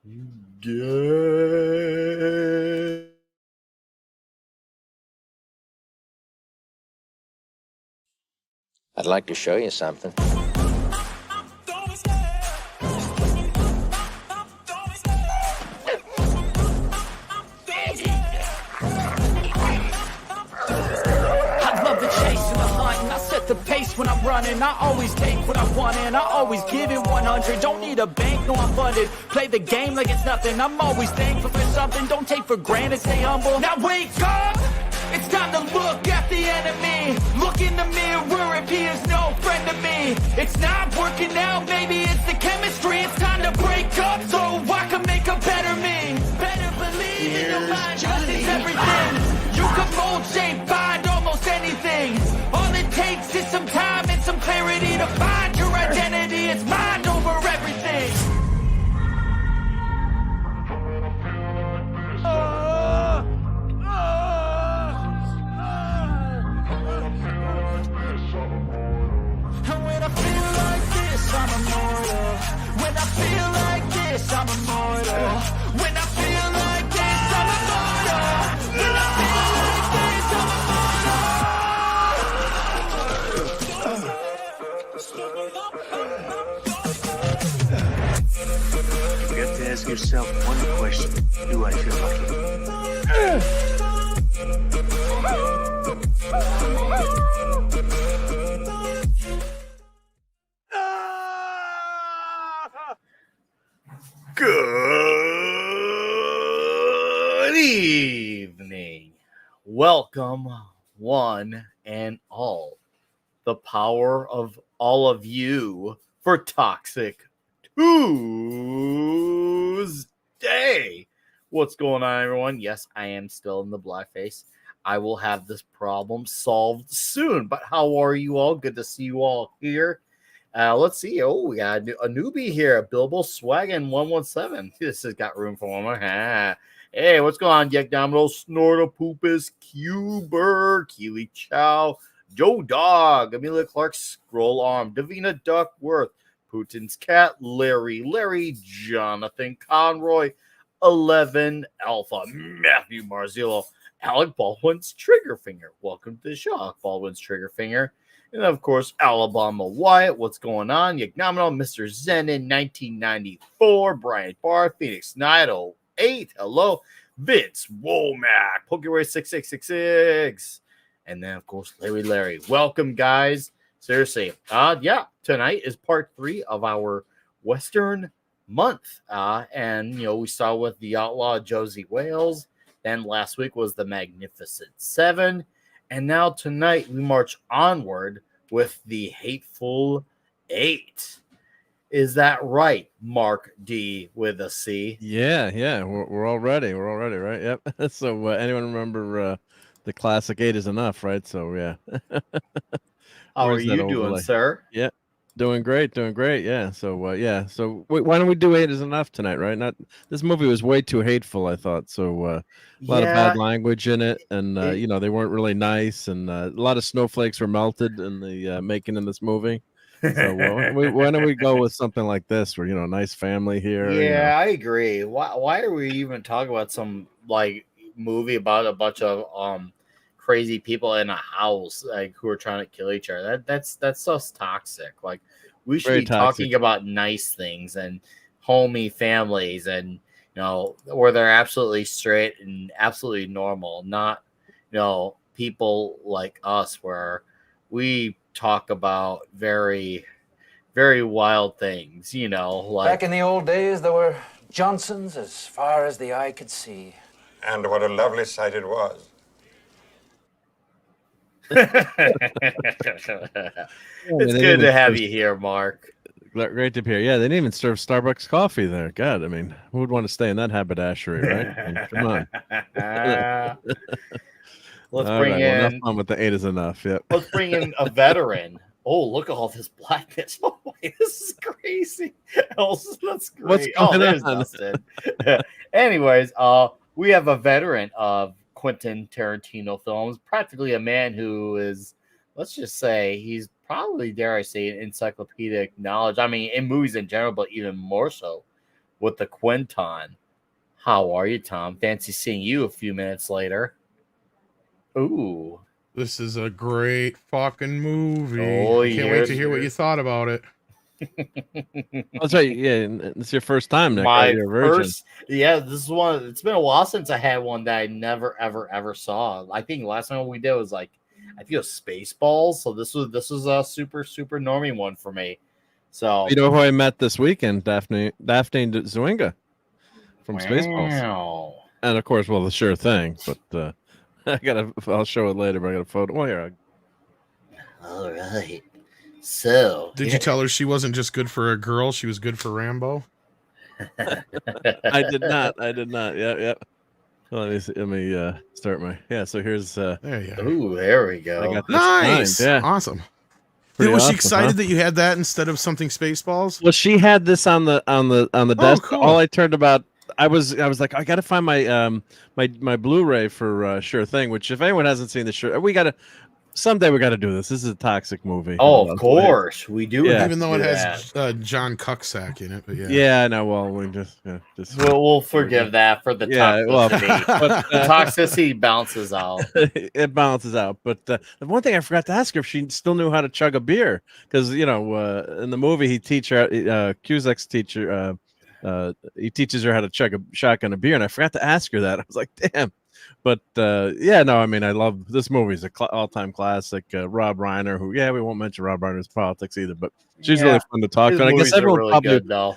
Good. I'd like to show you something. I love the chase and the hunt, and I set the pace when I'm running. I always take what I want, and I always give it 100. Don't need a bank, no, I'm funded. Play the game like it's nothing. I'm always thankful for something. Don't take for granted, stay humble. Now wake up! It's time to look at the enemy. Look in the mirror if he is no friend to me. It's not working out, maybe it's the chemistry. It's time to break up so I can make a better me. Better believe in your mind, cause it's everything. You can mold, shape, find almost anything. All it takes is some time and some clarity to find your identity. It's mind over everything. And when I feel like this, I'm immortal. When I feel like this, I'm immortal. When I feel like this, I'm immortal. When I feel like this, You have to ask yourself one question. Do I feel lucky? Good evening. Welcome, one and all. The power of all of you for Toxic Tuesday. What's going on, everyone? Yes, I am still in the blackface. I will have this problem solved soon. But how are you all? Good to see you all here. Let's see. Oh, we got a newbie here. Bilbo Swaggin 117. This has got room for one more. Hey, what's going on? Yak Domino, Snortopoopus, Cuber, Keely Chow, Joe Dog, Amelia Clark, Scroll Arm, Davina Duckworth, Putin's Cat, Larry, Jonathan Conroy, 11 Alpha, Matthew Marzillo, Alec Baldwin's Triggerfinger. Welcome to the show, Alec Baldwin's Triggerfinger. And of course, Alabama Wyatt. What's going on? Yagnomino, Mr. Zen in 1994, Brian Barr, Phoenix Knight 08. Hello, Vince Womack, Pokeway 6666. And then, of course, Larry. Welcome, guys. Seriously. Yeah, tonight is part 3 of our Western month. And we saw with the Outlaw Josie Wales. Then last week was the Magnificent Seven. And now tonight we march onward with the Hateful Eight. Is that right, Mark D with a C? Yeah. We're all ready. We're all ready, right? Yep. So anyone remember the classic 8 is enough, right? So yeah. How are you doing, sir? Yeah. Doing great. Yeah. So yeah. So why don't we do 8 is enough tonight, right? Not this movie was way too hateful, I thought. So a lot of bad language in it, and they weren't really nice, and a lot of snowflakes were melted in the making in this movie. So why don't we go with something like this, where nice family here? Yeah, I agree. Why are we even talking about some like movie about a bunch of crazy people in a house like who are trying to kill each other? That's so toxic. Like we should be talking about nice things and homey families, and where they're absolutely straight and absolutely normal, not people like us where we talk about very, very wild things, like back in the old days there were Johnsons as far as the eye could see. And what a lovely sight it was. It's good to have you here, Mark. Great to be here. Yeah, they didn't even serve Starbucks coffee there. God, I mean, who would want to stay in that haberdashery, right? I mean, come on. Let's bring in. Enough fun with the 8 is enough. Yep. Let's bring in a veteran. Oh, look at all this blackness. Oh, this is crazy. That's great. What's going there's on? Dustin. Anyways, we have a veteran of Quentin Tarantino films, practically a man who is, let's just say, he's probably, dare I say, encyclopedic knowledge. I mean, in movies in general, but even more so with the Quinton. How are you, Tom? Fancy seeing you a few minutes later. Ooh. This is a great fucking movie. Oh, I can't wait to yes, hear what you thought about it. That's right. Yeah, and it's your first time, Nick. My Right? You're a virgin. first, yeah, this is one. It's been a while since I had one that I never, ever saw. I think the last time we did was like, I think it was Spaceballs. So this was a super normie one for me. So You know who I met this weekend? Daphne Zwinga from Spaceballs, wow. and of course, well, the sure thing. But I'll show it later. But I got a photo. Oh, here. All right. So Did you tell her she wasn't just good for a girl, she was good for Rambo? I did not. Yeah. Well, let me start my. Yeah. So here's. There you go. Ooh, there we go. I got this Nice. signed, yeah. Awesome. Pretty Was she awesome, excited huh? that you had that instead of something Spaceballs? Well, she had this on the desk. cool. All I turned about. I was like, I got to find my my Blu-ray for Sure Thing. Which, if anyone hasn't seen the Sure, someday we got to do this. This is a toxic movie. Oh, of course we do. Yeah. Even though it do has that. John Cucksack in it, but yeah. Yeah, I know. Well, we just We'll forgive that for the Yeah, well, toxicity. but, The toxicity bounces out. it balances out. But the one thing I forgot to ask her if she still knew how to chug a beer, because in the movie he Cusack's teacher he teaches her how to chug a shotgun a beer, and I forgot to ask her that. I was like, damn. But yeah, no, I mean, I love this movie. Is all-time classic. Rob Reiner, who we won't mention Rob Reiner's politics either, but she's really fun to talk His to. And I guess movies are everyone really good, though.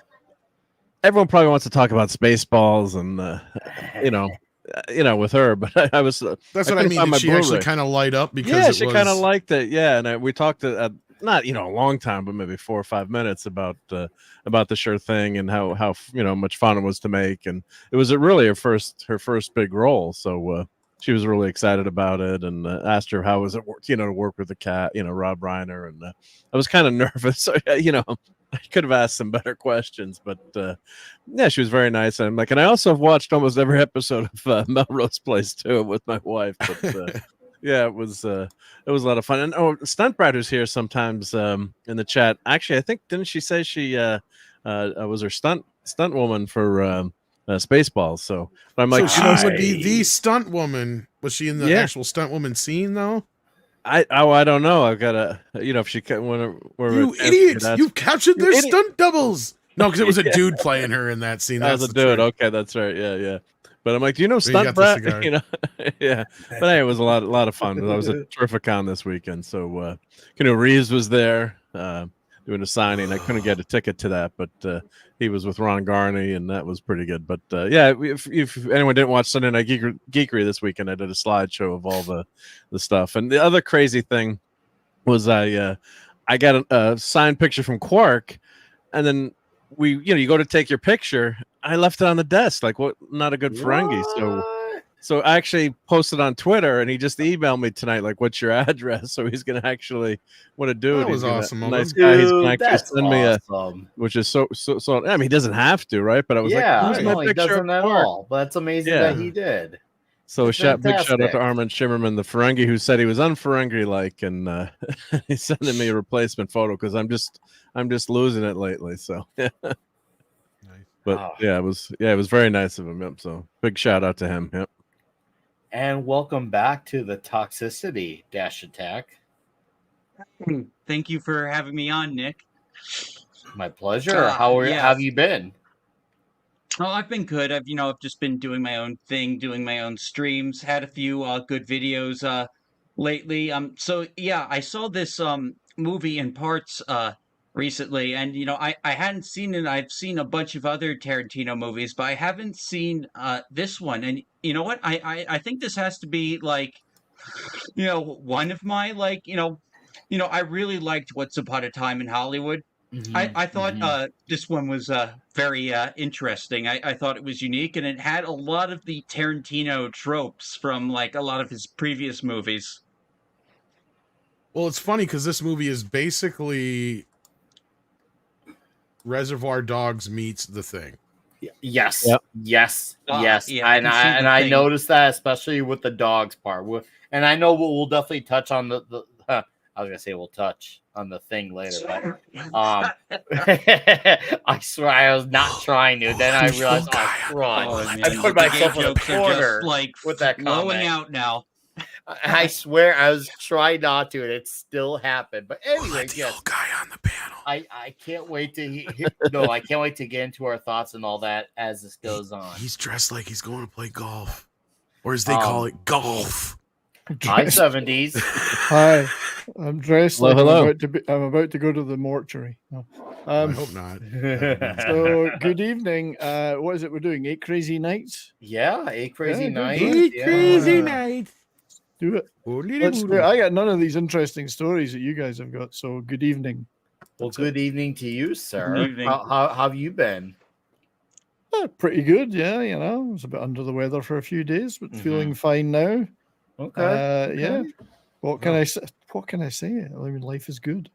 everyone probably wants to talk about Spaceballs and with her, but I was That's what I mean. Did she actually kind of light up because she kind of liked it. Yeah, and we talked not a long time, but maybe 4 or 5 minutes about the Sure Thing and how much fun it was to make, and it was really her first big role. So she was really excited about it, and asked her how was it to work with the cat, Rob Reiner, and I was kind of nervous. So, I could have asked some better questions, but yeah, she was very nice. And and I also have watched almost every episode of Melrose Place too with my wife. But yeah, it was a lot of fun. And Stunt Brad who's here sometimes in the chat. Actually, I think didn't she say she was her stunt woman for Spaceballs? So but I'm like, so she would be the stunt woman. Was she in the actual stunt woman scene though? I don't know. I've got to if she you idiots, you've captured their stunt doubles. No, because it was a dude playing her in that scene. That was a dude. Okay, that's right. Yeah. But I'm like, do you know Stunt Brad? Yeah. But anyway, it was a lot of fun. I was at Terrificon this weekend, so Reeves was there doing a signing. I couldn't get a ticket to that, but he was with Ron Garney, and that was pretty good. But yeah, if anyone didn't watch Sunday Night Geekery this weekend, I did a slideshow of all the stuff. And the other crazy thing was I got a signed picture from Quark, and then you go to take your picture. I left it on the desk, like what? Not a good Ferengi. So I actually posted on Twitter, and he just emailed me tonight, like, "What's your address?" So he's gonna actually what a dude. That was awesome. Nice guy. He's gonna actually That's send me awesome. which is so. I mean, he doesn't have to, right? But I was like, "Who's my he picture doesn't of at Quark?" all. But that's amazing Yeah. that he did. So big shout out fantastic. to Armin Shimmerman, the Ferengi, who said he was unFerengi like, and he's sending me a replacement photo because I'm just losing it lately. So yeah. But it was very nice of him. Yep. So big shout out to him. Yep. And welcome back to the Toxicity Dash Attack. Thank you for having me on, Nick. My pleasure. How have you been? Oh, I've been good. I've just been doing my own thing, doing my own streams. Had a few good videos lately. So yeah, I saw this movie in parts recently, and I hadn't seen it. I've seen a bunch of other Tarantino movies, but I haven't seen this one. And you know what? I think this has to be like one of my I really liked Once Upon a Time in Hollywood. I thought this one was very interesting. I thought it was unique, and it had a lot of the Tarantino tropes from like a lot of his previous movies. Well, it's funny because this movie is basically Reservoir Dogs meets The Thing. Yes. Yep. Yes. Yes. Yeah, I noticed that, especially with the dogs part. And I know we'll definitely touch on the I was gonna say we'll touch on the thing later, but I swear I was not trying to. Then I realized, oh, crud. Oh, I man, put the gay myself in a jokes are corner just like with that flowing comment. out now. I swear I was trying not to, and it still happened. But anyway, the yes, old guy on the panel. I can't wait to no, I can't wait to get into our thoughts and all that as this goes on. He's dressed like he's going to play golf, or as they call it, golf. High 70s. Hi, I'm dressed Hello, like hello. I'm about to go to the mortuary. No. I hope not. So good evening. What is it we're doing? 8 Crazy Nights? Yeah, 8 Crazy Yeah, Nights. Eight Yeah. crazy nights. Do it. Let's do it. I got none of these interesting stories that you guys have got. So good evening. Well, good evening to you, sir. Good evening. How have you been? Pretty good. Yeah, I was a bit under the weather for a few days, but feeling fine now. Okay. Yeah. What can I say? What can I say? I mean, life is good.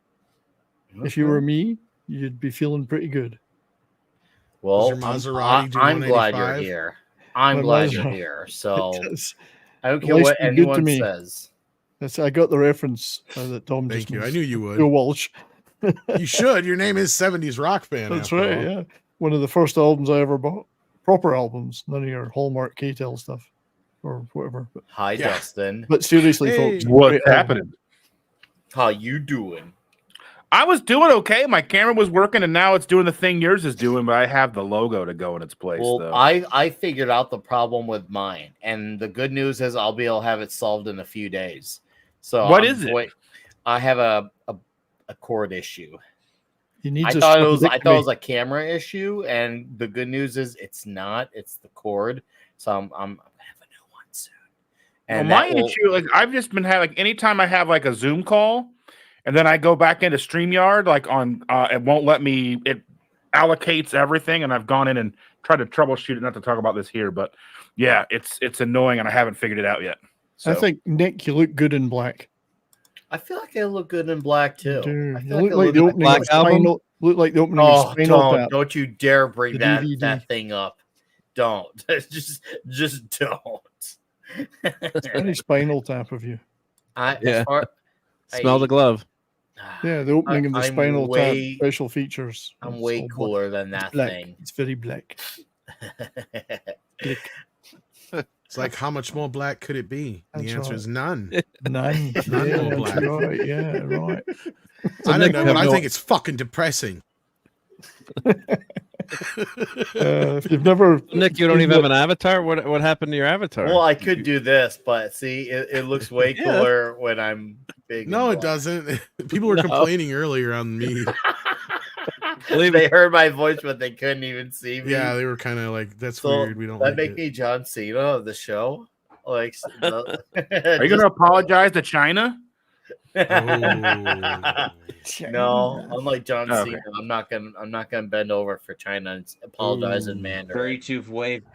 If you were me, you'd be feeling pretty good. Was Well, your Maserati do I'm glad you're 185? here. I'm My glad you're Maserati. here. So It's- I don't at care least what be good to anyone me. says. I got the reference that Tom Thank just you. I made. knew you would. Bill Walsh. You should. Your name is 70s rock fan. That's after right. all. Yeah, one of the first albums I ever bought. Proper albums, none of your Hallmark K-Tel stuff or whatever. Hi, Yeah. Dustin. But seriously, Hey. folks, What's great album. happening? How you doing? I was doing okay. My camera was working, and now it's doing the thing yours is doing, but I have the logo to go in its place. Well, though. I figured out the problem with mine, and the good news is I'll be able to have it solved in a few days. So What is it? I have a cord issue. You need I to thought it was contradict me. a camera issue, and the good news is it's not. It's the cord. So I'm gonna have a new one soon. Well, And my that will- issue, like I've just been having, like anytime I have like a Zoom call, and then I go back into StreamYard, like on, it won't let me. It allocates everything, and I've gone in and tried to troubleshoot it. Not to talk about this here, but yeah, it's annoying, and I haven't figured it out yet. So. I think Nick, you look good in black. I feel like I look good in black too. You I do. feel You look like the I opening Black of Album? Spinal. Look like the opening of Oh, Spinal Tap. don't you dare bring The that DVD. thing up. Don't. just don't. That's very Spinal Tap of you. Yeah. Smell the glove. Yeah, the opening of the I'm Spinal way- Tap special features. I'm It's way all black. cooler than that Black. thing. It's very black. It's like, how much more black could it be? The That's answer right. is none. None. None Yeah, more that's black. right. Yeah, right. So I Nick, don't know, you but I have think it's fucking depressing. If you've never, Nick, you don't even have an avatar. What happened to your avatar? Well, I could do this, but see, it looks way Yeah. cooler when I'm big. and No, it black. doesn't. People were No. complaining earlier on me. They heard my voice, but they couldn't even see me. Yeah, they were kind of like, that's So weird. We don't that like make it. me John Cena of the show. Like, Are you going to apologize to China? Oh. No, unlike John Okay. Cena, I'm not gonna bend over for China and apologize in Mandarin. 32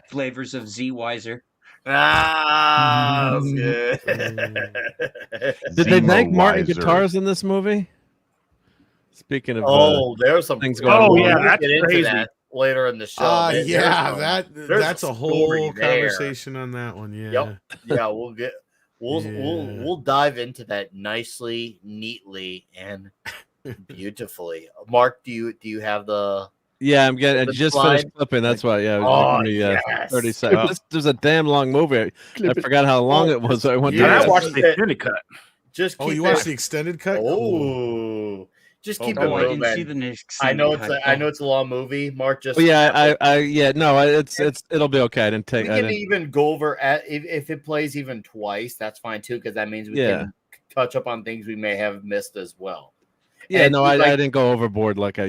flavors of Z-Wiser. Ah, that's Mm. good. Did they thank Martin Zemo-wiser. Guitars in this movie? Speaking of Oh, there's some things things going going on. yeah, We'll that's get into crazy. that later in the show. There's Yeah, some- there's that's a story whole there. conversation on that one. Yeah. Yep. Yeah, Yeah. we'll dive into that nicely, neatly, and beautifully. Mark, do you have the? Yeah, I'm getting. I The just finished slide? clipping. That's why. Yeah, it was Oh, taking me, yes. 30 seconds. This was a damn long movie. I Clip it. forgot how long it was. So I went. And I Yeah. watched the extended cut. Just Oh, keep you it- watched the extended cut? Cool. Oh, just Oh, keep boy. it Oh, I moving. didn't see the next. I know cut. it's a long movie. Mark just Oh, yeah, it'll be okay. I didn't take. we I can didn't, even go over if it plays even twice. That's fine too, because that means we Yeah. can touch up on things we may have missed as well. yeah, And no, like- I didn't go overboard like I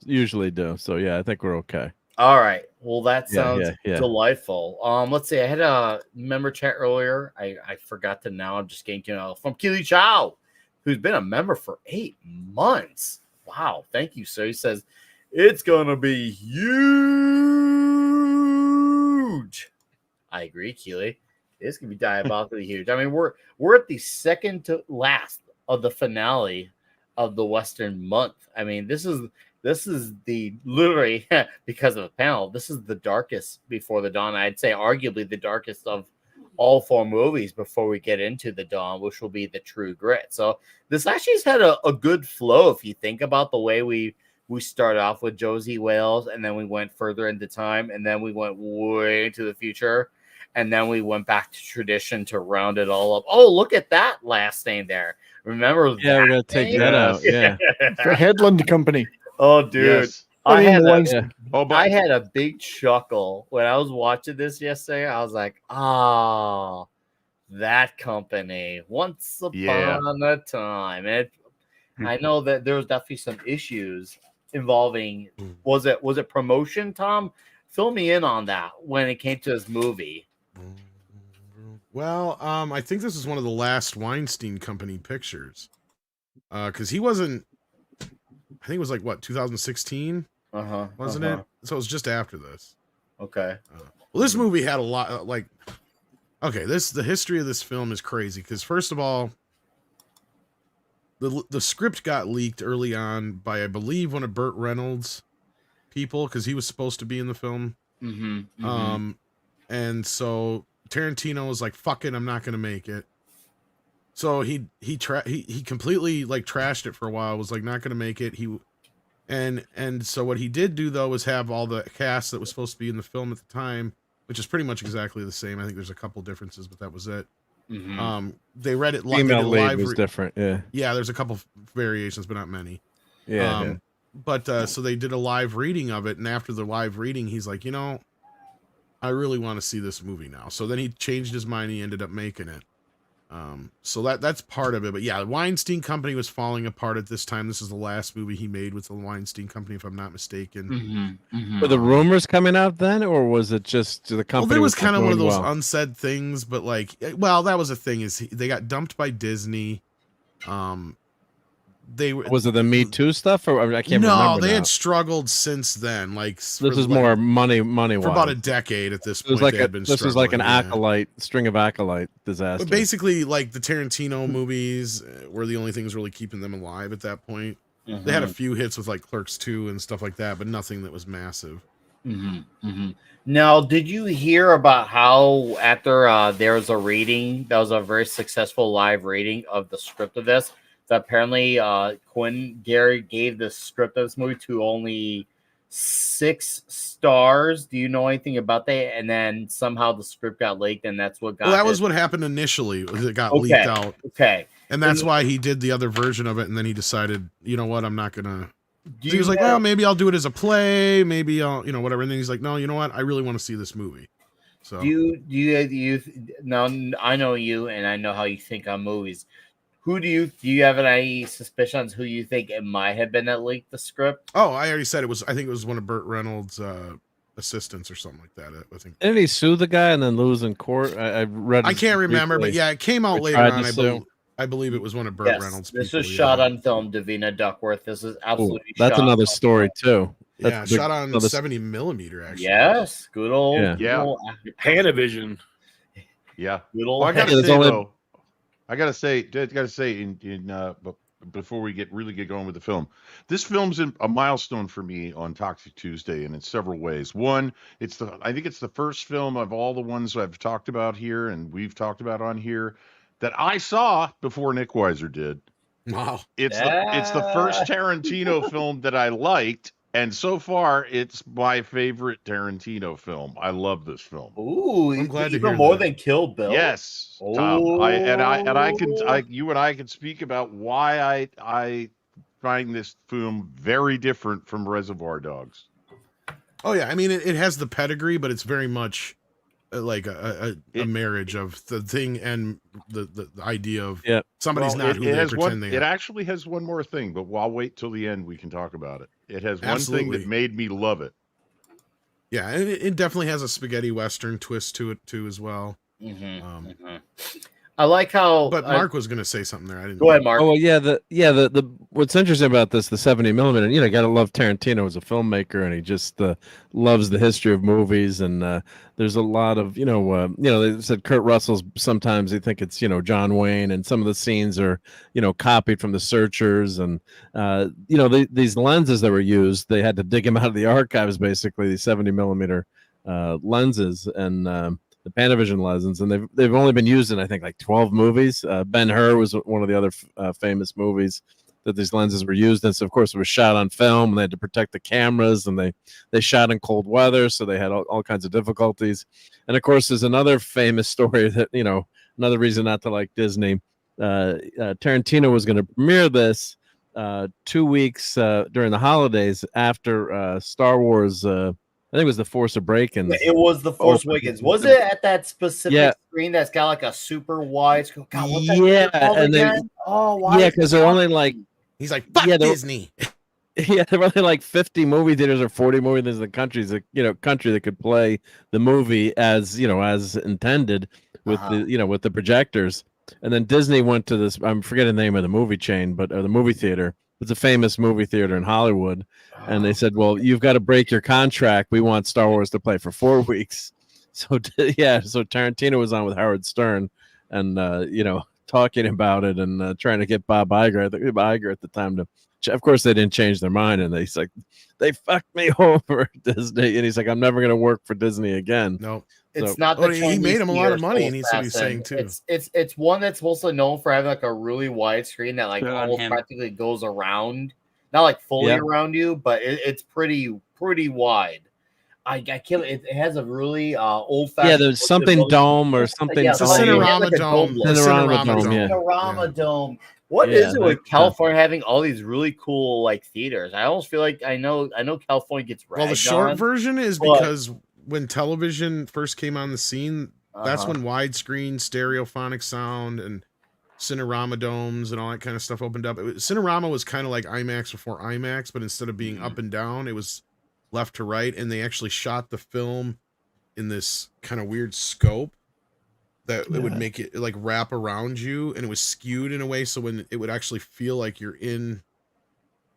usually do. So yeah, I think we're okay. All right. Well, that Yeah, sounds yeah. delightful. Let's see. I had a member chat earlier. I forgot to now. I'm just getting to know from Keely Chow, who's been a member for 8 months. Wow. Thank you, sir. He says it's gonna be huge. I agree, Keely. It's gonna be diabolically huge. I mean, we're at the second to last of the finale of the Western month. I mean, this is the literally because of the panel. This is the darkest before the dawn. I'd say arguably the darkest of all 4 movies before we get into The Dawn, which will be The True Grit. So this actually has had a good flow if you think about the way we started off with Josie Wales, and then we went further into time, and then we went way into the future, and then we went back to tradition to round it all up. Oh, look at that last name there. Remember Yeah, that we're going to take that out. Yeah. The Headland Company. Oh, dude. Yes. I had but a big chuckle when I was watching this yesterday. I was like, that company. Once upon a time. And I know that there was definitely some issues involving, was it promotion, Tom? Fill me in on that when it came to this movie. Well, I think this is one of the last Weinstein Company pictures. Because he wasn't, I think it was like, what, 2016? Wasn't it? So it was just after this. Okay. Well, this movie had a lot, the history of this film is crazy. Because first of all, the script got leaked early on by, I believe, one of Burt Reynolds' people, because he was supposed to be in the film. And so Tarantino was like, fuck it, I'm not going to make it. So he completely like trashed it for a while, was like not going to make it. And so what he did do though was have all the cast that was supposed to be in the film at the time, which is pretty much exactly the same. I think there's a couple differences, but that was it. They read it live. Female lead was different. Yeah, there's a couple variations, but not many. Yeah. But so they did a live reading of it, and after the live reading, he's like, I really want to see this movie now. So then he changed his mind. He ended up making it. So that's part of it. But yeah, the Weinstein Company was falling apart at this time. This is the last movie he made with the Weinstein Company, if I'm not mistaken. Were the rumors coming out then, or was it just the company? Well, there was kind of one of those unsaid things, but like, well, that was the thing, is they got dumped by Disney. Was it the Me Too stuff, or I can't remember. No, they had struggled since then. Like this was more money for about a decade at this point. This was like an acolyte string of acolyte disaster. But basically, like the Tarantino movies were the only things really keeping them alive at that point. They had a few hits with like Clerks 2 and stuff like that, but nothing that was massive. Now, did you hear about how after there was a reading, that was a very successful live reading of the script of this, that apparently Gerry gave the script of this movie to only 6 stars? Do you know anything about that? And then somehow the script got leaked, and that's what got Well, that was what happened initially. It got leaked out. Okay. And that's why he did the other version of it, and then he decided, you know what, I'm not going to... He was like, well, maybe I'll do it as a play, maybe I'll, whatever. And then he's like, no, you know what, I really want to see this movie. So do you now, I know you, and I know how you think on movies. Do you have any suspicions who you think it might have been that leaked the script? Oh, I already said it was. I think it was one of Burt Reynolds' assistants or something like that. I think. Didn't he sue the guy and then lose in court? I read. I can't remember, but yeah, it came out later on. I believe it was one of Burt Reynolds' This people, was shot on film, Davina Duckworth. This is absolutely. That's another story too. That's shot on 70 millimeter. Actually, yes, good old Panavision. Yeah. Good old. Well, I gotta say though. I gotta say, before we get going with the film, this film's a milestone for me on Toxic Tuesday, and in several ways. One, I think it's the first film of all the ones I've talked about here and we've talked about on here that I saw before Nick Weiser did. Wow, it's the first Tarantino film that I liked. And so far, it's my favorite Tarantino film. I love this film. Ooh, I'm glad to even hear more that. than Kill Bill. Yes, Tom. You and I can speak about why I find this film very different from Reservoir Dogs. Oh yeah, I mean it has the pedigree, but it's very much like a marriage of the thing and the idea of somebody's not who they pretend they are. It actually has one more thing, but I'll wait till the end. We can talk about it. It has one thing that made me love it. Yeah, and it definitely has a spaghetti western twist to it too as well. I like how. But Mark was going to say something there. I didn't. Go ahead, Mark. Oh yeah, the what's interesting about this, the 70 millimeter. You got to love Tarantino as a filmmaker, and he just loves the history of movies. And there's a lot of they said Kurt Russell's sometimes they think it's John Wayne, and some of the scenes are copied from The Searchers, and these lenses that were used, they had to dig them out of the archives, basically these 70 millimeter lenses, and the Panavision lenses, and they've only been used in I think like 12 movies. Ben-Hur was one of the other famous movies that these lenses were used in. So of course it was shot on film, and they had to protect the cameras, and they shot in cold weather, so they had all kinds of difficulties. And of course there's another famous story that, you know, another reason not to like Disney. Tarantino was going to premiere this 2 weeks during the holidays after Star Wars. I think it was The Force Awakens. It was The Force Awakens. Was it at that specific screen that's got like a super wide screen? God, what's that called again? Because they're only like he's like fuck Disney. Yeah, there were only like 50 movie theaters or 40 movie theaters in the country that could play the movie as intended with with the projectors. And then Disney went to this, I'm forgetting the name of the movie chain, but the movie theater. It's a famous movie theater in Hollywood. And they said, well, you've got to break your contract. We want Star Wars to play for 4 weeks. So Tarantino was on with Howard Stern and, talking about it and trying to get Bob Iger at the time to, of course, they didn't change their mind. And he's like, they fucked me over, Disney. And he's like, I'm never going to work for Disney again. No. It's not that he made him a lot of money, and he's saying too. It's one that's mostly known for having like a really wide screen that like almost practically goes around, not like fully around you, but it's pretty wide. I can't. It has a really old fashioned. Yeah, there's something dome or something. It's a Cinerama dome. Cinerama dome. What is it with California having all these really cool like theaters? I almost feel like I know California gets ragged. Well, the short version is because when television first came on the scene, that's when widescreen stereophonic sound and Cinerama domes and all that kind of stuff opened up. Cinerama was kind of like IMAX before IMAX, but instead of being up and down, it was left to right, and they actually shot the film in this kind of weird scope that it would make it like wrap around you, and it was skewed in a way so when it would actually feel like you're in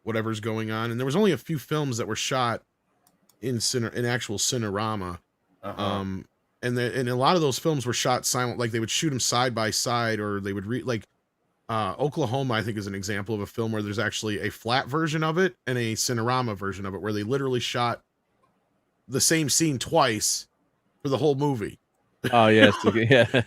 whatever's going on. And there was only a few films that were shot in actual Cinerama, and a lot of those films were shot silent, like they would shoot them side by side, or they would Oklahoma, I think, is an example of a film where there's actually a flat version of it and a Cinerama version of it, where they literally shot the same scene twice for the whole movie. Oh yes, yeah.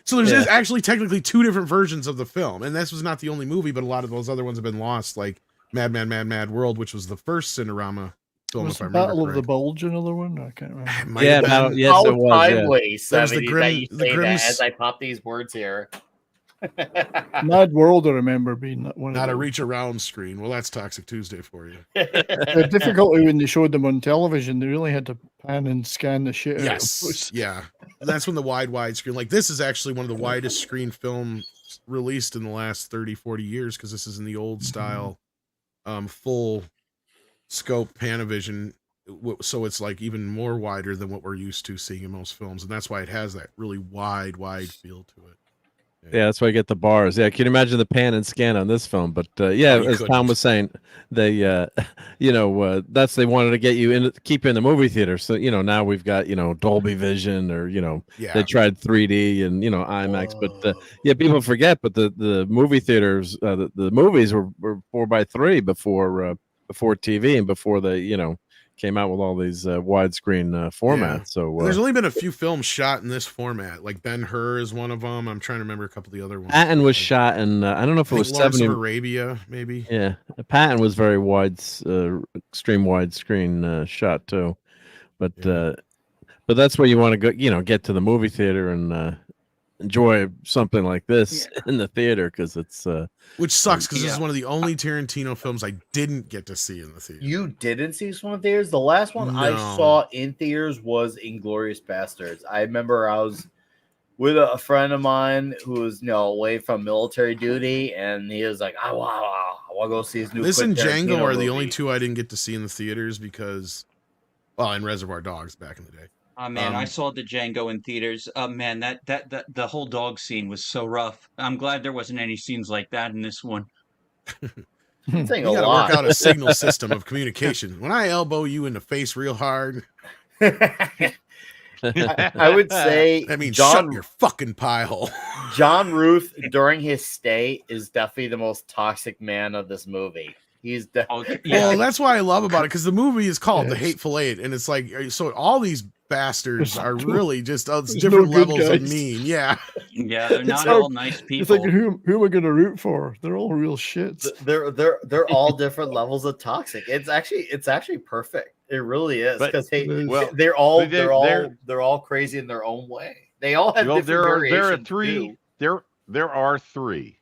So there's actually technically two different versions of the film, and this was not the only movie, but a lot of those other ones have been lost, like Mad World, which was the first Cinerama film. Was the Battle of the Bulge another one? I can't remember. Yes, it was. There's the Grim, as I pop these words here. Mad World, I remember being one. Not a reach around screen. Well, that's Toxic Tuesday for you. The difficulty when they showed them on television, they really had to pan and scan the shit. Yes, yeah. And that's when the wide screen. Like this is actually one of the widest screen films released in the last 30, 40 years, because this is in the old style, full scope Panavision. So it's like even more wider than what we're used to seeing in most films, and that's why it has that really wide feel to it. Yeah, that's why you get the bars. Yeah, can you imagine the pan and scan on this film? But as Tom was saying, they, that's they wanted to get you in, keep you in the movie theater. So now we've got Dolby Vision, or they tried 3D and IMAX. But people forget. But the movie theaters, the movies were 4:3 before TV and before they came out with all these widescreen formats. So there's only been a few films shot in this format. Like Ben-Hur is one of them. I'm trying to remember a couple of the other ones. Patton was shot in I don't know if it was Lawrence of Arabia, maybe. Yeah, Patton was very extreme widescreen shot too. But that's where you want to go. Get to the movie theater and enjoy something like this in the theater, because it's which sucks, because this is one of the only Tarantino films I didn't get to see in the theater. You didn't see this one in theaters? The last one I saw in theaters was Inglourious Bastards. I remember I was with a friend of mine who was away from military duty, and he was like, I want to go see his new. This and Django are the movie. only two I didn't get to see in the theaters, because and Reservoir Dogs back in the day. Oh man, I saw the Django in theaters. Man, that the whole dog scene was so rough. I'm glad there wasn't any scenes like that in this one. You gotta work out a signal system of communication. When I elbow you in the face real hard, I would say that means shut your fucking pie hole. John Ruth during his stay is definitely the most toxic man of this movie. Well, that's why I love about it, because the movie is called The Hateful Eight, and it's like, so all these bastards are really just There's different no good levels of guys. mean. Yeah. Yeah, they're not like- all nice It's people. like who am I going to root for? They're all real shits. They're all different levels of toxic. It's actually perfect. It really is But- because well, they're all they're- they're all crazy in their own way. They all have Well, different there are variations, three. too. There are three.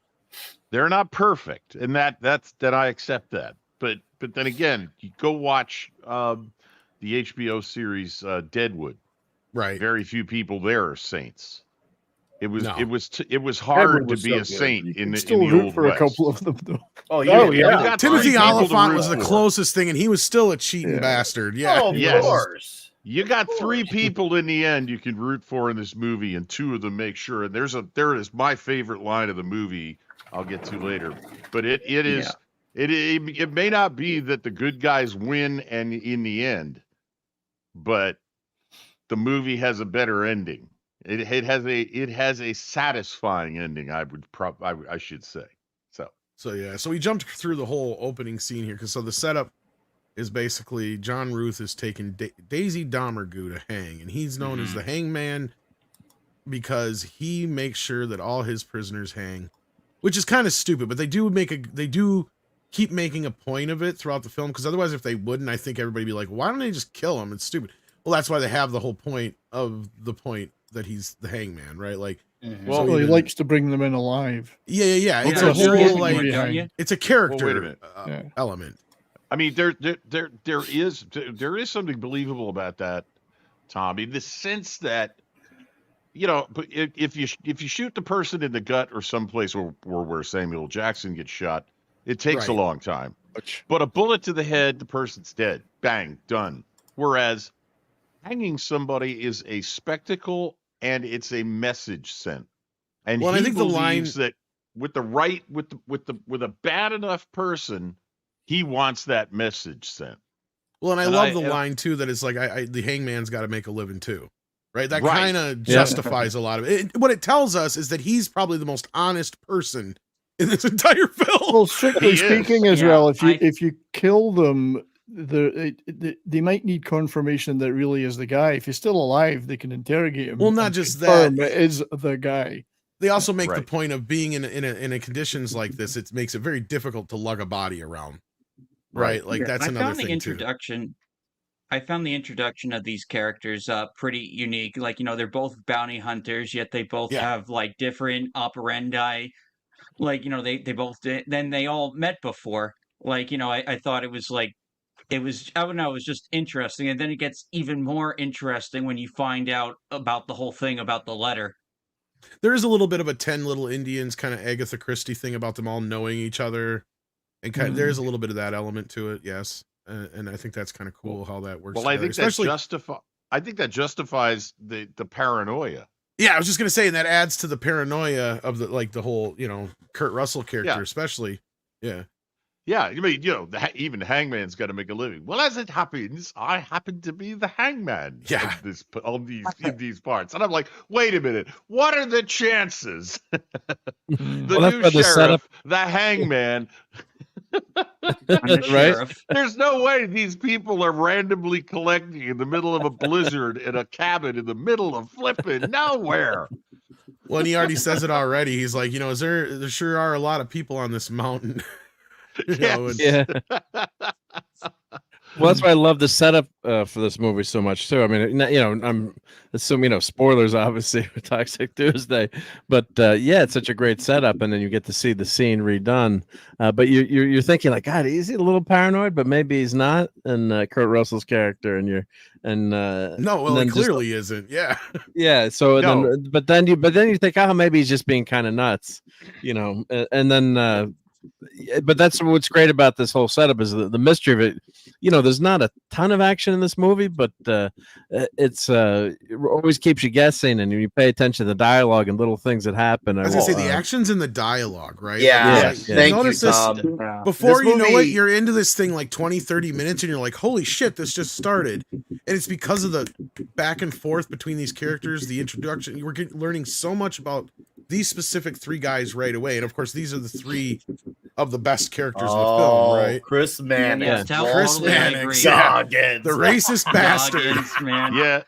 They're not perfect, and that I accept that. But then again, you go watch the HBO series Deadwood. Right. Very few people there are saints. It was No. it was Deadwood hard to was be so a good. saint You in can the still in the root old for West. a couple of them though. Oh yeah. yeah, You got three Timothy people to Oliphant root was the for. closest thing, and he was still a cheating Yeah. bastard. Yeah. Oh, of Yes. course. You got three people in the end you can root for in this movie, and two of them make sure. And there is my favorite line of the movie. I'll get to later, but it is it may not be that the good guys win and in the end, but the movie has a better ending. It has a satisfying ending. I should say. So we jumped through the whole opening scene here because the setup is basically John Ruth is taking Daisy Domergue to hang, and he's known as the Hangman because he makes sure that all his prisoners hang, which is kind of stupid. But they do keep making a point of it throughout the film, because otherwise, if they wouldn't, I think everybody would be like, why don't they just kill him? It's stupid. Well, that's why they have the whole point that he's the Hangman, right? Like, Well, he likes to bring them in alive. Yeah. It's Yeah, a you're whole getting like it, don't you? it's a character Well, wait a minute. element. I mean, there is something believable about that, Tom, in the sense that, but if you shoot the person in the gut or someplace where Samuel Jackson gets shot, it takes a Right. long time. But a bullet to the head, the person's dead. Bang, done. Whereas hanging somebody is a spectacle and it's a message sent. And Well, he I think the line believes that with a bad enough person, he wants that message sent. Well, and I And love the line too that it's like the hangman's got to make a living too, right? That Right. kind of justifies a lot of it. What it tells us is that he's probably the most honest person in this entire film. Well, strictly He is. speaking, as Yeah, well, if you kill them, they might need confirmation that really is the guy. If he's still alive, they can interrogate him. Well, not and just confirm that. it is the guy. They also make the Right. point of being in a conditions like this. It makes it very difficult to lug a body around, right? Like that's I another found the thing too. introduction. I found the introduction of these characters pretty unique. Like, they're both bounty hunters, yet they both Yeah. have like different operandi. Like, they both did. Then they all met before. Like, I thought it was like I don't know, it was just interesting. And then it gets even more interesting when you find out about the whole thing about the letter. There is a little bit of a 10 Little Indians kind of Agatha Christie thing about them all knowing each other, and there's a little bit of that element to it, yes. And I think that's kind of cool how that works. Well, I together, think especially that justifies the paranoia. Yeah, I was just gonna say, and that adds to the paranoia of the whole Kurt Russell character, Yeah. especially. Yeah. Yeah, I mean, even the hangman's got to make a living. Well, as it happens, I happen to be the hangman. Yeah. in these parts, and I'm like, wait a minute, what are the chances? The Well, that's new why the sheriff, setup- the hangman. I'm the Right? sheriff. There's no way these people are randomly collecting in the middle of a blizzard in a cabin in the middle of flipping nowhere. Well, and he already says it already. He's like, there sure are a lot of people on this mountain. Yes. Yeah. Well, that's why I love the setup for this movie so much too. I mean, I'm assuming spoilers obviously for Toxic Tuesday, but yeah, it's such a great setup, and then you get to see the scene redone. But you're thinking like, God, is he a little paranoid? But maybe he's not. And Kurt Russell's character, and no, well, it clearly isn't. Yeah, yeah. So No. then you think, oh, maybe he's just being kind of nuts, and then. But that's what's great about this whole setup is the mystery of it. There's not a ton of action in this movie, but it always keeps you guessing, and you pay attention to the dialogue and little things that happen. I was gonna say the action's in the dialogue, right? Yeah, Yes, thank you, notice this- Tom. Before This you know it, movie- you're into this thing like 20, 30 minutes, and you're like, holy shit, this just started. And it's because of the back and forth between these characters, the introduction. We're learning so much about these specific three guys right away. And of course, these are the three of the best characters in the film, right? Chris Mannix, Yes, Chris totally, I Mannix, agree. yeah. Goggins. The racist bastard. Goggins, man. Yeah.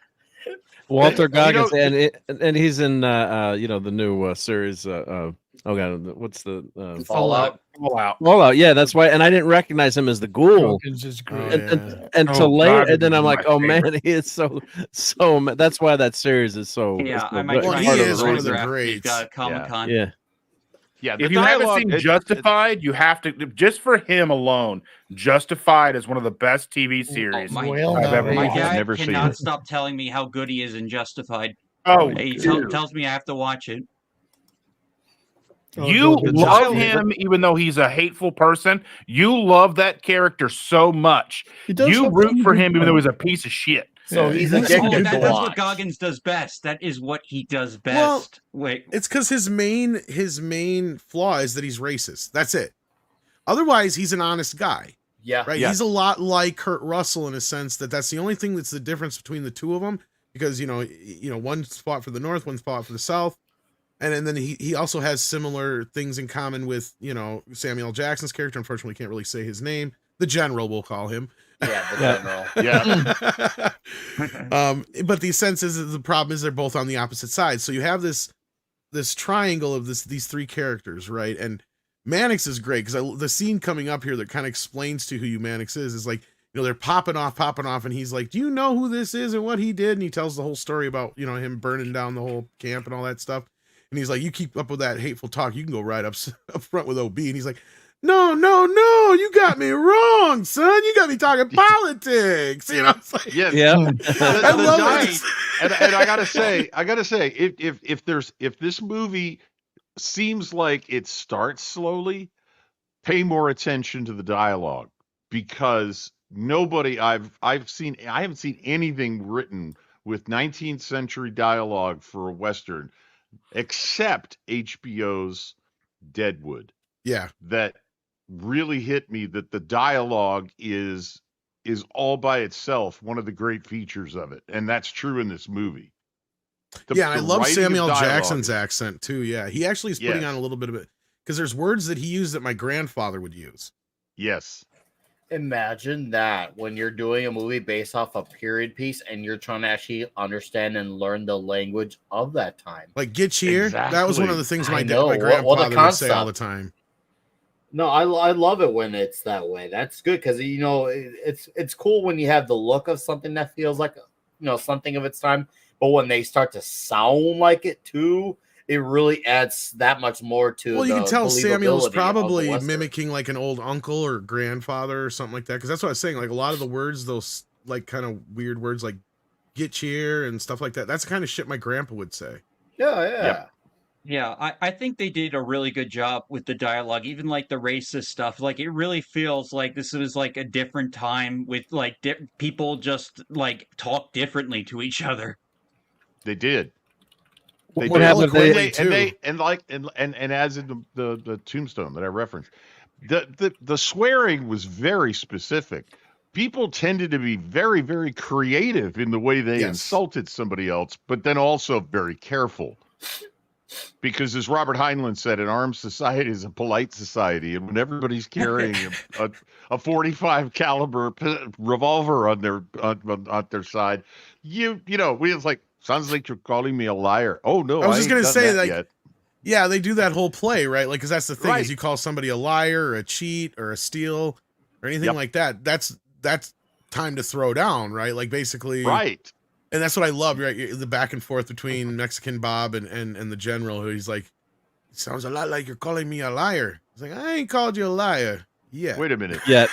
Walter You Goggins, know, and he's in the new series. Oh god, what's the Fallout. Fallout? Yeah, that's why. And I didn't recognize him as the ghoul. Goggins is Oh, great. yeah. Until Oh, later, God, and then this I'm is like, my oh favorite. man, he is so. That's why that series is so. Yeah, so I might Well, try he to is one of the autograph it greats. at Comic Con. Yeah. Yeah, the If you haven't dialogue, seen Justified, you have to just for him alone. Justified is one of the best TV series My, I've ever my watched. dad never seen cannot it. stop telling me how good he is in Justified. Oh, He dude. tells me I have to watch it. You Goggins is love great. him even though he's a hateful person. You love that character so much. He does You have root some for good him even though he's points. a piece of shit. So Yeah, he's he has some addicted good to points. That's what watch. Goggins does best. That is what he does best. Well, Wait, It's because his main flaw is that he's racist. That's it. Otherwise, he's an honest guy, Yeah. right? Yeah. He's a lot like Kurt Russell in a sense that that's the only thing that's the difference between the two of them, because one's fought for the North, one's fought for the South, and then he also has similar things in common with Samuel L. Jackson's character. Unfortunately, can't really say his name. The General, we'll call him. Yeah, the general. Yeah. But the sense is that the problem is they're both on the opposite sides. So you have this triangle of these three characters, right? And Mannix is great because the scene coming up here that kind of explains to who you Mannix is like, they're popping off, and he's like, do you know who this is and what he did? And he tells the whole story about, him burning down the whole camp and all that stuff. And he's like, you keep up with that hateful talk, you can go right up front with OB. And he's like, no, you got me wrong, son. You got me talking politics. It's like, Yeah. I love it. And I gotta say, if this movie seems like it starts slowly, pay more attention to the dialogue, because I haven't seen anything written with 19th century dialogue for a Western except HBO's Deadwood. Yeah. That really hit me, that the dialogue is all by itself one of the great features of it, and that's true in this movie. I love writing of Samuel dialogue Jackson's accent too. Yeah, he actually is putting Yes. on a little bit of it because there's words that he used that my grandfather would use. Yes. Imagine that when you're doing a movie based off a period piece and you're trying to actually understand and learn the language of that time. Like "get here." That was one of the things I my know. my What a grandfather would say all the concept. time. No, I love it when it's that way. That's good because it's cool when you have the look of something that feels like something of its time, but when they start to sound like it too, it really adds that much more to. Well, you can tell Samuel's believability of the probably Western. mimicking like an old uncle or grandfather or something like that. Because that's what I was saying. Like a lot of the words, those like kind of weird words like "get here" and stuff like that. That's the kind of shit my grandpa would say. Yeah. Yep. yeah, I think they did a really good job with the dialogue, even like the racist stuff. Like it really feels like this was like a different time with like people just like talk differently to each other. They did. What did. happened if they- And as in the tombstone that I referenced, the swearing was very specific. People tended to be very, very creative in the way they insulted somebody else, but then also very careful. Because as Robert Heinlein said, an armed society is a polite society, and when everybody's carrying a 45 caliber revolver on their side, we was like, sounds like you're calling me a liar. Oh no, I was just ain't gonna done say that like, yet. yeah, they do that whole play right, like because that's the thing Right. is you call somebody a liar or a cheat or a steal or anything Yep. like that. That's time to throw down, right? Like basically, Right. And that's what I love, right? The back and forth between Mexican Bob and the general, who he's like, sounds a lot like you're calling me a liar. He's like, I ain't called you a liar. Yeah. Wait a minute. Yeah.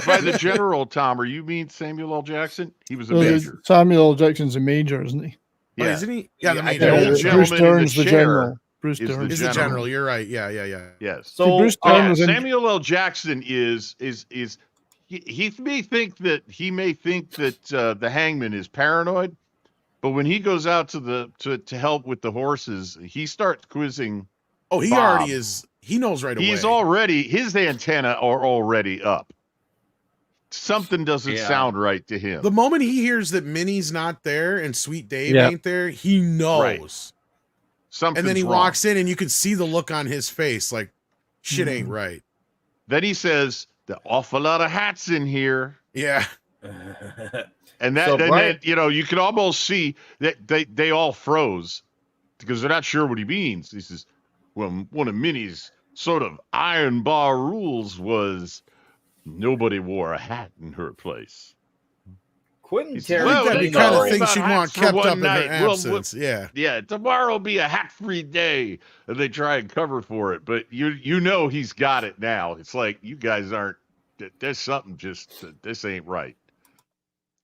By the general, Tom, or you mean Samuel L. Jackson? He was a Well, major. Samuel L. Jackson's a major, isn't he? Oh, isn't he? Yeah, the I major. know Yeah, the Bruce gentleman in Dern's the the chair general. Bruce is Dern Is the general. You're right. Yeah. Yes. So Bruce Dern was in. Samuel L. Jackson is he may think that the hangman is paranoid, but when he goes out to help with the horses, he starts quizzing. Oh, he Bob. already is. He knows right away. His antenna are already up. Something doesn't sound right to him. The moment he hears that Minnie's not there and Sweet Dave Yeah. ain't there, he knows. Right. Something's And then he wrong. walks in and you can see the look on his face like shit ain't right. Then he says, "The awful lot of hats in here." Yeah. And that, So, and Brian, then you can almost see that they all froze because they're not sure what he means. He says, "Well, one of Minnie's sort of iron bar rules was nobody wore a hat in her place." Quentin He says, I think "Well, that'd they be kind don't of worry thing about she'd hats want for kept one up in her night. absence. Yeah. Yeah, tomorrow will be a hat-free day," and they try and cover for it. But you know he's got it now. It's like you guys aren't. There's something just this ain't right.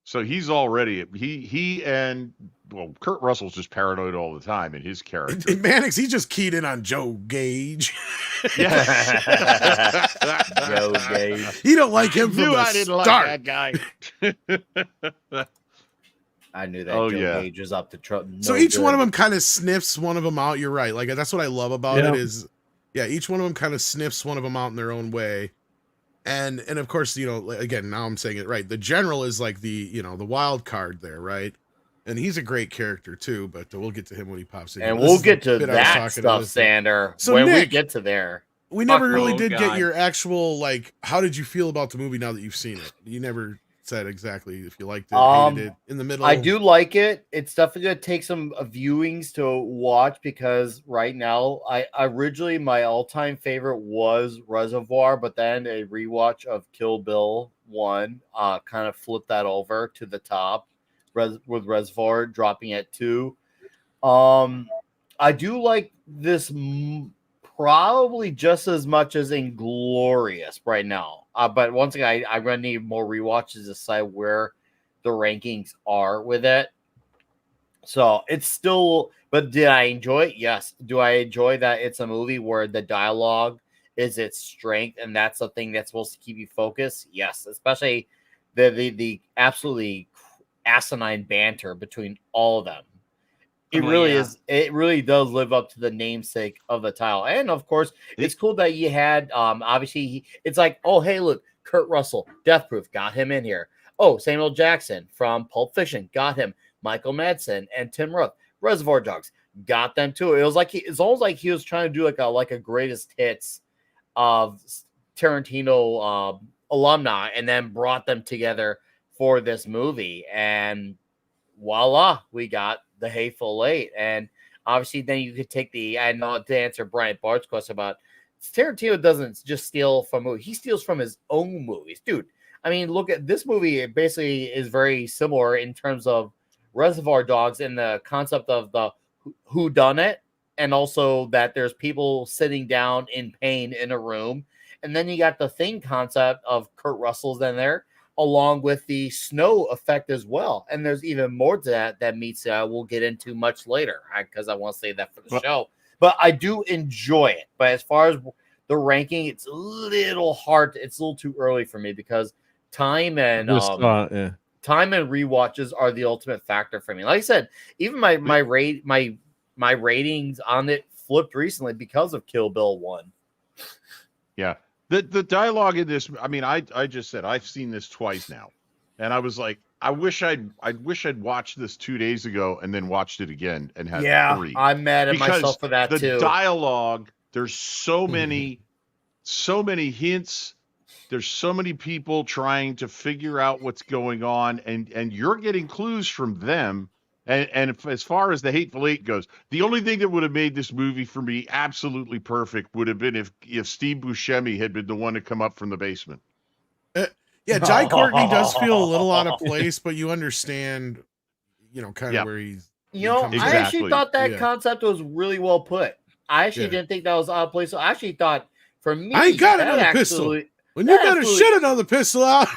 So he's already he and well, Kurt Russell's just paranoid all the time in his character. And Mannix, he just keyed in on Joe Gage. Yes. Joe Gage. He don't like him from Knew the I didn't start. like that guy. I knew that Oh, Joe yeah. Gage was up to trouble. So each one of them kind of sniffs one of them out. You're right. Like that's what I love about it is, yeah, each one of them kind of sniffs one of them out in their own way. And of course, again, now I'm saying it right. The general is like the wild card there, right? And he's a great character too, but we'll get to him when he pops in. And This we'll is the get to bit I was that talking stuff, about. Sander, So when we Nick, get to there. we never Fuck, really oh, did God. get your actual, like, how did you feel about the movie now that you've seen it? You never said exactly if you liked it, hated it, in the middle. I do like it. It's definitely gonna take some viewings to watch because right now, I originally my all-time favorite was Reservoir, but then a rewatch of Kill Bill 1 kind of flipped that over to the top, with Reservoir dropping at 2. I do like this probably just as much as Inglorious right now. But once again, I'm gonna need more rewatches to decide where the rankings are with it. So it's still, but did I enjoy it? Yes. Do I enjoy that it's a movie where the dialogue is its strength and that's the thing that's supposed to keep you focused? Yes, especially the absolutely asinine banter between all of them. It really is. It really does live up to the namesake of the title, and of course, it's cool that you had. Obviously, it's like, oh, hey, look, Kurt Russell, Death Proof, got him in here. Oh, Samuel Jackson from Pulp Fiction, got him. Michael Madsen and Tim Roth, Reservoir Dogs, got them too. It was like it's almost like he was trying to do like a greatest hits of Tarantino alumni, and then brought them together for this movie, and voila, we got the Hateful Eight. And obviously, then you could take I know to answer Brian Bart's question about Tarantino doesn't just steal from movies, he steals from his own movies, dude. I mean, look at this movie. It basically is very similar in terms of Reservoir Dogs and the concept of the who done it, and also that there's people sitting down in pain in a room. And then you got the Thing concept of Kurt Russell's in there, along with the snow effect as well. And there's even more to that meets we'll get into much later because I want to say that for the show. But I do enjoy it. But as far as the ranking, it's a little hard. It's a little too early for me because time and time and rewatches are the ultimate factor for me. Like I said, even my ratings on it flipped recently because of Kill Bill 1. Yeah. The dialogue in this, I mean, I just said I've seen this twice now, and I was like, I wish I'd watched this 2 days ago and then watched it again and had 3. I'm mad at myself for that too. The dialogue, there's so many hints. There's so many people trying to figure out what's going on, and you're getting clues from them. And as far as the Hateful Eight goes, the only thing that would have made this movie for me absolutely perfect would have been if Steve Buscemi had been the one to come up from the basement. Yeah, Jai Courtney does feel a little out of place, but you understand, kind of where he's. I actually thought that concept was really well put. I actually didn't think that was out of place. So I actually thought, for me, I ain't got another pistol. When you better shit another pistol out.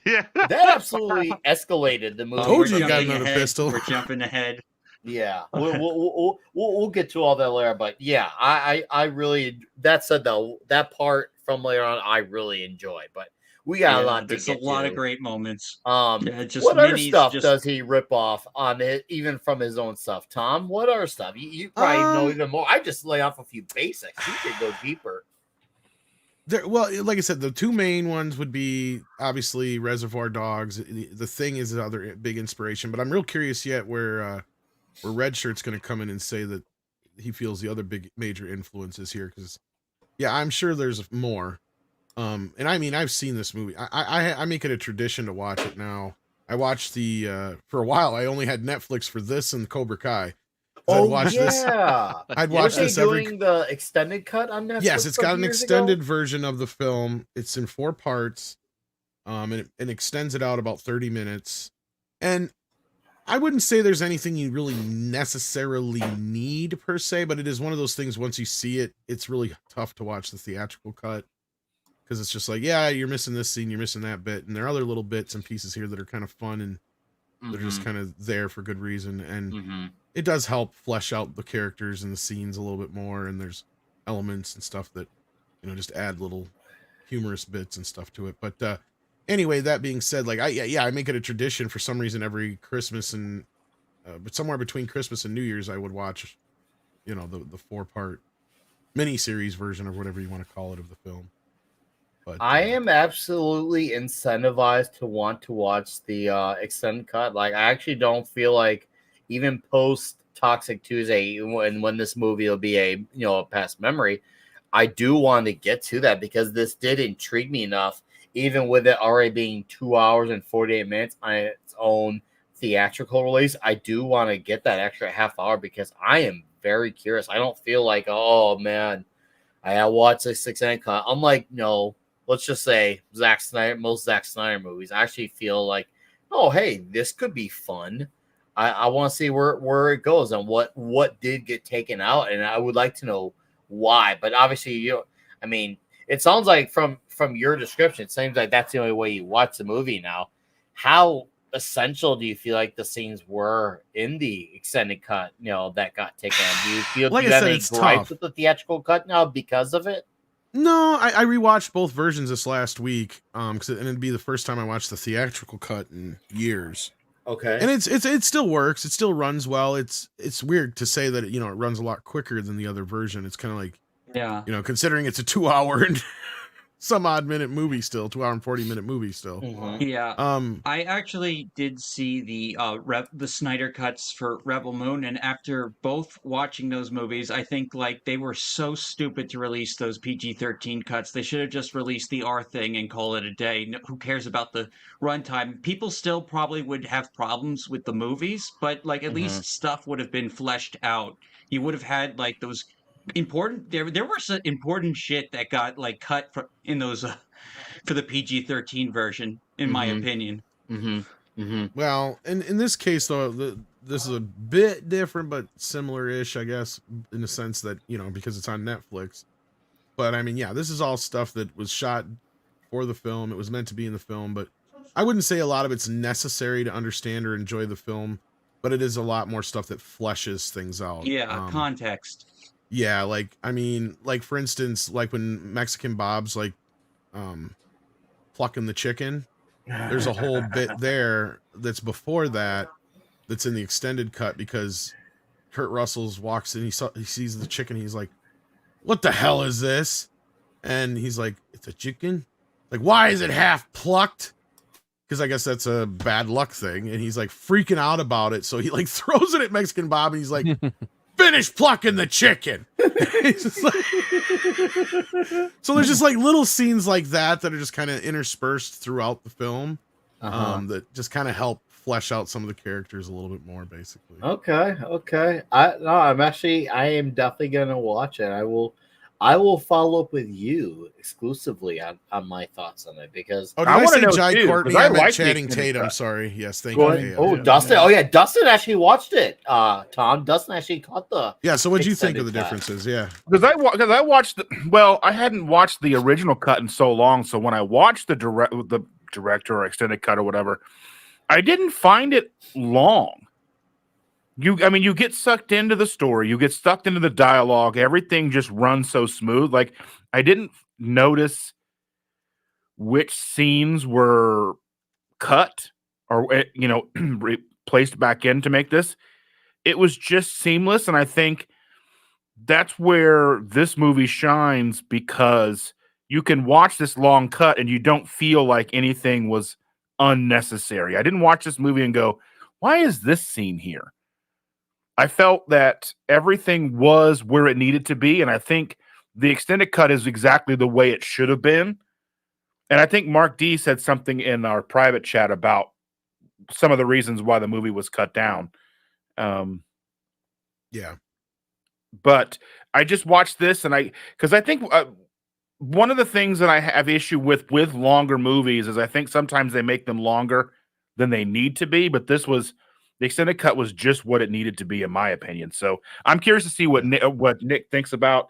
That absolutely escalated the movie. Told you got another pistol. We're jumping ahead. Yeah, we'll get to all that later. But yeah, I really, that said though, that part from later on I really enjoy. But we got a lot. There's a lot of great moments. Just what other stuff does he rip off on it, even from his own stuff? Tom, what other stuff? You probably know even more. I just lay off a few basics. You could go deeper. Well, like I said, the two main ones would be obviously Reservoir Dogs. The Thing is another big inspiration, but I'm real curious yet where Red Shirt's going to come in and say that he feels the other big major influences here. Because, yeah, I'm sure there's more. And I mean, I've seen this movie. I make it a tradition to watch it now. I watched for a while, I only had Netflix for this and Cobra Kai. Oh, I'd watch this. I'd watch this doing the extended cut on Netflix. Yes, it's got an extended ago? version of the film. It's in 4 parts. And it extends it out about 30 minutes. And I wouldn't say there's anything you really necessarily need per se, but it is one of those things, once you see it, it's really tough to watch the theatrical cut. Because it's just like, yeah, you're missing this scene, you're missing that bit. And there are other little bits and pieces here that are kind of fun and they're just kind of there for good reason. And it does help flesh out the characters and the scenes a little bit more. And there's elements and stuff that, just add little humorous bits and stuff to it. But anyway, that being said, like, I make it a tradition for some reason every Christmas and, but somewhere between Christmas and New Year's, I would watch, the 4-part mini-series version or whatever you want to call it of the film. But I am absolutely incentivized to want to watch the extended cut. Like, I actually don't feel like even post Toxic Tuesday, when this movie will be a past memory, I do want to get to that because this did intrigue me enough, even with it already being 2 hours and 48 minutes on its own theatrical release. I do want to get that extra half hour because I am very curious. I don't feel like, oh man, I gotta watch this extended cut. I'm like, no. Let's just say most Zack Snyder movies, I actually feel like, oh, hey, this could be fun. I want to see where it goes and what did get taken out, and I would like to know why. But obviously, it sounds like from your description, it seems like that's the only way you watch the movie now. How essential do you feel like the scenes were in the extended cut, that got taken out? Do you feel like do you I have said, any it's gripes tough. with the theatrical cut now because of it? No, I rewatched both versions this last week, and it'd be the first time I watched the theatrical cut in years. Okay, and it still works. It still runs well. It's weird to say that it runs a lot quicker than the other version. It's kind of like, considering it's a 2 hour and some odd minute movie still, 2 hour and 40-minute movie still. Yeah. I actually did see the Snyder cuts for Rebel Moon, and after both watching those movies, I think like they were so stupid to release those PG-13 cuts. They should have just released the R thing and call it a day. No, who cares about the runtime? People still probably would have problems with the movies, but like at least stuff would have been fleshed out. You would have had like those important there were some important shit that got like cut in those for the PG-13 version, in my opinion. Well, in this case though, this is a bit different but similar-ish, I guess, in the sense that because it's on Netflix. But I mean, yeah, this is all stuff that was shot for the film. It was meant to be in the film, but I wouldn't say a lot of it's necessary to understand or enjoy the film, but it is a lot more stuff that fleshes things out. Yeah, context. Yeah, like, I mean, like, for instance, like when Mexican Bob's like plucking the chicken, there's a whole bit there that's before that's in the extended cut because Kurt Russell's walks in, he sees the chicken, he's like, what the hell is this? And he's like, it's a chicken? Like, why is it half plucked? Because I guess that's a bad luck thing. And he's like freaking out about it. So he like throws it at Mexican Bob and he's like, finish plucking the chicken. So there's just like little scenes like that are just kind of interspersed throughout the film that just kind of help flesh out some of the characters a little bit more, basically. Okay. I am definitely gonna watch it. I will follow up with you exclusively on my thoughts on it because did I say know Jai too, Courtney? 'cause I I meant like the Channing extended Tatum. cut. Sorry. Yes, thank Go you. ahead. Dustin. Oh yeah, Dustin actually watched it. Tom, Dustin actually caught the. Yeah. So what do you think of the extended cut. differences? Yeah. Because I watched I hadn't watched the original cut in so long, so when I watched the director or extended cut or whatever, I didn't find it long. You get sucked into the story, you get sucked into the dialogue, everything just runs so smooth. Like, I didn't notice which scenes were cut or placed back in to make this. It was just seamless, and I think that's where this movie shines because you can watch this long cut and you don't feel like anything was unnecessary. I didn't watch this movie and go, why is this scene here? I felt that everything was where it needed to be, and I think the extended cut is exactly the way it should have been. And I think Mark D said something in our private chat about some of the reasons why the movie was cut down. Yeah. But I just watched this, and because I think one of the things that I have issue with longer movies is I think sometimes they make them longer than they need to be. But the extended cut was just what it needed to be, in my opinion. So I'm curious to see what Nick thinks about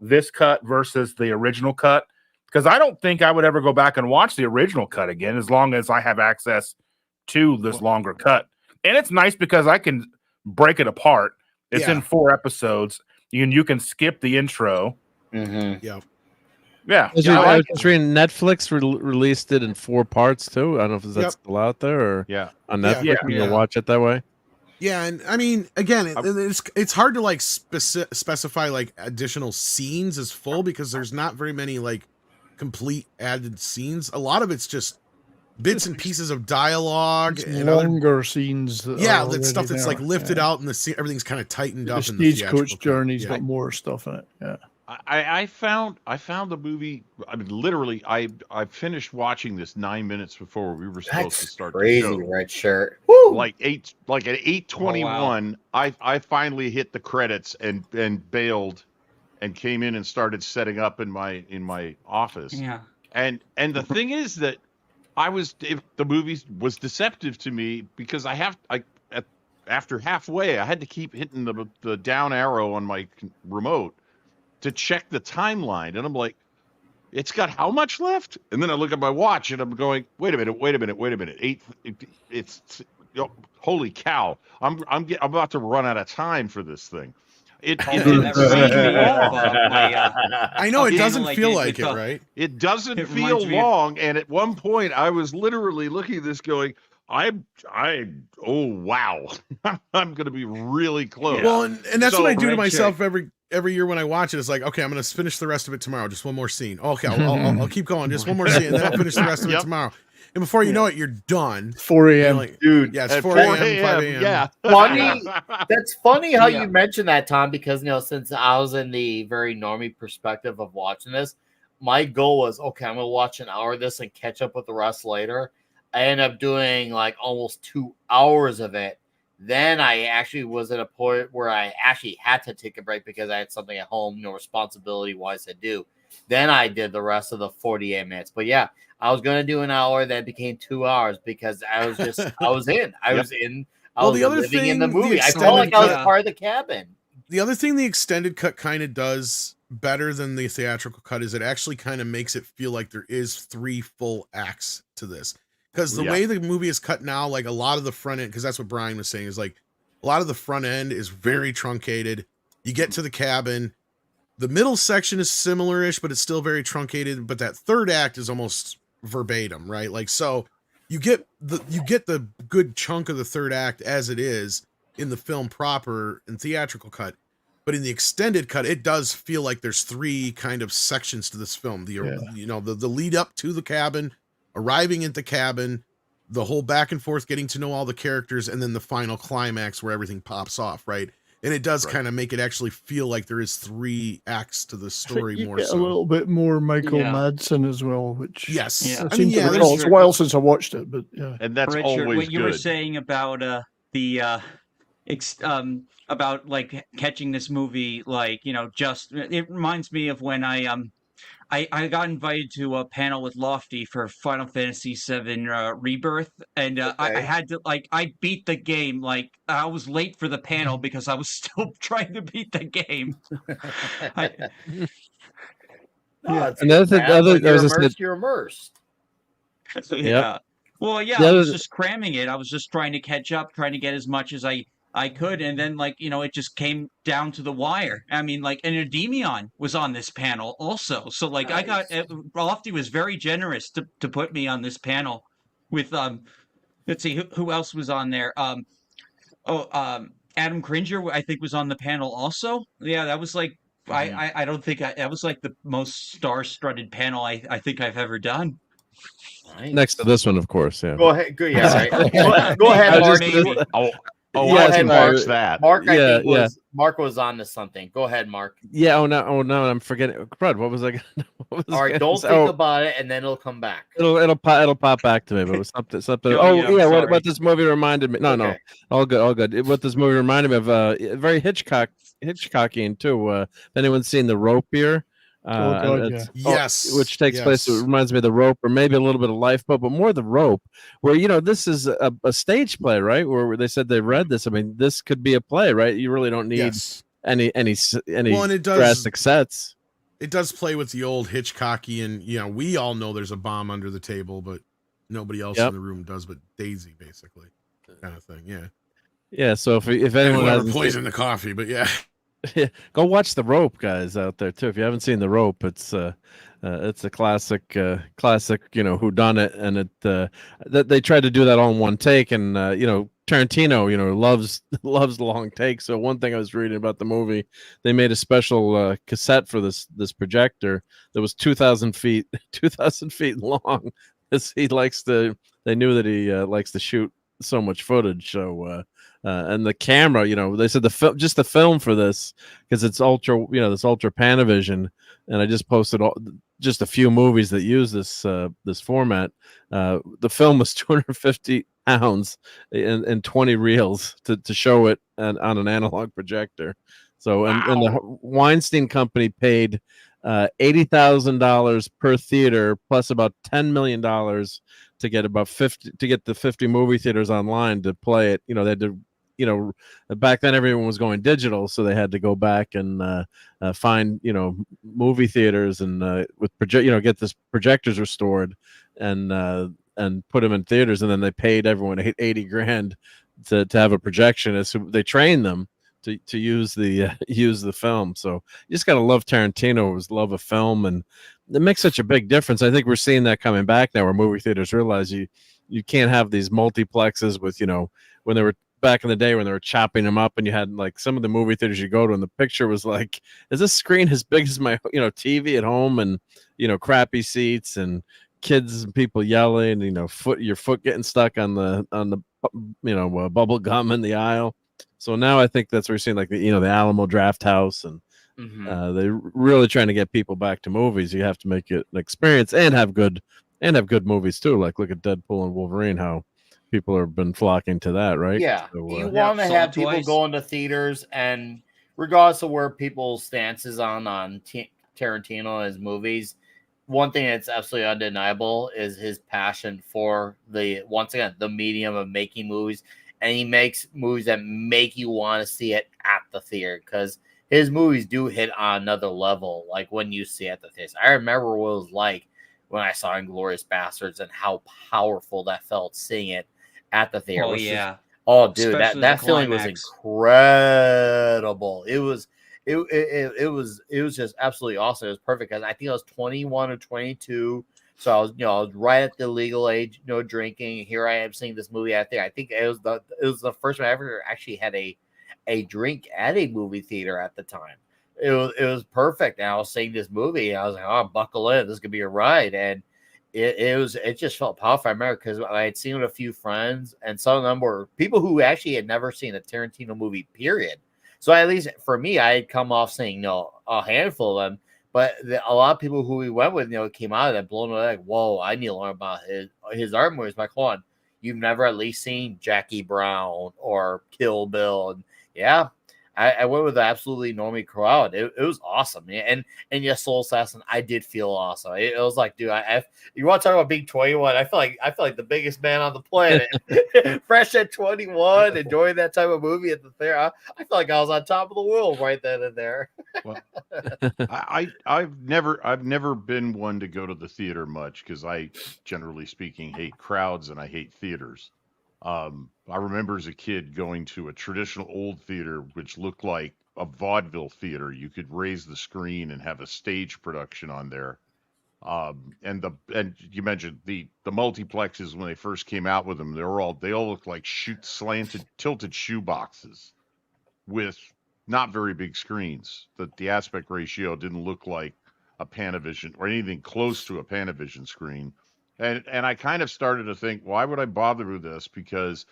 this cut versus the original cut, because I don't think I would ever go back and watch the original cut again as long as I have access to this longer cut. And it's nice because I can break it apart. It's in 4 episodes. You can skip the intro. Mm-hmm. Yeah. Yeah. I was just reading Netflix released it in 4 parts too. I don't know if that's still out there or on Netflix. You can watch it that way. Yeah, and I mean, again, it's hard to like specify like additional scenes as full because there's not very many like complete added scenes. A lot of it's just bits and pieces of dialogue and longer scenes. That stuff that's like lifted out, and everything's kind of tightened up. The Stagecoach Journey's got more stuff in it. Yeah. I found the movie. I mean, literally, I finished watching this 9 minutes before we were supposed to start. Crazy, the show. red shirt. Woo! At 8:21, I finally hit the credits and bailed, and came in and started setting up in my office. Yeah. And the thing is that the movie was deceptive to me because after halfway I had to keep hitting the down arrow on my remote to check the timeline, and I'm like, it's got how much left? And then I look at my watch and I'm going, wait a minute. Holy cow. I'm about to run out of time for this thing. It didn't seem long. I know it doesn't feel like it, right? It doesn't feel long. And at one point I was literally looking at this going, oh wow. I'm going to be really close. Well, and that's what I do to myself every year when I watch it. It's like, okay, I'm going to finish the rest of it tomorrow. Just one more scene. Okay, I'll keep going. Just one more scene, and then I'll finish the rest of it tomorrow. And before you know it, you're done. 4 a.m. Like, dude. Yeah, it's 4 a.m., 5 a.m. Yeah. Funny. That's funny how you mentioned that, Tom, because since I was in the very normie perspective of watching this, my goal was, okay, I'm gonna watch an hour of this and catch up with the rest later. I ended up doing like almost 2 hours of it. Then I actually was at a point where I actually had to take a break because I had something at home, responsibility wise to do. Then I did the rest of the 48 minutes. But yeah, I was going to do an hour that became 2 hours because I was living in the movie. I felt like I was part of the cabin. The other thing the extended cut kind of does better than the theatrical cut is it actually kind of makes it feel like there is 3 full acts to this. Because the way the movie is cut now, like a lot of the front end, because that's what Brian was saying, is like a lot of the front end is very truncated. You get to the cabin. The middle section is similar-ish, but it's still very truncated. But that third act is almost verbatim, right? Like, so you get the good chunk of the third act as it is in the film proper and theatrical cut. But in the extended cut, it does feel like there's 3 kind of sections to this film. The lead up to the cabin, arriving at the cabin, the whole back and forth, getting to know all the characters, and then the final climax where everything pops off, right? And it does kind of make it actually feel like there is 3 acts to the story more so. A little bit more Michael Madsen as well, which it's a while since I watched it, but yeah. And that's Richard, always what you good. were saying about about like catching this movie, like it reminds me of when I got invited to a panel with Lofty for Final Fantasy VII Rebirth, and I had to I beat the game. Like I was late for the panel because I was still trying to beat the game. You're immersed. Yeah. Well, yeah, I was just cramming it. I was just trying to catch up, trying to get as much as I could, and then it just came down to the wire. I mean, and Endymion was on this panel also. So nice. I got Lofty was very generous to put me on this panel with let's see who else was on there. Adam Cringer I think was on the panel also. Yeah, that was I don't think that was the most star-studded panel I think I've ever done. Nice. Next to this one, of course. Yeah. Go ahead. Go ahead, Marty. Oh, Go I ahead, can Mark. watch that. Mark, I Yeah, think Mark was on to something. Go ahead, Mark. Yeah. Oh no, I'm forgetting. Crud. What was I? What was All I right, gonna don't say? think Oh, about it, and then it'll come back. it'll pop back to me. But it was something. Joey, Oh I'm yeah, sorry. what this movie reminded me. No, Okay. all good. What this movie reminded me of, very Hitchcockian too. If anyone's seen The Rope here, Oh God, yeah. which takes place. It Yes. reminds me of The Rope, or maybe a little bit of Lifeboat, but more The Rope, where this is a stage play, right? Where they said they read this. I mean, this could be a play, right? You really don't need Yes. any Well, and it does drastic sets. It does play with the old Hitchcockian, we all know there's a bomb under the table, but nobody else in the room does but Daisy, basically. Kind of thing, yeah. Yeah, so if And anyone whoever hasn't poisoned the coffee, but yeah. go watch The Rope, guys, out there too. If you haven't seen The Rope, it's a classic, whodunit, and that they tried to do that all in one take, and Tarantino, loves long takes. So one thing I was reading about the movie, they made a special cassette for this projector that was 2,000 feet long. They knew that he likes to shoot so much footage, so. And the camera, they said the film for this, because it's ultra, this ultra Panavision, and I just posted just a few movies that use this format. The film was 250 pounds and 20 reels to show it on an analog projector. So and the Weinstein Company paid $80,000 per theater, plus about $10 million to get the 50 movie theaters online to play it. They had to. Back then everyone was going digital, so they had to go back and find movie theaters and get this projectors restored and put them in theaters, and then they paid everyone $80,000 to have a projectionist. So they trained them to use the film. So you just gotta love Tarantino's love of film, and it makes such a big difference. I think we're seeing that coming back now, where movie theaters realize you can't have these multiplexes with when they were back in the day when they were chopping them up, and you had like some of the movie theaters you go to, and the picture was like, is this screen as big as my TV at home, and crappy seats and kids and people yelling, your foot getting stuck on the bubble gum in the aisle. So now I think that's where we're seeing like the Alamo Draft House, and they're really trying to get people back to movies. You have to make it an experience and have good movies too. Like look at Deadpool and Wolverine, how people have been flocking to that, right? Yeah, So, you want to have people going to theaters, and regardless of where people's stance is on Tarantino and his movies, one thing that's absolutely undeniable is his passion for the medium of making movies, and he makes movies that make you want to see it at the theater, because his movies do hit on another level. Like when you see it at the theater, I remember what it was like when I saw Inglourious Bastards and how powerful that felt seeing it at the theater. Oh yeah. Dude, Especially that the feeling was climax. incredible. It was just absolutely awesome. It was perfect, because I think I was 21 or 22, so I was right at the legal age, drinking. Here I am seeing this movie out there. I think it was the first time I ever actually had a drink at a movie theater at the time. It was perfect. And I was seeing this movie, and I was like, oh, buckle in, this is gonna be a ride. And it just felt powerful. I remember because I had seen it with a few friends, and some of them were people who actually had never seen a Tarantino movie, period. So at least for me, I had come off seeing a handful of them, but a lot of people who we went with, came out of that blown away, like, whoa, I need to learn about his art movies. Like, hold on, you've never at least seen Jackie Brown or Kill Bill? And yeah, I went with the absolutely normie crowd. It was awesome. And yes, Soul Assassin, I did feel awesome. It was like, dude, you want to talk about being 21? I feel like the biggest man on the planet. Fresh at 21, enjoying that type of movie at the theater. I feel like I was on top of the world right then and there. Well, I've never been one to go to the theater much, because I, generally speaking, hate crowds and I hate theaters. I remember as a kid going to a traditional old theater, which looked like a vaudeville theater. You could raise the screen and have a stage production on there. And you mentioned the multiplexes when they first came out with them. They all looked like tilted shoe boxes with not very big screens. The aspect ratio didn't look like a Panavision or anything close to a Panavision screen. And I kind of started to think, why would I bother with this? Because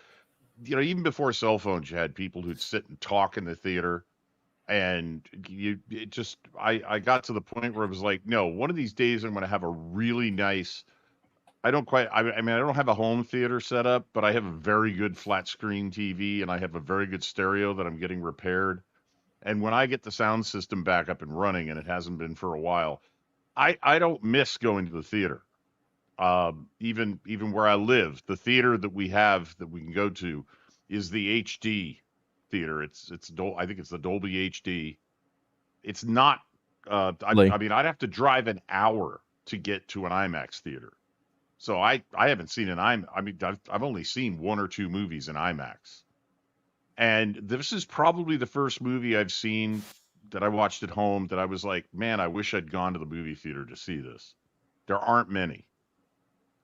even before cell phones, you had people who'd sit and talk in the theater. And I got to the point where it was like, no, one of these days I'm going to have a really nice, I don't have a home theater set up, but I have a very good flat screen TV and I have a very good stereo that I'm getting repaired. And when I get the sound system back up and running, and it hasn't been for a while, I don't miss going to the theater. Even where I live, the theater that we have that we can go to is the HD theater. I think it's the Dolby HD. It's not. I mean, I'd have to drive an hour to get to an IMAX theater. So I haven't seen I've only seen one or two movies in IMAX. And this is probably the first movie I've seen that I watched at home that I was like, man, I wish I'd gone to the movie theater to see this. There aren't many.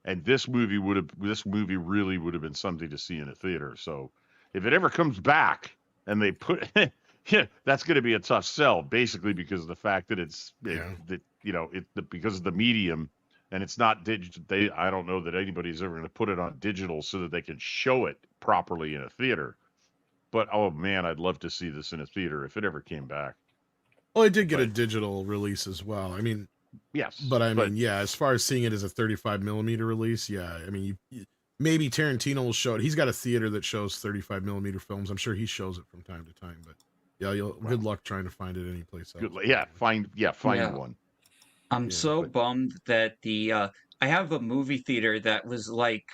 And this movie really would have been something to see in a theater. So if it ever comes back and they put that's going to be a tough sell, basically because of the fact that because of the medium, and it's not digital. I don't know that anybody's ever going to put it on digital so that they can show it properly in a theater. But oh man, I'd love to see this in a theater if it ever came back. Well, it did get a digital release as well. I mean, yes, but as far as seeing it as a 35 millimeter release, yeah. I mean, maybe Tarantino will show it. He's got a theater that shows 35 millimeter films. I'm sure he shows it from time to time. But yeah, good luck trying to find it anyplace else. Find one. I'm bummed that I have a movie theater that was like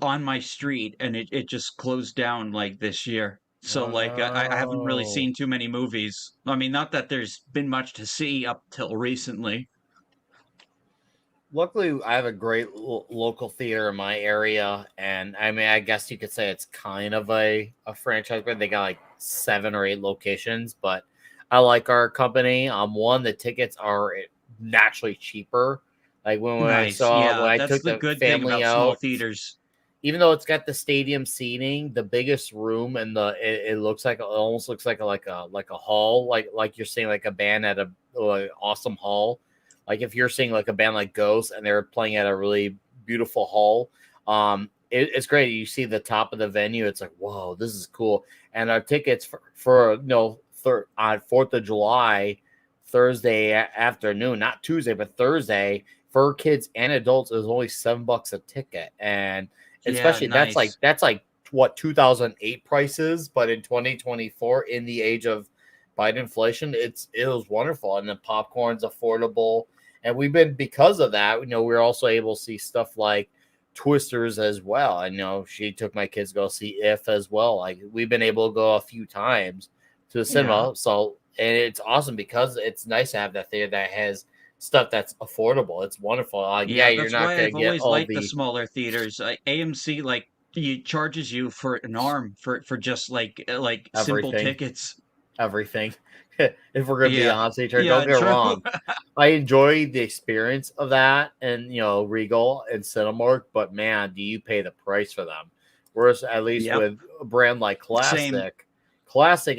on my street and it just closed down like this year. So I haven't really seen too many movies. I mean, not that there's been much to see up till recently. Luckily, I have a great local theater in my area, and I mean, I guess you could say it's kind of a franchise, but they got like 7 or 8 locations. But I like our company. One, the tickets are naturally cheaper. Like when I took the good family thing about small theaters. Even though it's got the stadium seating, the biggest room, and it almost looks like a hall, like you're seeing like a band at a awesome hall. Like if you're seeing like a band like Ghost and they're playing at a really beautiful hall, it's great. You see the top of the venue, it's like, whoa, this is cool. And our tickets for on 4th of July, Thursday afternoon, not Tuesday, but Thursday, for kids and adults is only $7 a ticket. And especially that's like what 2008 prices, but in 2024, in the age of Biden inflation, it was wonderful. And the popcorn's affordable. And because of that, we're also able to see stuff like Twisters as well. I know she took my kids to go see If as well. Like we've been able to go a few times to the cinema. Yeah. So, and it's awesome because it's nice to have that theater that has stuff that's affordable. It's wonderful. You're not going to get always liked the smaller theaters. AMC charges you for an arm for just like simple tickets. Everything. If we're going to be honest with each other, don't get wrong. I enjoy the experience of that and, Regal and Cinemark, but man, do you pay the price for them? Whereas at least with a brand like Classic,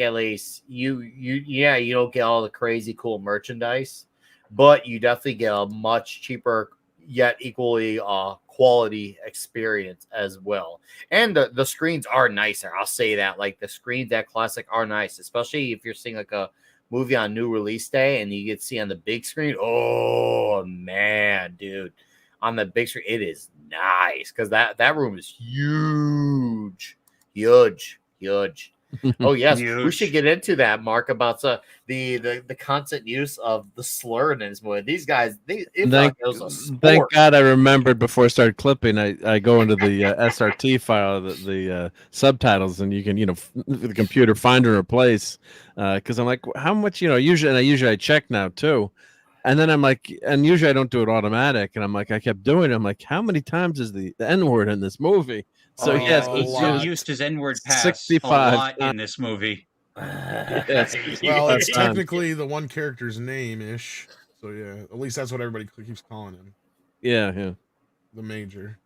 at least you don't get all the crazy cool merchandise, but you definitely get a much cheaper yet equally quality experience as well. And the screens are nicer. I'll say that. Like the screens at Classic are nice, especially if you're seeing like a movie on new release day and you get to see on the big screen. Oh man, dude. On the big screen, it is nice because that room is huge. Oh yes, we should get into that, Mark, about the constant use of the slur in this movie. These guys, thank God I remembered before I started clipping. I go into the SRT file, the subtitles, and you can the computer find and replace because I'm like, how much usually I check now too. And then I'm like, and usually I don't do it automatic. And I'm like, I kept doing it. I'm like, how many times is the N-word in this movie? So yes, it's used as N-word pass 65 a lot in this movie. Yes. Well, it's technically the one character's name-ish. So yeah, at least that's what everybody keeps calling him. Yeah. The Major.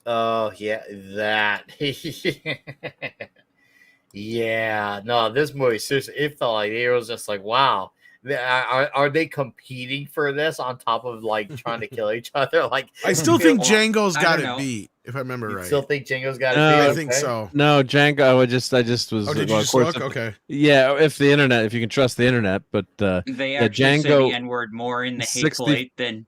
Oh yeah, that. Yeah. No, this movie seriously, it felt like it was just like, wow. Are they competing for this on top of like trying to kill each other? Like I still think Django's got it beat. if I remember You right. still think Django's got No, it? I think so. No, Django. I just was. Oh, did well, you of just course, look? Okay. Yeah, if the internet, if you can trust the internet, but They yeah, actually say Django the N-word more in the 60 Hateful Eight than...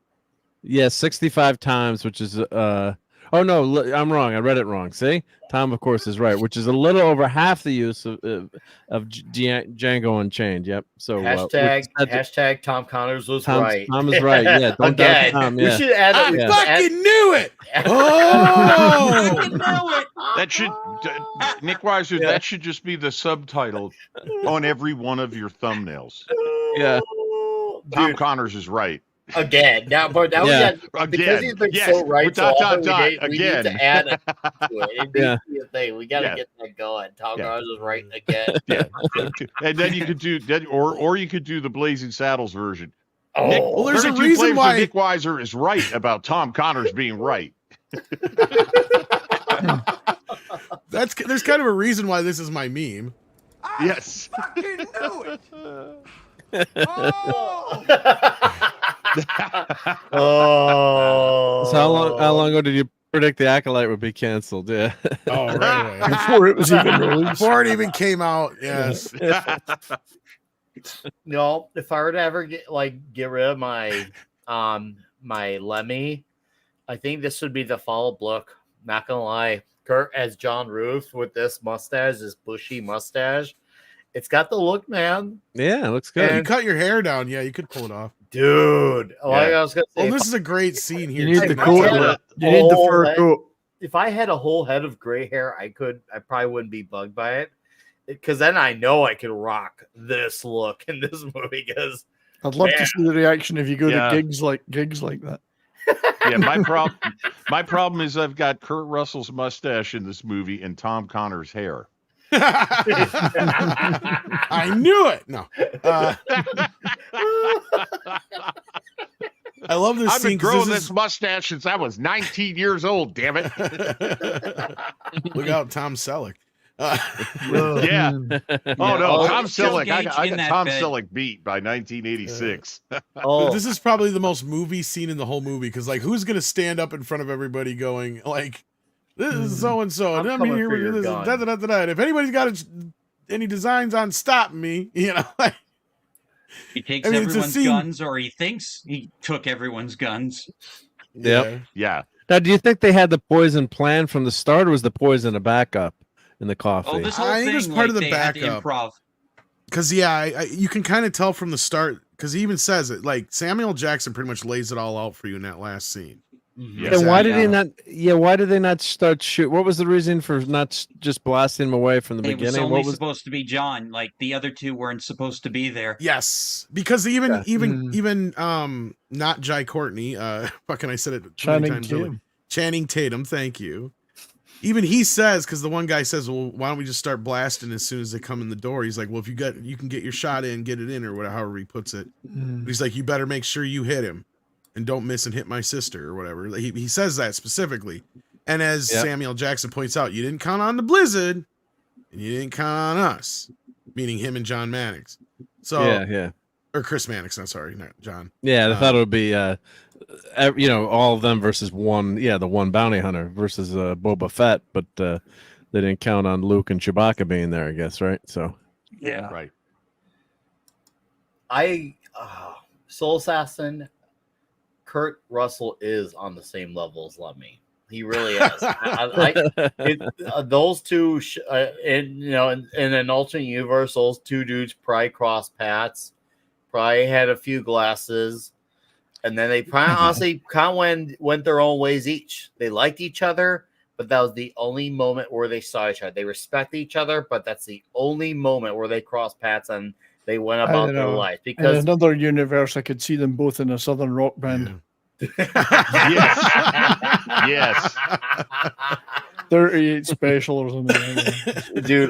Yeah, 65 times, which is oh no, I'm wrong. I read it wrong. See, Tom, of course, is right, which is a little over half the use of Django Unchained. Yep. So Hashtag Tom Connors was right. Tom is right. Yeah. Don't doubt Again, Tom. we Yeah. should add. I we should fucking add- knew it. Oh, That should, Nick Weiser, that should just be the subtitle on every one of your thumbnails. Yeah. Tom Dude, Connors is right. again. Now we Yeah. got because he's been Yes. so right. Dot, so dot, often, dot, we need to add it to it. It needs Yeah. to be a thing. We got to Yeah. get that going. Tom Yeah. Connors was right again. Yeah. And then you could do that, or you could do the Blazing Saddles version. Oh, Nick, well, there's a 32 reason Flames why of Nick Weiser is right about Tom Connors being right. there's kind of a reason why this is my meme. Yes. Oh. So how long ago did you predict the Acolyte would be canceled? Yeah. Oh, right away. Before it was even released. Before it even came out. Yes. No, if I were to ever get rid of my my Lemmy, I think this would be the follow-up look. Not gonna lie, Kurt as John Ruth with this mustache, this bushy mustache. It's got the look, man. Yeah, it looks good. You cut your hair down. Yeah, you could pull it off. Dude. Like I was gonna say, Well, this is a great scene here. You need too. the coat. You need the fur coat. If I had a whole head of gray hair, I probably wouldn't be bugged by it. Because then I know I could rock this look in this movie. Because I'd love to see the reaction if you go Yeah. to gigs like that. Yeah, my problem is I've got Kurt Russell's mustache in this movie and Tom Connors' hair. I knew it. No. I love this I've scene. been 'cause growing this this mustache since I was 19 years old, damn it. Look out, Tom Selleck. Yeah. Oh, no. Tom Selleck. I got Tom Selleck beat by 1986. This is probably the most movie scene in the whole movie because, like, who's going to stand up in front of everybody going, like, this is so and so, and I'm here with this, and da, da, da, da, da. And if anybody's got any designs on stopping me, you know, like, He takes it's a everyone's scene. guns, or he thinks he took everyone's guns. Yep. Yeah. Now, do you think they had the poison plan from the start, or was the poison a backup in the coffee? Oh, this whole I think thing, it was part of the they had to backup. improv. Because, you can kind of tell from the start, because he even says it, like, Samuel Jackson pretty much lays it all out for you in that last scene. Then why did he not? Yeah, why did they not start shoot? What was the reason for not just blasting him away from the It was beginning? only What was? supposed to be John. Like, the other two weren't supposed to be there. Yes, because even not Jai Courtney, fucking I said it too many Channing times. Tatum. Channing Tatum, thank you. Even he says, because the one guy says, well, why don't we just start blasting as soon as they come in the door? He's like, well, if you can get your shot in, get it in, or whatever, however he puts it. He's like, you better make sure you hit him and don't miss and hit my sister or whatever. Like, he says that specifically. And as Samuel Jackson points out, you didn't count on the blizzard and you didn't count on us, meaning him and John Mannix. So Yeah. Or Chris Mannix, I'm sorry, not John. Yeah, I thought it would be, all of them versus one. Yeah, the one bounty hunter versus Boba Fett, but they didn't count on Luke and Chewbacca being there, I guess, right? So Yeah, right. Soul Assassin, Kurt Russell is on the same level as Lemmy. He really is. Those two, in an alternate universe, those two dudes probably crossed paths, probably had a few glasses, and then they probably honestly kind of went their own ways each. They liked each other, but that was the only moment where they saw each other. They respect each other, but that's the only moment where they crossed paths and they went about their life. Because in another universe, I could see them both in a southern rock band. Yes. 38 special or something. Dude,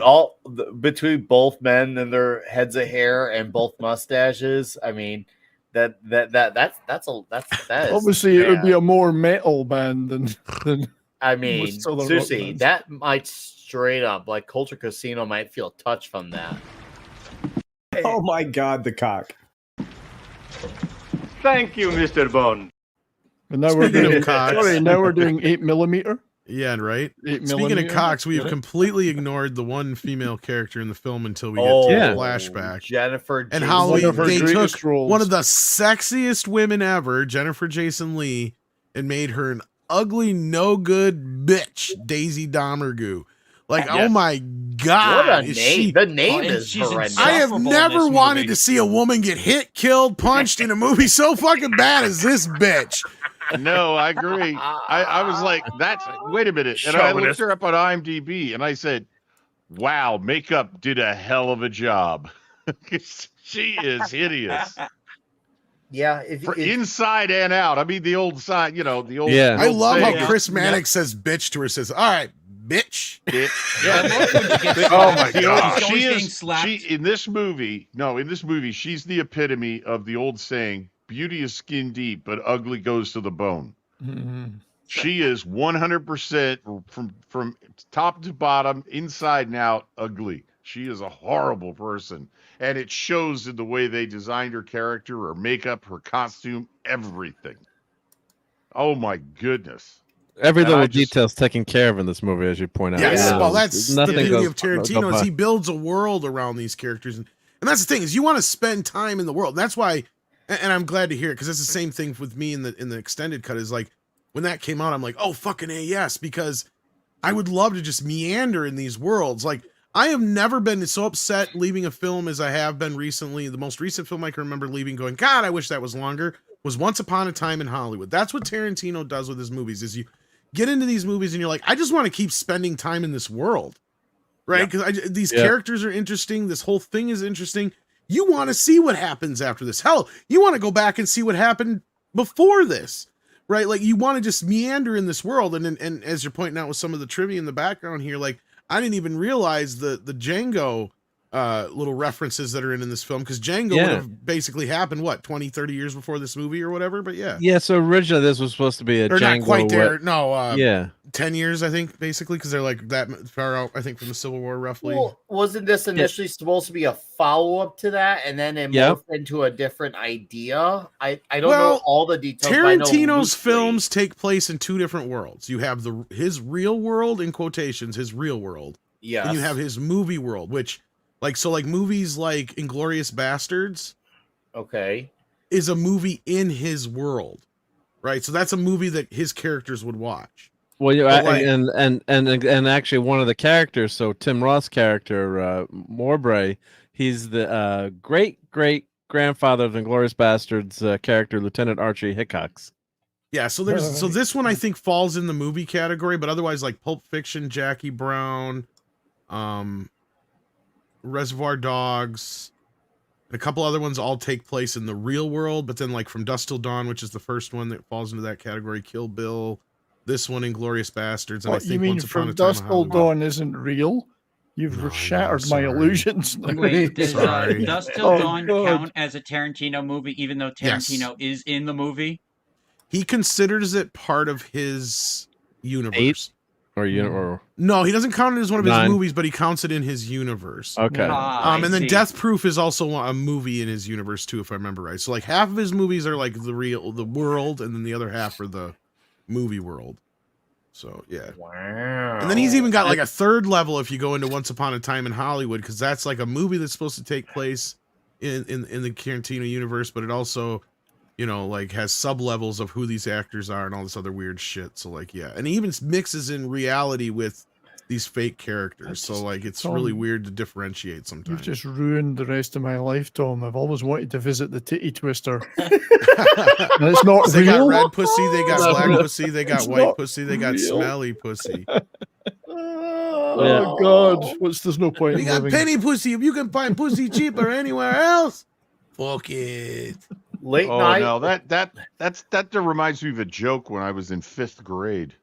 between both men and their heads of hair and both mustaches, I mean, that is Obviously, it would be a more metal band than I mean, most southern rock seriously, bands. that might straight up, like Culture Casino might feel touched from that. Oh my God, the cock. Thank you, Mr. Bond. And now we're doing 8mm. Yeah, right. 8 Speaking of millimeter. cocks, we have Get it? completely ignored the one female character in the film until we get Oh, to Yeah. the flashback. Jennifer And Jason how One of her they greatest took roles. one of the sexiest women ever, Jennifer Jason Leigh, and made her an ugly, no good bitch, Daisy Domergue. Like, oh Yes. my What God. a is name! she? The name and is she's horrendous. I have insufferable in never this wanted movie. to see a woman get hit, killed, punched in a movie so fucking bad as this bitch. No, I agree. I was like, that's wait a minute. And I looked Chauvinist. her up on IMDb and I said, wow, makeup did a hell of a job. She is hideous. Yeah, if For inside and out. I mean, the old side, the old. Yeah. I love how saying, Chris Mannix says bitch to her, says, all right, bitch. Oh my god. She's always getting slapped. In this movie, she's the epitome of the old saying, beauty is skin deep, but ugly goes to the bone. Mhm. She is 100% from top to bottom, inside and out, ugly. She is a horrible person. And it shows in the way they designed her character, her makeup, her costume, everything. Oh my goodness. Every And little I just- detail's taken care of in this movie, as you point out. Yes, Yeah. well, that's the Nothing beauty goes- of Tarantino go is by. he builds a world around these characters, and that's the thing is you want to spend time in the world. And that's why, and I'm glad to hear it because it's the same thing with me in the extended cut. Is like when that came out, I'm like, oh fucking A, yes, because I would love to just meander in these worlds. Like I have never been so upset leaving a film as I have been recently. The most recent film I can remember leaving, going, God, I wish that was longer. Was Once Upon a Time in Hollywood. That's what Tarantino does with his movies. Is you get into these movies and you're like, I just want to keep spending time in this world, right? Because these characters are interesting. This whole thing is interesting. You want to see what happens after this. Hell, you want to go back and see what happened before this, right? Like you want to just meander in this world. And as you're pointing out with some of the trivia in the background here, like I didn't even realize the Django little references that are in this film, because Django would have basically happened, what, 20, 30 years before this movie or whatever? But yeah. Yeah, so originally this was supposed to be a Or Django. not quite there. No, yeah. 10 years, I think, basically, because they're like that far out, I think, from the Civil War, roughly. Well, wasn't this initially supposed to be a follow-up to that, and then it morphed into a different idea? I don't know all the details. but I know Tarantino's loosely. films take place in two different worlds. You have his real world, in quotations, his real world. Yes. And you have his movie world, which, like movies like Inglourious Bastards. Okay. Is a movie in his world, right? So that's a movie that his characters would watch. Well, yeah, But, like- and actually one of the characters, so Tim Roth's character, Mowbray, he's the great grandfather of the Inglourious Bastards character, Lieutenant Archie Hickox. Yeah, so this one I think falls in the movie category, but otherwise like Pulp Fiction, Jackie Brown, Reservoir Dogs, and a couple other ones all take place in the real world, but then like From Dusk Till Dawn, which is the first one that falls into that category, Kill Bill, this one, Inglourious Bastards, and What I think you mean Once Upon From a Time in Dusk Till Hollywood. Dawn isn't real? You've shattered my illusions. Wait, does Sorry. Dusk Till Oh, Dawn God. count as a Tarantino movie, even though Tarantino is in the movie? He considers it part of his universe. Or No, he doesn't count it as one of his 9. movies, but he counts it in his universe. Okay. I And then see. Death Proof is also a movie in his universe too, if I remember right. So like half of his movies are like the world, and then the other half are the movie world. So yeah. Wow. And then he's even got like a third level if you go into Once Upon a Time in Hollywood, because that's like a movie that's supposed to take place in the Tarantino universe, but it also, you know, like has sub levels of who these actors are and all this other weird shit. So like, yeah, and he even mixes in reality with these fake characters. So like, it's Tom, really weird to differentiate sometimes. You've just ruined the rest of my life, Tom. I've always wanted to visit the titty twister. And it's not They real. got red pussy, they got black pussy, they got It's white not pussy, they got real. smelly pussy. Oh God! There's no point We in got living. penny pussy. If you can find pussy cheaper anywhere else, fuck it. Late Oh night. no, that reminds me of a joke when I was in 5th grade.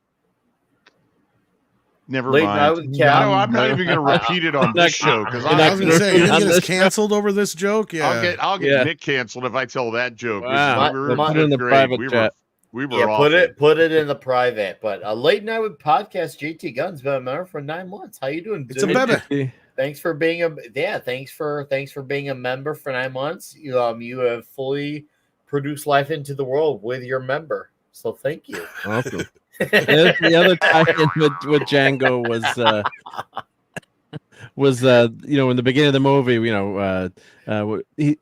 Never Late mind. night with Cal. No, I'm not even going to repeat it on this show because I was gonna say, you're gonna get us this show. canceled over this joke. Yeah, I'll get Yeah. Nick canceled if I tell that joke. Wow. We were Put it in in the 5th grade. private We were chat. Yeah, awful. put it in the private. But late night with podcast. JT Gunn's been a member for 9 months. How you doing? it's a dude? baby. Thanks for being thanks for being a member for 9 months. You have fully produced life into the world with your member. So thank you. Awesome. The other tie-in with Django was you know, in the beginning of the movie, you know,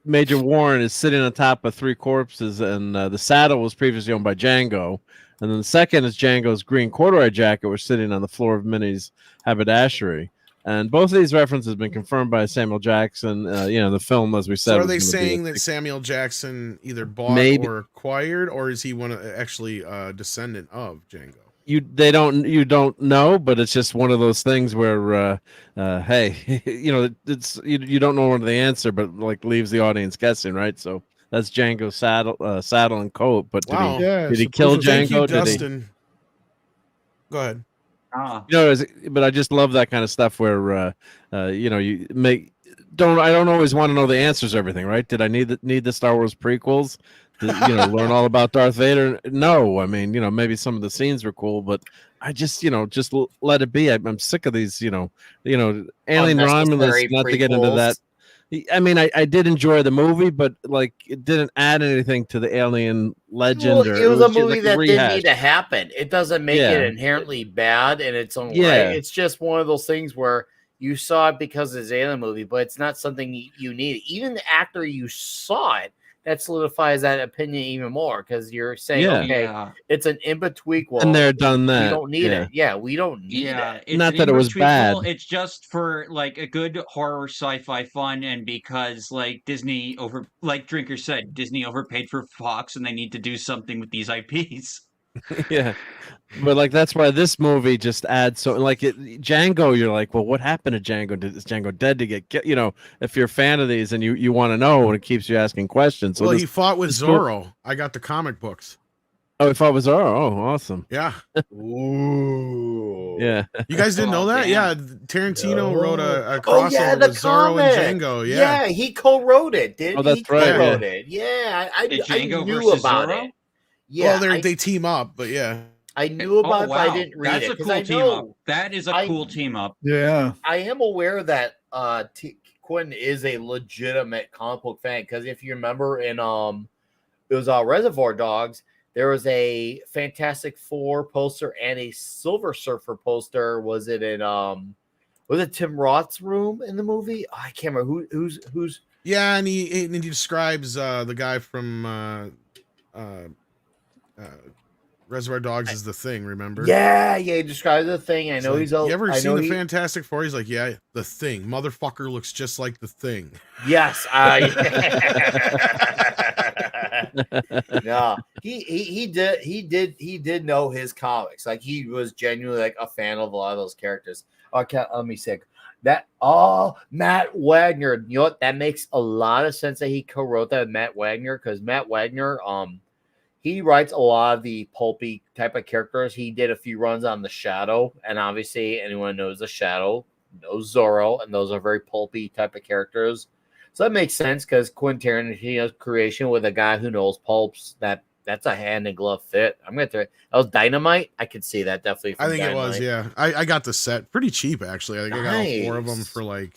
Major Warren is sitting on top of 3 corpses, and the saddle was previously owned by Django, and then the second is Django's green corduroy jacket was sitting on the floor of Minnie's haberdashery. And both of these references have been confirmed by Samuel Jackson. You know, the film, as we said. So are they saying that Samuel Jackson either bought or acquired, or is he actually a descendant of Django? You don't know, but it's just one of those things where hey, you know, it's you don't know the answer, but like leaves the audience guessing, right? So that's Django's saddle and coat. But did he kill Django? Dustin. Go ahead. You know, but I just love that kind of stuff where you know, I don't always want to know the answers to everything, right? Did I need the Star Wars prequels to, you know, learn all about Darth Vader? No, I mean, you know, maybe some of the scenes were cool, but I just, you know, just let it be. I'm sick of these, you know, Alien Romulus. Not to get into that. I mean, I did enjoy the movie, but like it didn't add anything to the Alien legend. Well, it was a movie that didn't need to happen. It doesn't make it inherently bad in its own way. It's just one of those things where you saw it because it's an Alien movie, but it's not something you need. Even after you saw it, that solidifies that opinion even more because you're saying, okay, it's an in-between. And they're done that. We don't need it. Yeah, we don't need it. It's not that it was bad. It's just for like a good horror sci-fi fun, and because like Disney like Drinker said, Disney overpaid for Fox, and they need to do something with these IPs. Yeah, but like that's why this movie just adds so like Django. You're like, well, what happened to Django? Is Django dead to get killed? You know, if you're a fan of these and you want to know, and it keeps you asking questions. So well, he fought with Zorro. I got the comic books. Oh, he fought with Zorro. Oh, awesome. Yeah. Ooh. Yeah. You guys didn't know that? Yeah. Tarantino wrote a crossover with Zorro and Django. Yeah. He co-wrote it. Didn't that's he? Right. Co-wrote it. Yeah. I knew about it. Yeah, well, they team up, but yeah. I knew about it, but I didn't read it. That's a cool team up. That is a cool team up. Yeah. I am aware that Quentin is a legitimate comic book fan because if you remember in it was Reservoir Dogs, there was a Fantastic Four poster and a Silver Surfer poster. Was it in was it Tim Roth's room in the movie? Oh, I can't remember who's Yeah, and he describes the guy from Reservoir Dogs is the Thing, remember? Yeah, he describes the Thing. I know like, he's you ever seen the Fantastic Four? He's like, yeah, the Thing. Motherfucker looks just like the Thing. Yes, no, he did know his comics. Like he was genuinely like a fan of a lot of those characters. Okay, let me say that. Oh, Matt Wagner. You know what? That makes a lot of sense that he co-wrote that with Matt Wagner because Matt Wagner, he writes a lot of the pulpy type of characters. He did a few runs on The Shadow, and obviously anyone knows The Shadow knows Zorro, and those are very pulpy type of characters. So that makes sense because Quentin Tarantino's creation with a guy who knows pulps, that's a hand and glove fit. I'm gonna tell you, that was Dynamite. I could see that definitely. I think Dynamite. it was, yeah. I got the set pretty cheap actually. I think I got all 4 of them for like,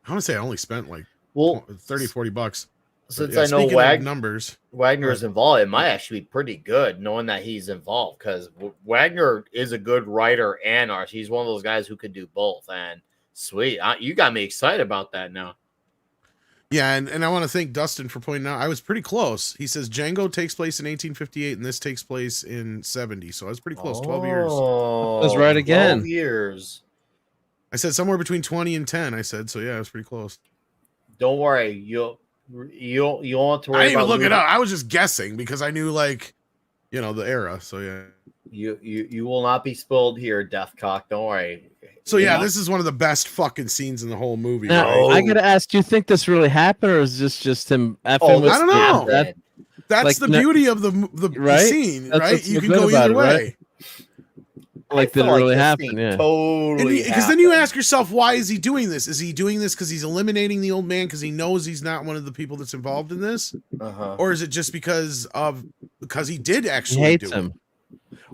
I want to say I only spent like $30-$40. Since yeah, I know Wagner is involved, it might actually be pretty good knowing that he's involved because Wagner is a good writer and artist. He's one of those guys who could do both. And sweet, you got me excited about that now. Yeah, and I want to thank Dustin for pointing out I was pretty close. He says Django takes place in 1858 and this takes place in 70. So I was pretty close, 12 years. That's right again. 12 years. I said somewhere between 20 and 10, I said. So yeah, I was pretty close. Don't worry, you don't have to worry. I didn't even about look it up. I was just guessing because I knew like, the era. So yeah. You will not be spoiled here, Deathcock. Don't worry. So yeah, this is one of the best fucking scenes in the whole movie. Now, I gotta ask, do you think this really happened, or is this just him? I don't know. That's like, the beauty of the scene, right? You can go either way. Right? Like, did it really happen? Yeah, totally. Because then you ask yourself, why is he doing this? Is he doing this because he's eliminating the old man because he knows he's not one of the people that's involved in this, or is it just because he did actually do him,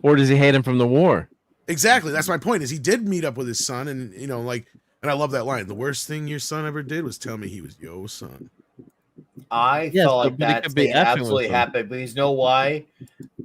or does he hate him from the war? Exactly. That's my point. Is he did meet up with his son, and and I love that line. The worst thing your son ever did was tell me he was your son. I felt like that absolutely happened, but you know why?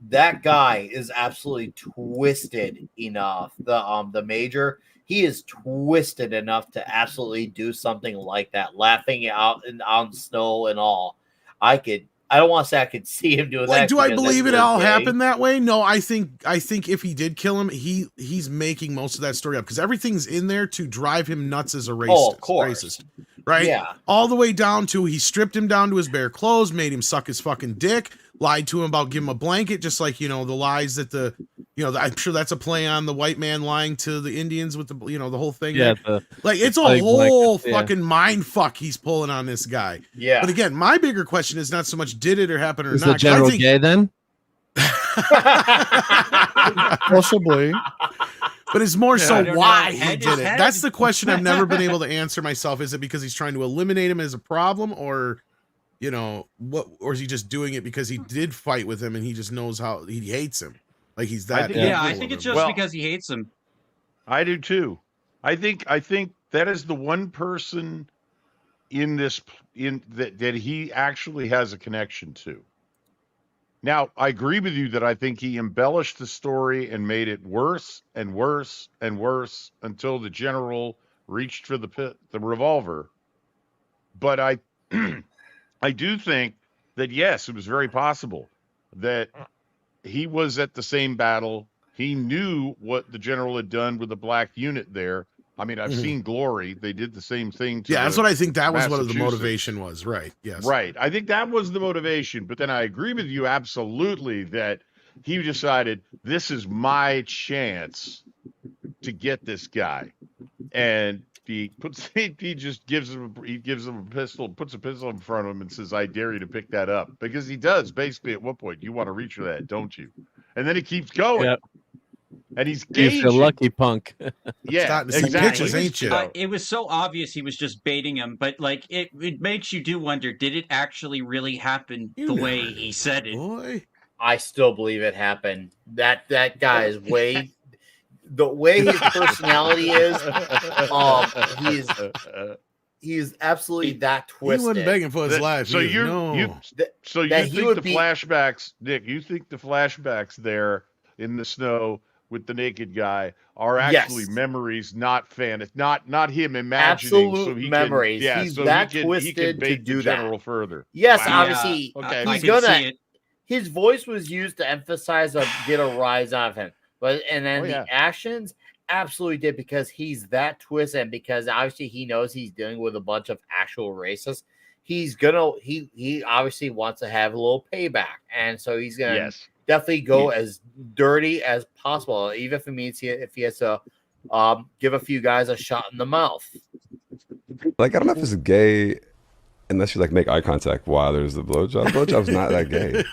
that guy is absolutely twisted enough. The major, he is twisted enough to absolutely do something like that, laughing out on snow and all. I don't want to say I could see him doing that. Like, do I because believe that's it all gay. happened that way? No, I think if he did kill him, he's making most of that story up because everything's in there to drive him nuts as a racist. Oh, of course. Racist, right? Yeah. All the way down to he stripped him down to his bare clothes, made him suck his fucking dick, lied to him about giving him a blanket, just like, you know, the lies that I'm sure that's a play on the white man lying to the Indians with the, you know, the whole thing. Yeah, like it's a whole fucking mind fuck he's pulling on this guy. Yeah. But again, my bigger question is not so much did it or happen or Is not. the general gay then? Possibly. But it's more so I don't why know. he Head did is it. head. That's the question I've never been able to answer myself. Is it because he's trying to eliminate him as a problem, or, you know, or is he just doing it because he did fight with him and he just knows how he hates him? Like he's that. I think it's just because he hates him. I do too. I think that is the one person in that he actually has a connection to. Now, I agree with you that I think he embellished the story and made it worse and worse and worse until the general reached for the revolver. But I I do think that, yes, it was very possible that he was at the same battle. He knew what the general had done with the black unit there. I mean, I've seen Glory. They did the same thing to that's what I think that was what the Massachusetts. motivation was. Right. Yes. Right. I think that was the motivation. But then I agree with you absolutely that he decided this is my chance to get this guy. And he just gives him a pistol, puts a pistol in front of him and says, I dare you to pick that up. Because he does basically at one point, you want to reach for that, don't you? And then he keeps going. Yep. And he's He's gauging. a lucky punk. Yeah, Starting to see exactly. pictures, ain't you? It was so obvious he was just baiting him, but like it makes you do wonder: did it actually really happen the way he said it? Boy. I still believe it happened. That guy is way the way his personality is. He's absolutely that twisted. He wasn't begging for his life. So either. you that he think would the be- flashbacks, Nick? You think the flashbacks there in the snow with the naked guy are actually Yes. memories, not not him imagining. Absolute so he memories. Can, yeah, He's so that he can twisted bait to do the that. general further. Yes, Wow. obviously. Okay. I He's can see gonna. it. His voice was used to emphasize get a rise out of him, but and then Oh, yeah. the actions absolutely did because he's that twisted, and because obviously he knows he's dealing with a bunch of actual racists. He's gonna he obviously wants to have a little payback, and so he's gonna Yes. definitely go as dirty as possible, even if it means if he has to give a few guys a shot in the mouth. Like, I don't know if it's gay unless you like make eye contact while there's the blowjob. Blowjob's not that gay.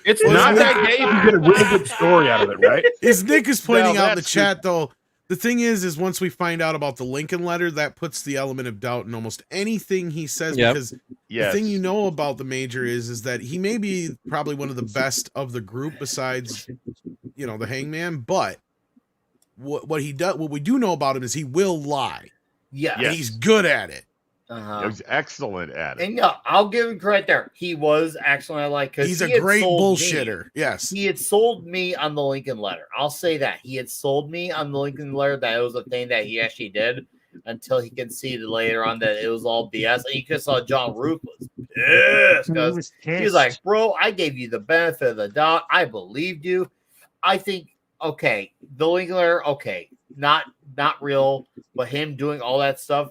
It's not that gay if you get a really good story out of it, right? As Nick is pointing No, out in the that's chat, though, the thing is once we find out about the Lincoln letter, that puts the element of doubt in almost anything he says. Yep. Because Yes. the thing you know about the Major is that he may be probably one of the best of the group besides, you know, the Hangman. But what we do know about him is he will lie. Yeah, And he's good at it. He's excellent at it. And no, I'll give him credit there. He was excellent. Because He's a great bullshitter. Yes. He had sold me on the Lincoln letter. I'll say that he had sold me on the Lincoln letter that it was a thing that he actually did until he conceded later on that it was all BS. And you could saw John Root was pissed because he was like, "Bro, I gave you the benefit of the doubt. I believed you. I think okay, the Lincoln letter, okay, not real, but him doing all that stuff."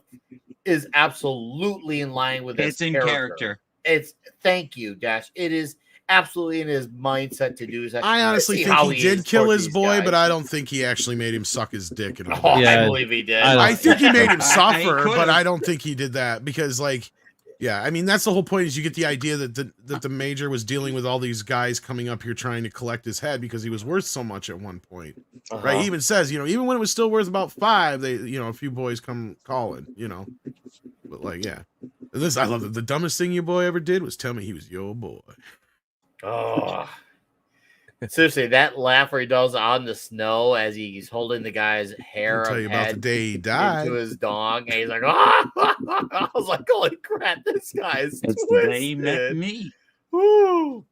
Is absolutely in line with his It's in character. It's thank you, Dash. It is absolutely in his mindset to do that. I honestly think he did kill his boy, but I don't think he actually made him suck his dick. At all. Oh, I believe he did. I think he made him I suffer, could've. but I don't think he did that because, like, yeah, I mean that's the whole point. Is you get the idea that the Major was dealing with all these guys coming up here trying to collect his head because he was worth so much at one point, right? He even says, you know, even when it was still worth about 5, they, you know, a few boys come calling, you know, but like, yeah, and this I love it. The dumbest thing your boy ever did was tell me he was your boy. Oh, seriously, that laugh where he does on the snow as he's holding the guy's hair. I'll tell you about the day he died. into his dong, and he's like, "Ah!" I was like, "Holy crap, this guy is It's twisted." they met me. Woo.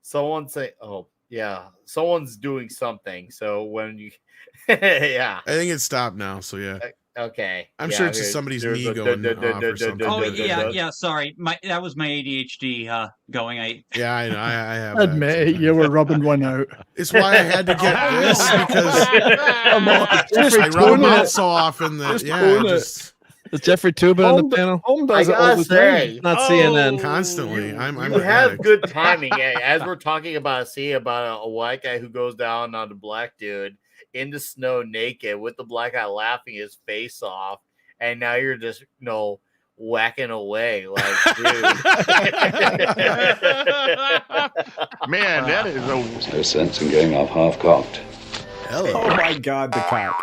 Someone say, "Oh, yeah, someone's doing something." So when you, yeah, I think it stopped now. So yeah, okay. I'm yeah, sure it's just okay. somebody's There's knee a going off or something. Oh but- yeah. Sorry, that was my ADHD going. Yeah, I know. I have Admit that. it, you were rubbing one out. It's why I had to get this because Come on, Jeffrey, I rub them tune out it. so often that Just yeah, tune I it. just Is Jeffrey Tubin on the panel? Home I does it all gotta the say, time. Not CNN. constantly. I'm you an have addict. good timing. As we're talking about a white guy who goes down on the black dude in the snow naked with the black guy laughing his face off, and now you're just whacking away like, dude. Man, that is a There's no sense in going off half-cocked. Oh my God, the cock.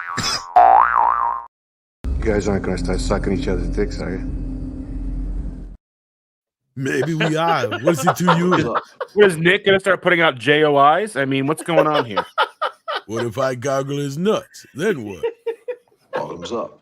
You guys aren't going to start sucking each other's dicks, are you? Maybe we are. What's it to you? Was Nick gonna start putting out JOIs? I mean, what's going on here? What if I goggle his nuts? Then what? Bottoms up.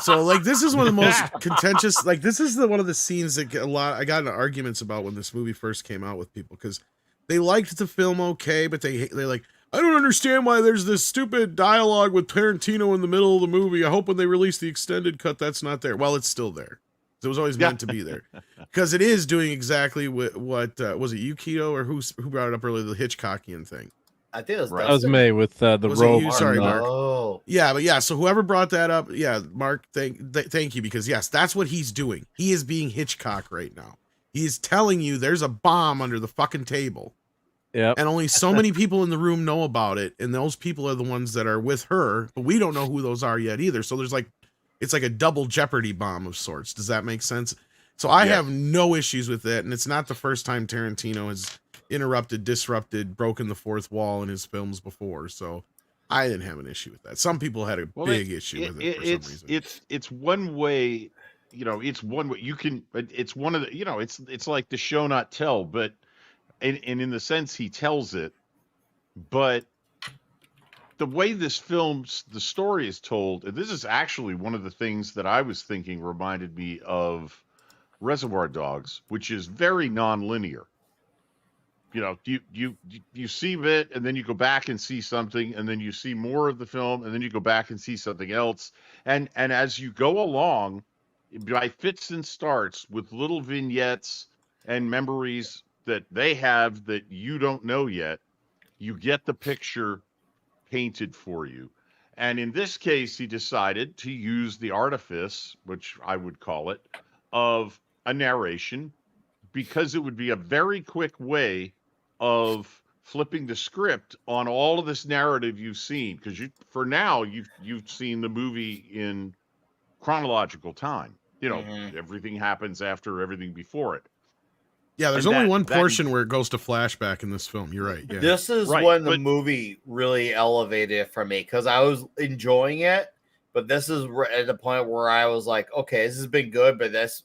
So like this is one of the most contentious. Like this is one of the scenes that I got into arguments about when this movie first came out with people because they liked the film okay, but they're like, I don't understand why there's this stupid dialogue with Tarantino in the middle of the movie. I hope when they release the extended cut that's not there. Well, it's still there. It was always meant to be there because it is doing exactly what was it Yukito or who brought it up earlier, the Hitchcockian thing. I think it was That was May with the Was it rope. you? Sorry, and, Mark. Oh. Yeah, but yeah, so whoever brought that up, yeah, Mark, thank you, because yes, that's what he's doing. He is being Hitchcock right now. He's telling you there's a bomb under the fucking table. Yeah. And only so many people in the room know about it, and those people are the ones that are with her, but we don't know who those are yet either. So there's it's like a double Jeopardy bomb of sorts. Does that make sense? So I have no issues with it, and it's not the first time Tarantino has interrupted, disrupted, broken the fourth wall in his films before. So I didn't have an issue with that. Some people had a big issue with it for some reason. It's one way, it's one way you can. It's one of the, it's like the show not tell, but and in the sense he tells it, but the way this film's the story is told, and this is actually one of the things that I was thinking reminded me of Reservoir Dogs, which is very non-linear. You see it, and then you go back and see something, and then you see more of the film, and then you go back and see something else, and as you go along, by fits and starts with little vignettes and memories that they have that you don't know yet, you get the picture painted for you. And in this case, he decided to use the artifice, which I would call it, of a narration, because it would be a very quick way of flipping the script on all of this narrative you've seen, because for now you've seen the movie in chronological time. Everything happens after everything before it. Yeah, there's only one portion where it goes to flashback in this film. You're right. Yeah. This is when the movie really elevated it for me because I was enjoying it, but this is at the point where I was like, okay, this has been good, but this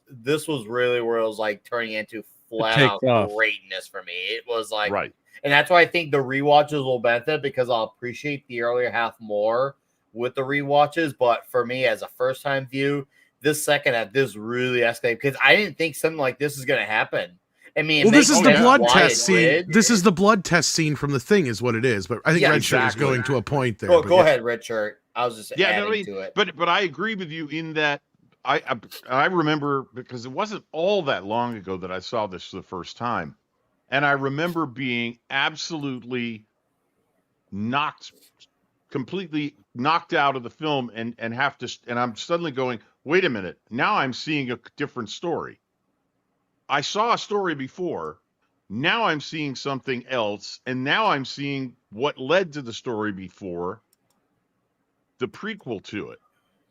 was really where it was like turning into flat out greatness for me. It was like, right. And that's why I think the rewatches will benefit because I'll appreciate the earlier half more with the rewatches. But for me, as a first time view, this second half, this really escalated because I didn't think something like this is going to happen. I mean, well, this is the blood test scene. This is the blood test scene from The Thing, is what it is. But I think Red Shirt is going to a point there. Go ahead, Red Shirt. I was just adding to it. But I agree with you in that I remember, because it wasn't all that long ago that I saw this for the first time, and I remember being absolutely completely knocked out of the film, and I'm suddenly going, wait a minute, now I'm seeing a different story. I saw a story before, now I'm seeing something else, and now I'm seeing what led to the story before, the prequel to it.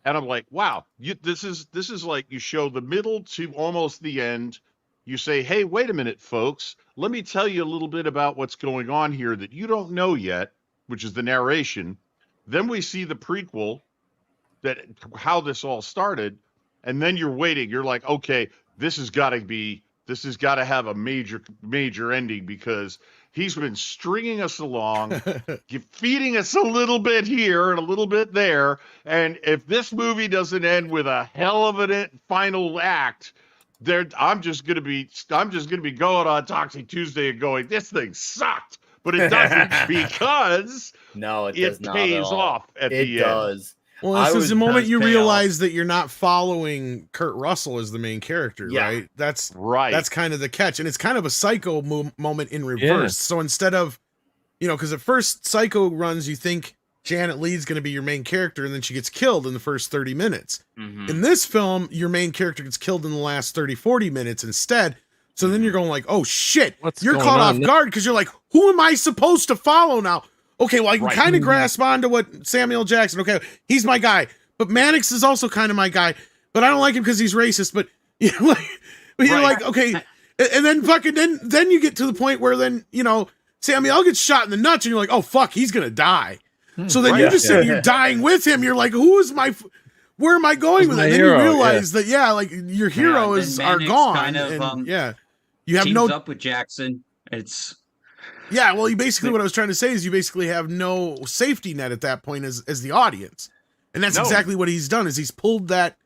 And I'm like, wow, this is like you show the middle to almost the end. You say, hey, wait a minute, folks, let me tell you a little bit about what's going on here that you don't know yet, which is the narration. Then we see the prequel, how this all started, and then you're waiting. You're like, okay, this has got to have a major ending, because he's been stringing us along, feeding us a little bit here and a little bit there. And if this movie doesn't end with a hell of a final act, I'm just gonna be going on Toxic Tuesday and going, this thing sucked, but it doesn't because no, it does not pays at all. off at it the does. Well, this is the moment you realize that you're not following Kurt Russell as the main character, right? That's right. That's kind of the catch, and it's kind of a Psycho moment in reverse. So instead of, because at first Psycho runs, you think Janet Leigh's going to be your main character, and then she gets killed in the first 30 minutes. In this film, your main character gets killed in the last 30, 40 minutes instead. So then you're going like, oh shit, you're caught off guard because you're like, who am I supposed to follow now? Okay, well, I can kind of grasp onto what Samuel Jackson, okay, he's my guy, but Mannix is also kind of my guy, but I don't like him because he's racist, but you're like, okay, and then fucking, then you get to the point where then, Samuel gets shot in the nuts and you're like, oh fuck, he's gonna die. So then you're just you're dying with him, you're like, where am I going with it? And then you realize that, like, your heroes are gone, kind of, you have teams up with Jackson, it's... Yeah, well, what I was trying to say is you basically have no safety net at that point as the audience. And that's exactly what he's done, is he's pulled that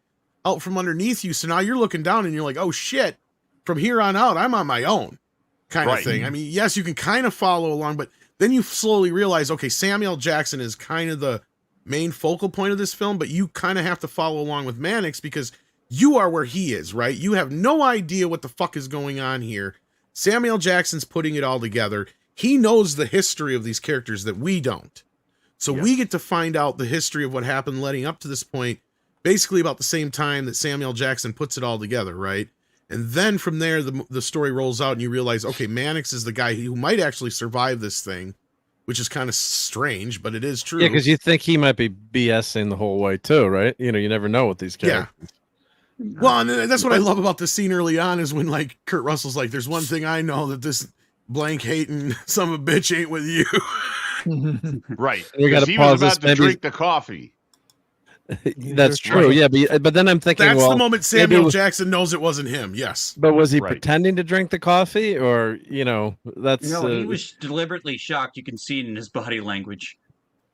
out from underneath you. So now you're looking down and you're like, oh shit, from here on out, I'm on my own kind of thing. I mean, yes, you can kind of follow along, but then you slowly realize, okay, Samuel Jackson is kind of the main focal point of this film, but you kind of have to follow along with Mannix because you are where he is, right? You have no idea what the fuck is going on here. Samuel Jackson's putting it all together. He knows the history of these characters that we don't. So we get to find out the history of what happened leading up to this point, basically about the same time that Samuel Jackson puts it all together, right? And then from there, the story rolls out and you realize, okay, Mannix is the guy who might actually survive this thing, which is kind of strange, but it is true. Yeah, because you think he might be BSing the whole way too, right? You never know with these characters. Yeah. Well, and that's what I love about the scene early on is when, like, Kurt Russell's like, there's one thing I know, that this blank hating son of a bitch ain't with you. Right. We got to pause this. To drink the coffee. That's true. Yeah, but then I'm thinking, that's the moment Samuel Jackson knows it wasn't him. Yes. But was he pretending to drink the coffee, or that's? No, he was deliberately shocked. You can see it in his body language.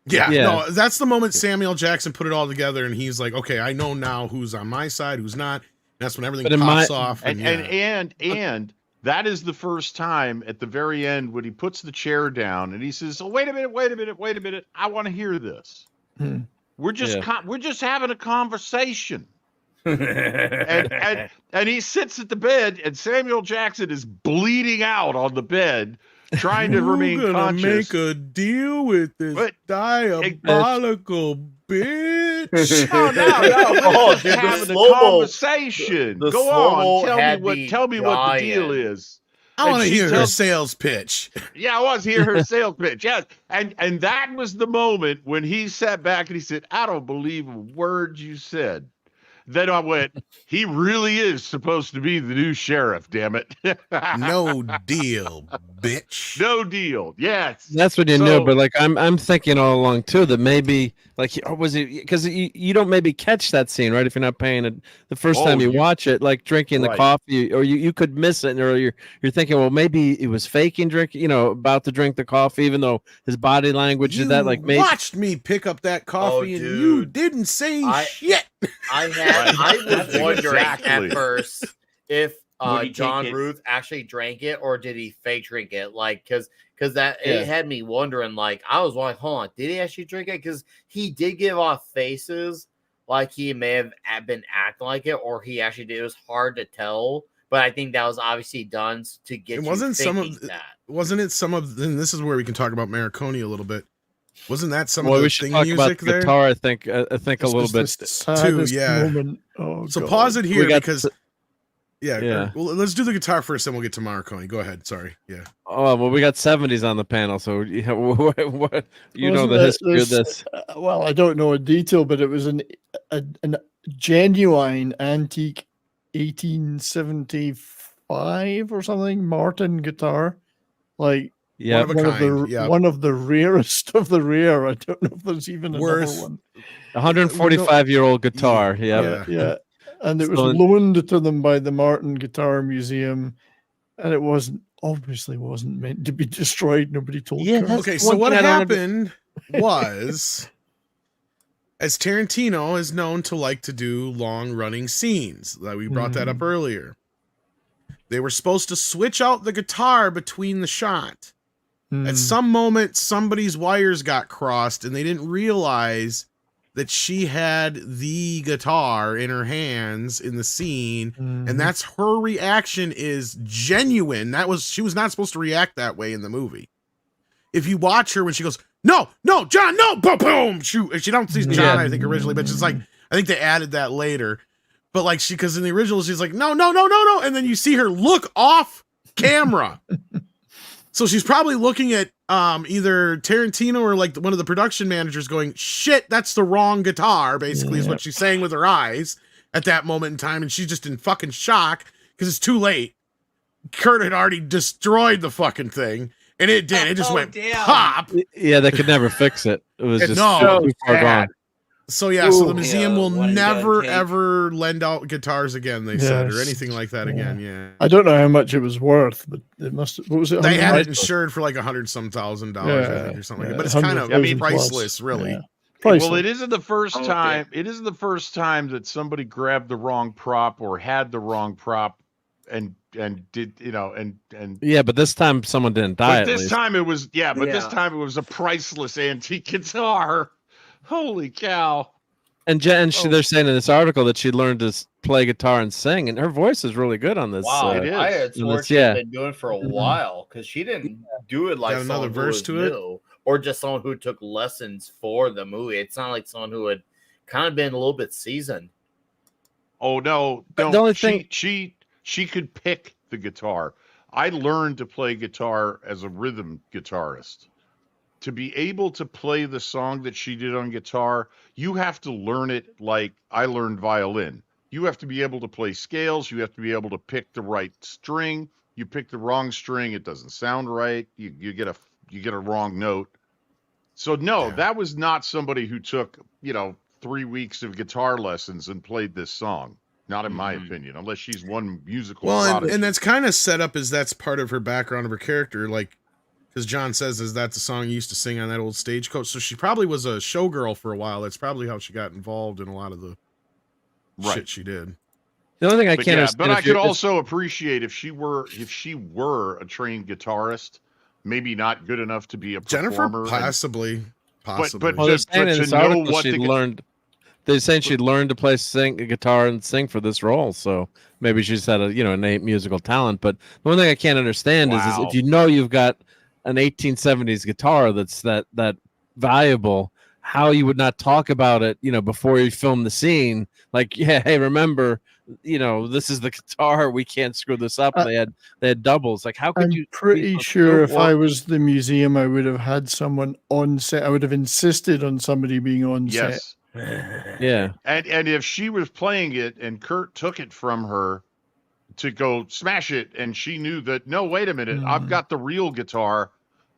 Yeah. No, that's the moment Samuel Jackson put it all together, and he's like, okay, I know now who's on my side, who's not. That's when everything pops off. And that is the first time at the very end when he puts the chair down and he says, "Oh, wait a minute. I want to hear this. We're just having a conversation." and he sits at the bed and Samuel Jackson is bleeding out on the bed, trying to remain conscious. Make a deal with this diabolical bitch. No. Dude, having a conversation. Go on. Tell me what the deal is. I want to hear her sales pitch. Yeah, I want to hear her sales pitch. Yes. And that was the moment when he sat back and he said, "I don't believe a word you said." Then I went, he really is supposed to be the new sheriff, damn it. No deal, bitch. No deal. Yes. That's what you knew, but like I'm thinking all along too that maybe was he, because you don't maybe catch that scene, right? If you're not paying it the first time you watch it, like drinking the coffee, or you could miss it, or you're thinking, well, maybe he was faking drinking, about to drink the coffee, even though his body language did that. Like, maybe watched me pick up that coffee and you didn't say shit. I was wondering at first if John Ruth actually drank it or did he fake drink it, like because it had me wondering. Like, I was like, hold on, did he actually drink it? Because he did give off faces like he may have been acting like it, or he actually did. It was hard to tell, but I think that was obviously done to get. It wasn't some of that. Wasn't it some of? And this is where we can talk about Marconi a little bit. Wasn't that some of the thing music there? Guitar, I think a little bit too. Yeah. So pause it here because. Yeah. Well, let's do the guitar first, then we'll get to Marconi. Go ahead. Sorry. Yeah. Oh well, we got 70s on the panel, so what know the history of this. Well, I don't know in detail, but it was a genuine antique 1875 or something Martin guitar, like. Yeah, one of the rarest of the rare. I don't know if there's even another one. 145-year-old guitar. Yeah. And it was loaned to them by the Martin Guitar Museum, and it obviously wasn't meant to be destroyed. Nobody told. Okay, so what happened was, as Tarantino is known to like to do long-running scenes, that we brought that up earlier. They were supposed to switch out the guitar between the shot. Hmm. At some moment, somebody's wires got crossed, and they didn't realize that she had the guitar in her hands in the scene, and that's her reaction is genuine. She was not supposed to react that way in the movie. If you watch her when she goes, no, John, no, boom, boom, shoot. She don't see John, I think, originally, but it's like, I think they added that later. But like because in the original, she's like, no. And then you see her look off camera. So she's probably looking at either Tarantino or like one of the production managers going, shit, that's the wrong guitar, basically, is what she's saying with her eyes at that moment in time. And she's just in fucking shock because it's too late. Kurt had already destroyed the fucking thing. And it did. It just went pop. Yeah, they could never fix it. It was just no, too far gone. So yeah, so the museum will never ever lend out guitars again. They said, or anything like that again. Yeah, I don't know how much it was worth, but it must. What was it? They had it insured for like $100-some thousand, I think, or something like that. But it's kind of priceless, really. Yeah. Well, it isn't the first time. It isn't the first time that somebody grabbed the wrong prop or had the wrong prop and did and yeah, but this time someone didn't die. But this time it was this time it was a priceless antique guitar. Holy cow! And they're saying in this article that she learned to play guitar and sing, and her voice is really good on this. Wow, I had sworn she'd been doing it for a while because she didn't do it like another verse to it, or just someone who took lessons for the movie. It's not like someone who had kind of been a little bit seasoned. Oh no! The only thing she could pick the guitar. I learned to play guitar as a rhythm guitarist. To be able to play the song that she did on guitar, you have to learn it like I learned violin. You have to be able to play scales. You have to be able to pick the right string. You pick the wrong string, it doesn't sound right. You get a wrong note. So no, that was not somebody who took 3 weeks of guitar lessons and played this song. Not in my opinion, unless she's one musical. Well, and that's kind of set up as that's part of her background of her character, like. Because John says that's a song you used to sing on that old Stagecoach. So she probably was a showgirl for a while. That's probably how she got involved in a lot of the shit she did. The only thing I can't understand, but I could also appreciate if she were a trained guitarist, maybe not good enough to be a performer. Jennifer, possibly. But they're saying in this article she learned. They're saying she'd learned to play guitar and sing for this role. So maybe she's had a innate musical talent. But the one thing I can't understand is if you've got an 1870s guitar that's that valuable, how you would not talk about it, before you film the scene. Like, hey, remember, this is the guitar. We can't screw this up. They had doubles. Like, how could you? I'm pretty sure if I was the museum, I would have had someone on set. I would have insisted on somebody being on set. Yeah. And if she was playing it and Kurt took it from her to go smash it, and she knew that, no, wait a minute, I've got the real guitar,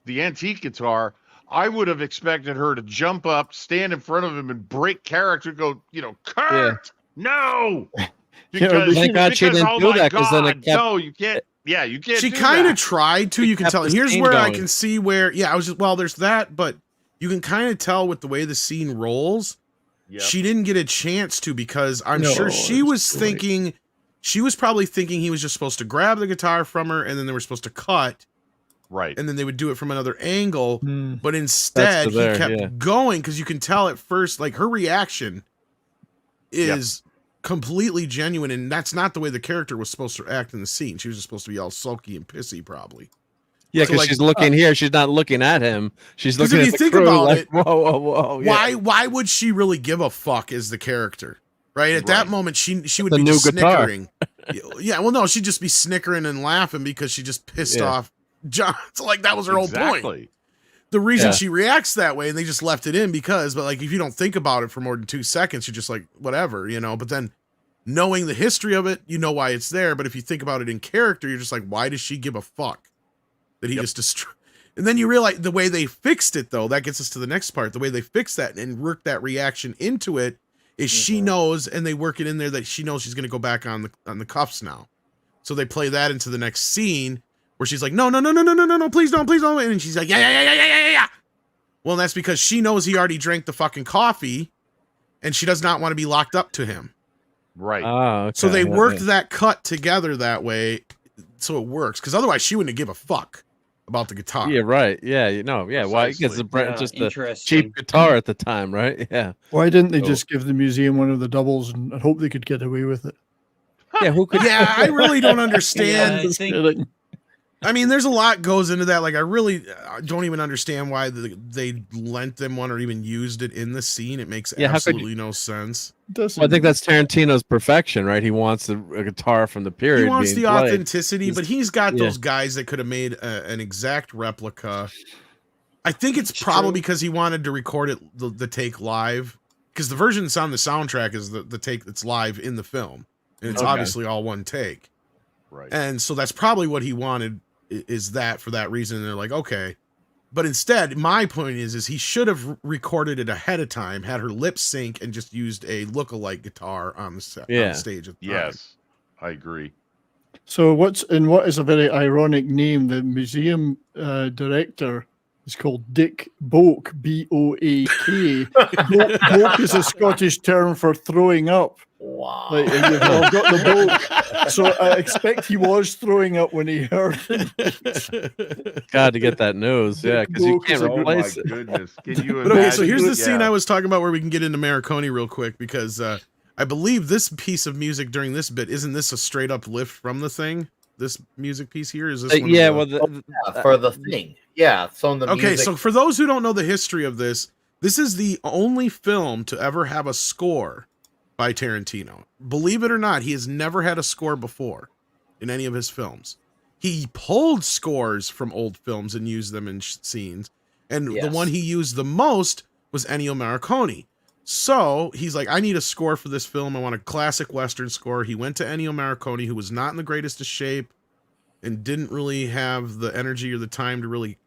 the antique guitar, I would have expected her to jump up, stand in front of him, and break character, go, Kurt, no! Because, thank God she didn't do that, because then it kept... No, you can't. Yeah, you can't. She kind of tried to. You can tell. Here's where I can see where. Yeah, I was just. Well, there's that, but you can kind of tell with the way the scene rolls. Yep. She didn't get a chance to, because I'm sure she was thinking. She was probably thinking he was just supposed to grab the guitar from her, and then they were supposed to cut. Right. And then they would do it from another angle. But instead, he kept going, because you can tell at first, like, her reaction is completely genuine, and that's not the way the character was supposed to act in the scene. She was just supposed to be all sulky and pissy, probably. Yeah, because she's looking here. She's not looking at him. She's looking at the crew. Like, whoa. Yeah. Why would she really give a fuck as the character? Right? At that moment, she would be snickering. Yeah, well, no, she'd just be snickering and laughing because she just pissed off John. So, like, that was her whole point. The reason she reacts that way, and they just left it in because, but like, if you don't think about it for more than 2 seconds, you're just like, whatever, But then knowing the history of it, you know why it's there. But if you think about it in character, you're just like, why does she give a fuck that he just destroyed? And then you realize the way they fixed it, though, that gets us to the next part. The way they fixed that and worked that reaction into it is she knows, and they work it in there that she knows she's going to go back on the cuffs now. So they play that into the next scene where she's like, no, please don't. And she's like, yeah. Well, that's because she knows he already drank the fucking coffee, and she does not want to be locked up to him. Right. Okay. So they worked that cut together that way. so it works. Because otherwise, she wouldn't give a fuck about the guitar. Yeah, right. Yeah, yeah. Why? Because just the cheap guitar at the time, right? Yeah. Why didn't they So- just give the museum one of the doubles and hope they could get away with it? Yeah, who could? Yeah, I really don't understand. Just kidding. I mean, there's a lot goes into that. Like, I really don't even understand why they lent them one or even used it in the scene. It makes Yeah, how could absolutely no sense. Well, I think that's Tarantino's perfection, right? He wants a guitar from the period. He wants the being played. authenticity, but he's got Yeah. those guys that could have made an exact replica. I think it's probably because he wanted to record it the take live, because the version that's on the soundtrack is the take that's live in the film, and it's Okay. obviously all one take. Right. And so that's probably what he wanted, is that for that reason. And they're like, okay. But instead, my point is he should have recorded it ahead of time, had her lip sync, and just used a lookalike guitar on the on the stage at the time. Yes, I agree. So what is a very ironic name? The museum director is called Dick Boak, B-O-A-K. Boak is a Scottish term for throwing up. Wow. Like, I've got the boat. So I expect he was throwing up when he heard it. God, to get that news, yeah, because you can't Oh my replace it. Goodness, can you But okay, so here's the imagine? scene Yeah. I was talking about where we can get into Marconi real quick, because I believe this piece of music during this bit, isn't this a straight up lift from the thing? This music piece here is this one of Yeah, the- well, for the thing. Yeah, so in the Okay, music, so for those who don't know the history of this is the only film to ever have a score by Tarantino. Believe it or not, he has never had a score before in any of his films. He pulled scores from old films and used them in scenes, and the Yes. one he used the most was Ennio Morricone. So he's like, I need a score for this film. I want a classic Western score. He went to Ennio Morricone, who was not in the greatest of shape and didn't really have the energy or the time to really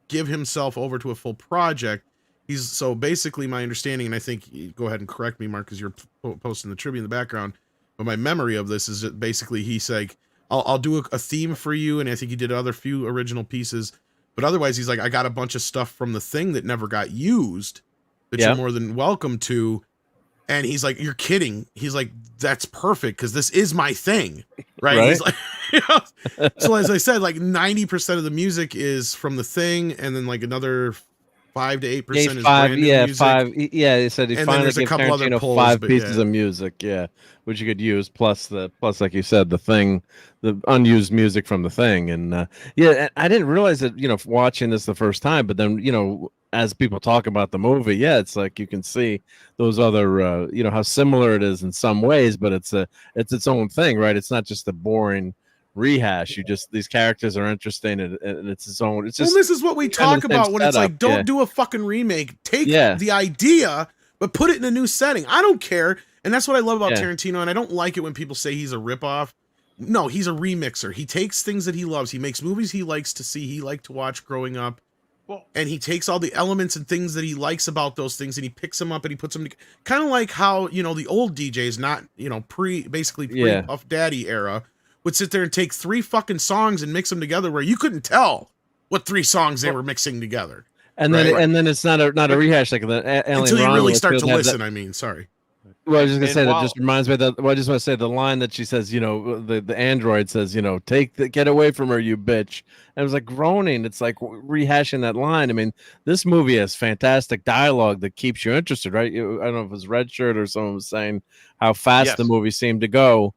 give himself over to a full project. So basically my understanding, and I think, go ahead and correct me, Mark, because you're posting the trivia in the background, but my memory of this is that basically he's like, I'll do a theme for you, and I think he did other few original pieces, but otherwise he's like, I got a bunch of stuff from the thing that never got used that Yeah. you're more than welcome to. And he's like, you're kidding. He's like, that's perfect, because this is my thing, right? Right. He's like, you know? So as I said, like 90% of the music is from the thing, and then like another 5 to 8% is brand new music. Yeah, he said he And then finally there's a gave couple other Tarantino pulls, 5 but pieces yeah. of music, yeah, which you could use, plus like you said, the thing, the unused music from the thing. And yeah, I didn't realize that, watching this the first time, but then, as people talk about the movie, yeah, it's like you can see those other, how similar it is in some ways, but it's its own thing, right? It's not just a boring rehash. These characters are interesting, and it's its own. It's just Well, this is what we kind of talk the same about when it's setup, like, don't yeah. do a fucking remake. Take Yeah. the idea, but put it in a new setting. I don't care. And that's what I love about Yeah. Tarantino. And I don't like it when people say he's a ripoff. No, he's a remixer. He takes things that he loves. He makes movies he likes to see, he liked to watch growing up. Well, And he takes all the elements and things that he likes about those things, and he picks them up and he puts them together. Kind of like how, the old DJs, not, basically Yeah. pre-Puff Daddy era, would sit there and take 3 fucking songs and mix them together where you couldn't tell what 3 songs they were mixing together. and then Right. and then it's not a rehash like the Alien Until you really Romulus start would to have listen, that- I mean, sorry. Well, I was just gonna And say that while- just reminds me that. Well, I just want to say the line that she says, the android says, get away from her, you bitch. And it was like groaning. It's like rehashing that line. I mean, this movie has fantastic dialogue that keeps you interested, right? I don't know if it was Red Shirt or someone was saying how fast Yes. the movie seemed to go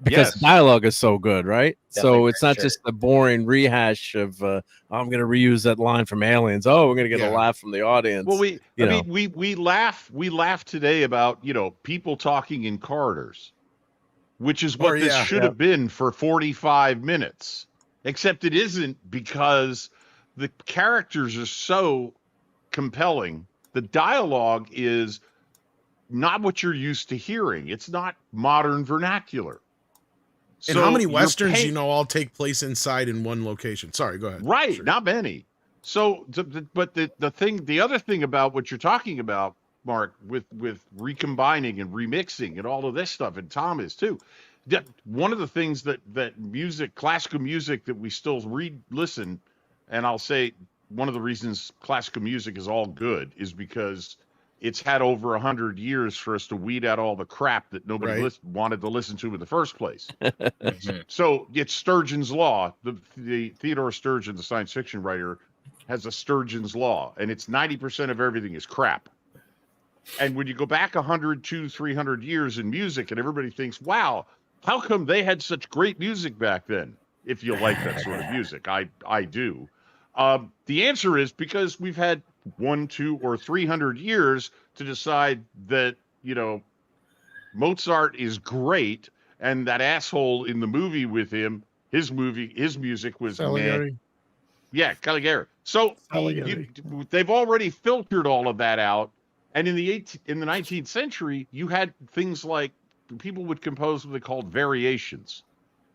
because Yes. the dialogue is so good, right? Definitely So it's Red not Shirt. just a boring rehash of I'm going to reuse that line from Aliens. Oh, we're going to get Yeah. a laugh from the audience. Well, you know. we laugh today about people talking in corridors, which is what Or, this yeah. should have been for 45 minutes. Except it isn't, because the characters are so compelling. The dialogue is not what you're used to hearing. It's not modern vernacular. And how many you're westerns paying- all take place inside in one location? Sorry, go ahead. Right, Sure. not many. So, but the other thing about what you're talking about, Mark, with recombining and remixing and all of this stuff, and Tom is too. One of the things that classical music that we still listen, and I'll say one of the reasons classical music is all good is because it's had over 100 years for us to weed out all the crap that nobody wanted to listen to in the first place. So it's Sturgeon's law. The Theodore Sturgeon, the science fiction writer, has a Sturgeon's law, and it's 90% of everything is crap. And when you go back 100, 200, 300 years in music, and everybody thinks, wow, how come they had such great music back then? If you like that sort of music, I do. The answer is because we've had 100, 200, or 300 years to decide that, you know, Mozart is great, and that asshole in the movie with him, his music was meh. Yeah, Caligari. So they've already filtered all of that out, and in the 19th century, you had things like people would compose what they called variations.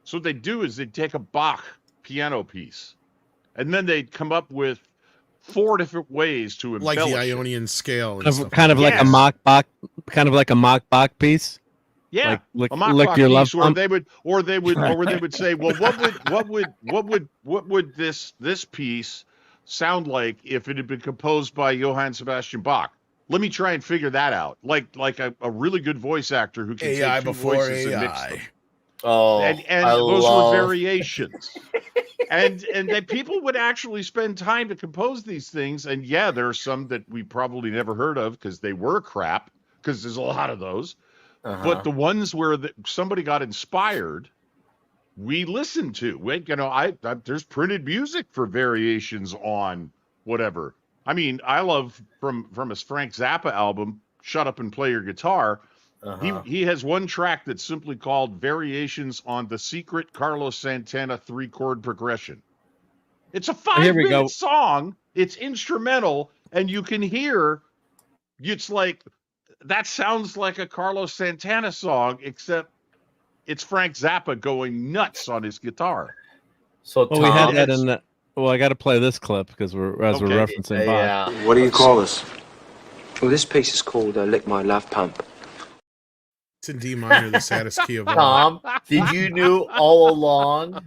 So what they do is they take a Bach piano piece, and then they'd come up with 4 different ways to embellish like the Ionian scale, and kind of like a mock Bach piece. Yeah, like a mock Bach piece, or they would say, well, what would this piece sound like if it had been composed by Johann Sebastian Bach? Let me try and figure that out. Like a really good voice actor who can AI take 2 before voices AI. and mix them. Oh, and those were variations. and that people would actually spend time to compose these things. And yeah, there are some that we probably never heard of because they were crap, because there's a lot of those. But the ones where somebody got inspired, we listened to. There's printed music for variations on whatever. I mean, I love from his Frank Zappa album, Shut Up and Play Your Guitar. He has one track that's simply called Variations on the Secret Carlos Santana 3-chord progression. It's a 5-minute song. It's instrumental, and you can hear, it's like, that sounds like a Carlos Santana song, except it's Frank Zappa going nuts on his guitar. So we had that in the. Well, I got to play this clip because we're referencing Bach. What do you call this? Well, this piece is called "Lick My Love Pump." It's in D minor, the saddest key of all. Tom, did you knew all along?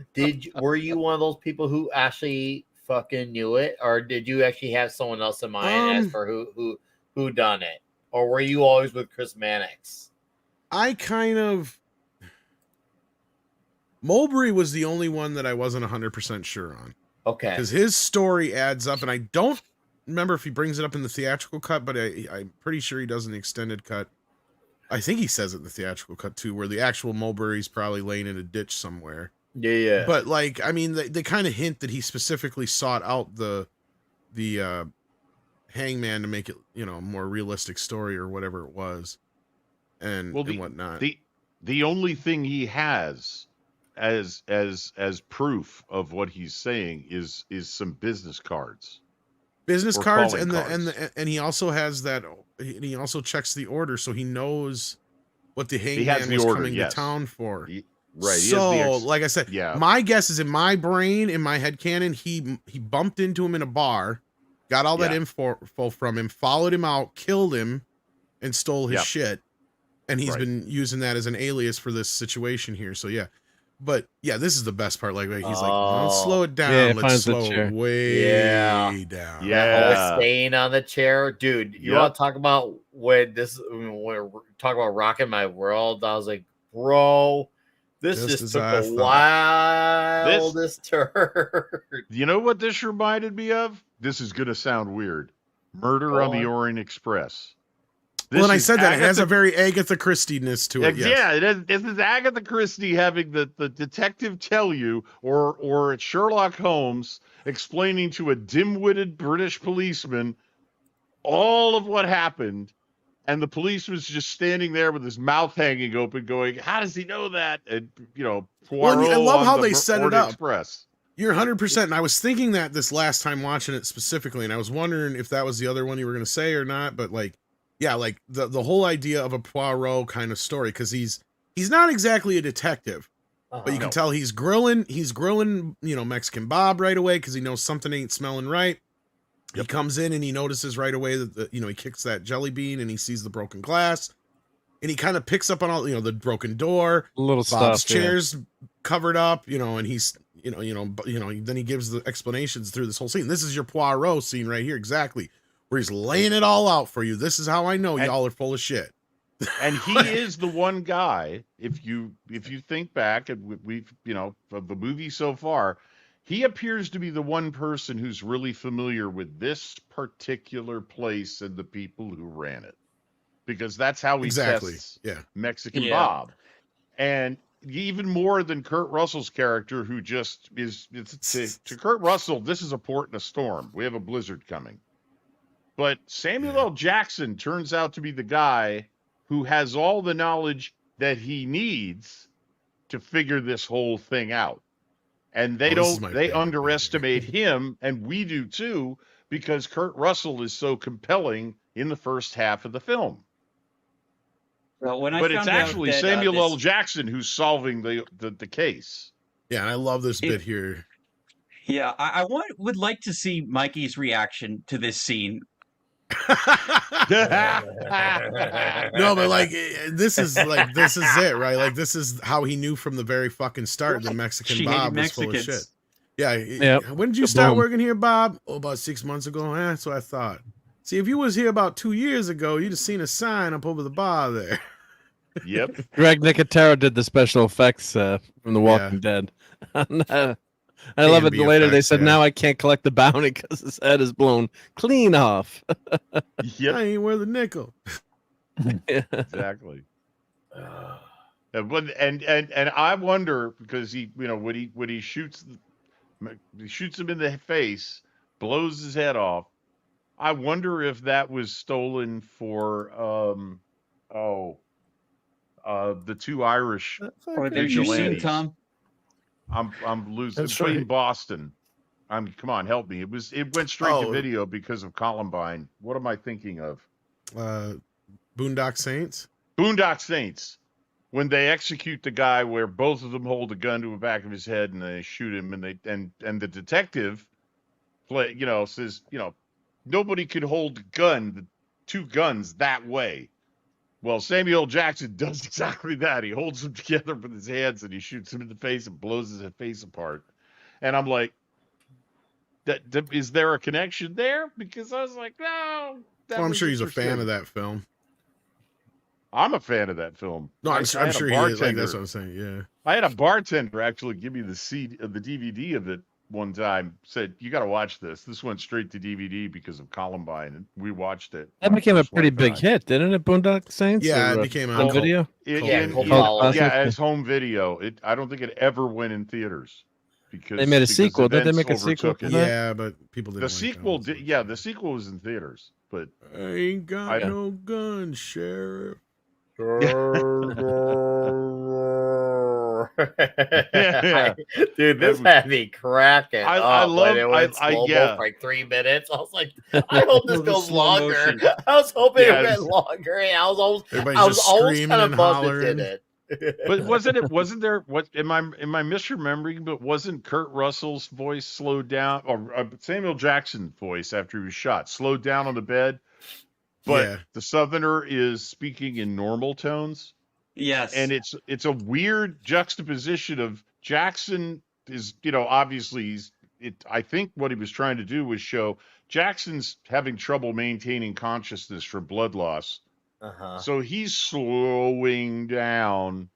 Were you one of those people who actually fucking knew it, or did you actually have someone else in mind as for who done it, or were you always with Chris Mannix? I kind of. Mulberry was the only one that I wasn't 100% sure on. Okay. Because his story adds up, and I don't remember if he brings it up in the theatrical cut, but I'm pretty sure he does in the extended cut. I think he says it in the theatrical cut, too, where the actual Mulberry's probably laying in a ditch somewhere. Yeah. But, like, I mean, they kind of hint that he specifically sought out the hangman to make it, you know, a more realistic story or whatever it was, and whatnot. The only thing he has as proof of what he's saying is some business cards. Business cards, and he also has that, and he also checks the order, so he knows what the hangman was coming to town for. Right. So, like I said, my guess is in my brain, in my headcanon, he bumped into him in a bar, got all that info from him, followed him out, killed him, and stole his shit. And he's been using that as an alias for this situation here. So yeah. But yeah, this is the best part. Like he's like, let's slow it down. Yeah, let's slow it way down. Yeah. Staying on the chair. Dude, you want to talk about when we're talking about rocking my world? I was like, bro, this just took the wildest turn. You know what this reminded me of? This is going to sound weird. Murder on the Orient Express. Well, and I said that it has a very Agatha Christie-ness to it. Yes. Yeah, this is Agatha Christie having the detective tell you, or it's Sherlock Holmes explaining to a dim-witted British policeman all of what happened, and the policeman's just standing there with his mouth hanging open, going, "How does he know that?" And Poirot I love how they set it up. Express. You're 100%. And I was thinking that this last time watching it specifically, and I was wondering if that was the other one you were going to say or not, but like. Yeah, like the whole idea of a Poirot kind of story, because he's not exactly a detective, but you can tell he's grilling, Mexican Bob right away because he knows something ain't smelling right. He comes in and he notices right away that he kicks that jelly bean and he sees the broken glass, and he kind of picks up on all the broken door, Bob's chairs covered up, and he's then he gives the explanations through this whole scene. This is your Poirot scene right here, exactly. where he's laying it all out for you. This is how I know y'all are full of shit. And he is the one guy, if you think back and we've, of the movie so far, he appears to be the one person who's really familiar with this particular place and the people who ran it. Because that's how he tests Mexican Bob. And even more than Kurt Russell's character, who just is to Kurt Russell, this is a port in a storm. We have a blizzard coming. But Samuel L. Jackson turns out to be the guy who has all the knowledge that he needs to figure this whole thing out. And they underestimate him, and we do too, because Kurt Russell is so compelling in the first half of the film. Well, but it's actually Samuel L. Jackson who's solving the case. Yeah, and I love this bit here. Yeah, I would like to see Mikey's reaction to this scene. No, but like this is it, right? Like this is how he knew from the very fucking start that Mexican Bob was full of shit. Yeah. When did you start working here, Bob? Oh, about 6 months ago. That's what I thought. See, if you was here about 2 years ago, you'd have seen a sign up over the bar there. Yep. Greg Nicotero did the special effects from The Walking Dead. I love it. Later they said, now I can't collect the bounty because his head is blown clean off. I ain't worth a nickel. Exactly. And I wonder, because he, when he shoots him in the face, blows his head off. I wonder if that was stolen for the two Irish vigilantes. Tom? I'm losing. That's Between right. Boston. Come on, help me. It went straight to video because of Columbine. What am I thinking of? Boondock Saints. Boondock Saints. When they execute the guy where both of them hold a gun to the back of his head and they shoot him, and the detective says, nobody could hold two guns that way. Well, Samuel Jackson does exactly that. He holds them together with his hands and he shoots him in the face and blows his face apart. And I'm like, is there a connection there? Because I was like, no. Well, I'm sure he's a fan of that film. I'm a fan of that film. No, I'm sure he is. Like, that's what I'm saying. Yeah. I had a bartender actually give me the DVD of it one time. Said, you got to watch this. This went straight to DVD because of Columbine, and we watched it. That became a pretty big hit, didn't it? Boondock Saints. Yeah, it became on video. As home video. I don't think it ever went in theaters because they made a sequel. Did they make a sequel? Yeah, but people didn't. The sequel did. Yeah, the sequel was in theaters, but I ain't got no gun, Sheriff. Dude, this had me cracking. I love it went slow-mo for like 3 minutes. I was like, I hope this goes longer. I was hoping it went longer, and I was almost kind of bummed it did it. But wasn't there? What am I misremembering? But wasn't Kurt Russell's voice slowed down, or Samuel Jackson's voice after he was shot slowed down on the bed? But the Southerner is speaking in normal tones. Yes. And it's a weird juxtaposition of Jackson is, obviously I think what he was trying to do was show Jackson's having trouble maintaining consciousness from blood loss. So he's slowing down.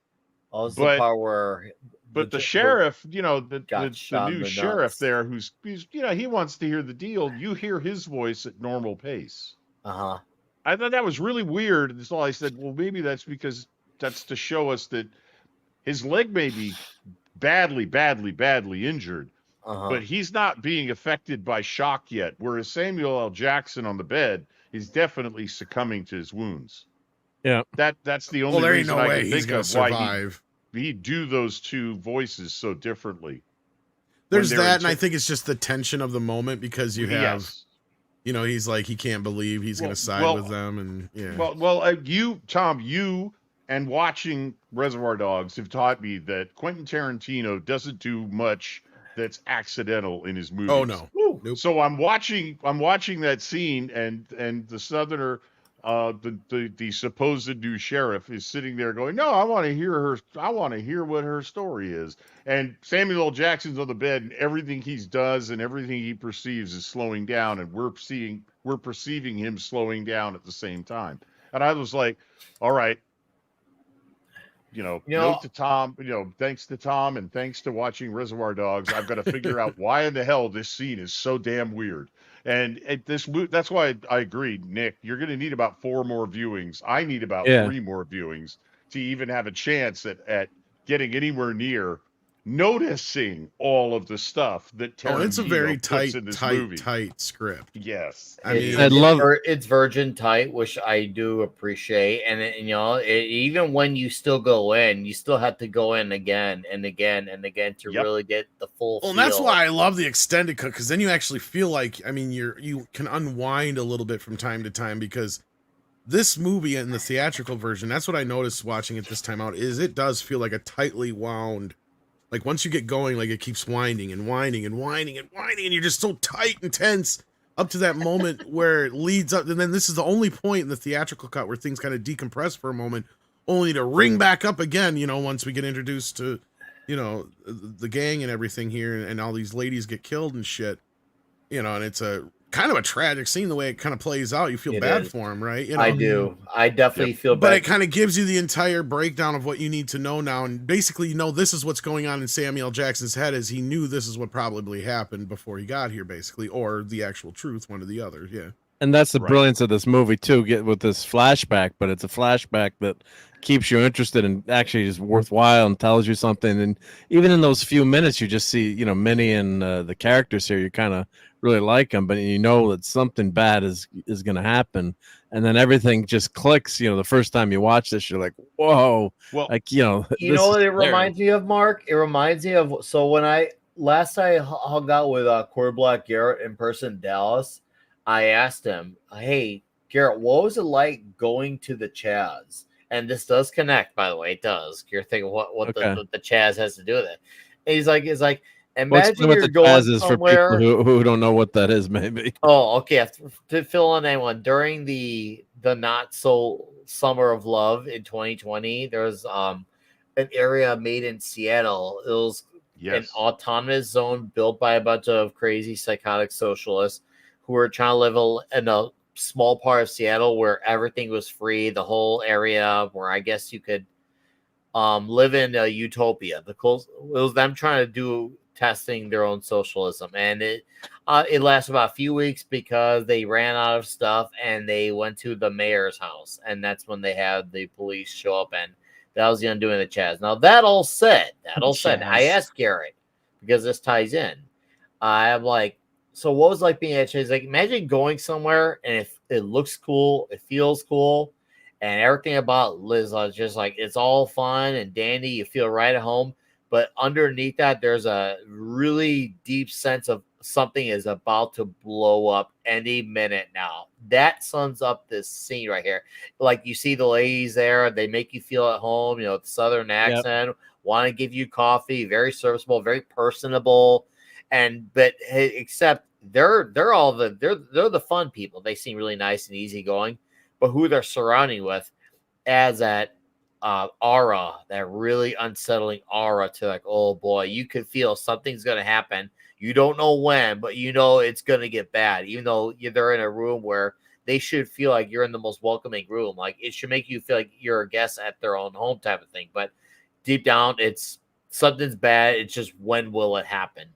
Oh, it's the part where the sheriff, the new sheriff there who's he wants to hear the deal. You hear his voice at normal pace. I thought that was really weird. That's all I said. Well, maybe that's because that's to show us that his leg may be badly injured, but he's not being affected by shock yet. Whereas Samuel L. Jackson on the bed is definitely succumbing to his wounds. Yeah, that's the only there ain't reason no I way can he's think gonna of survive. why he'd do those two voices so differently. There's that, and I think it's just the tension of the moment because you have. He's like, he can't believe he's going to side with them. And Tom, you and watching Reservoir Dogs have taught me that Quentin Tarantino doesn't do much that's accidental in his movies. Oh, no. Nope. So I'm watching that scene and the Southerner, the supposed new sheriff is sitting there going, no, I want to hear what her story is. And Samuel L. Jackson's on the bed and everything he does and everything he perceives is slowing down. And we're seeing we're perceiving him slowing down at the same time. And I was like, all right, note to Tom, thanks to Tom and thanks to watching Reservoir Dogs, I've got to figure out why in the hell this scene is so damn weird. And that's why I agree, Nick, you're going to need about 4 more viewings. I need about 3 more viewings to even have a chance at getting anywhere near noticing all of the stuff that Tarantino it's a very puts in this movie. tight script. Yes. I mean, it's virgin tight, which I do appreciate. And even when you still go in, you still have to go in again and again and again to really get the full feel. And that's why I love the extended cut, because then you actually feel like, I mean, you can unwind a little bit from time to time, because this movie in the theatrical version, that's what I noticed watching it this time out, is it does feel like a tightly wound. Like, once you get going, like, it keeps winding and winding and winding and winding, and you're just so tight and tense up to that moment where it leads up. And then this is the only point in the theatrical cut where things kind of decompress for a moment, only to ring back up again, once we get introduced to, the gang and everything here, and all these ladies get killed and shit. And it's a kind of a tragic scene, the way it kind of plays out. You feel bad for him, right? I do. I definitely feel bad. But it kind of gives you the entire breakdown of what you need to know now. And basically, this is what's going on in Samuel Jackson's head, is he knew this is what probably happened before he got here, basically, or the actual truth, one or the other. Yeah. And that's the brilliance of this movie too, get with this flashback, but it's a flashback that keeps you interested and actually is worthwhile and tells you something. And even in those few minutes, you just see, Minnie and the characters here, you kind of really like them, but you know that something bad is going to happen. And then everything just clicks. The first time you watch this, you're like, whoa. Well, you know what it reminds me of, Mark? It reminds me of, so when I hung out with Corey Black Garrett in person in Dallas, I asked him, hey, Garrett, what was it like going to the Chaz? And this does connect, by the way, it does. You're thinking what the Chaz has to do with it. And he's like, imagine you're going somewhere. For people who don't know what that is, maybe. Oh, okay. To fill in anyone, during the not so summer of love in 2020, there's an area made in Seattle. It was an autonomous zone built by a bunch of crazy psychotic socialists who were trying to live in a small part of Seattle where everything was free, the whole area where I guess you could live in a utopia. It was them trying to do testing their own socialism, and it lasted about a few weeks because they ran out of stuff and they went to the mayor's house, and that's when they had the police show up, and that was the undoing of the Chaz. Now that all said, I asked Gerry, because this ties in. I'm like, so what was it like being at Chaz? Like, imagine going somewhere and it looks cool, it feels cool, and everything about Liz is just like, it's all fun and dandy. You feel right at home. But underneath that, there's a really deep sense of something is about to blow up any minute now. That sums up this scene right here. Like, you see the ladies there, they make you feel at home, the Southern accent, want to give you coffee, very serviceable, very personable. But except they're the fun people. They seem really nice and easygoing, but who they're surrounding with adds that aura, that really unsettling aura to, like, oh boy, you could feel something's going to happen. You don't know when, but it's going to get bad. Even though they're in a room where they should feel like you're in the most welcoming room. Like, it should make you feel like you're a guest at their own home type of thing. But deep down, it's something's bad. It's just, when will it happen?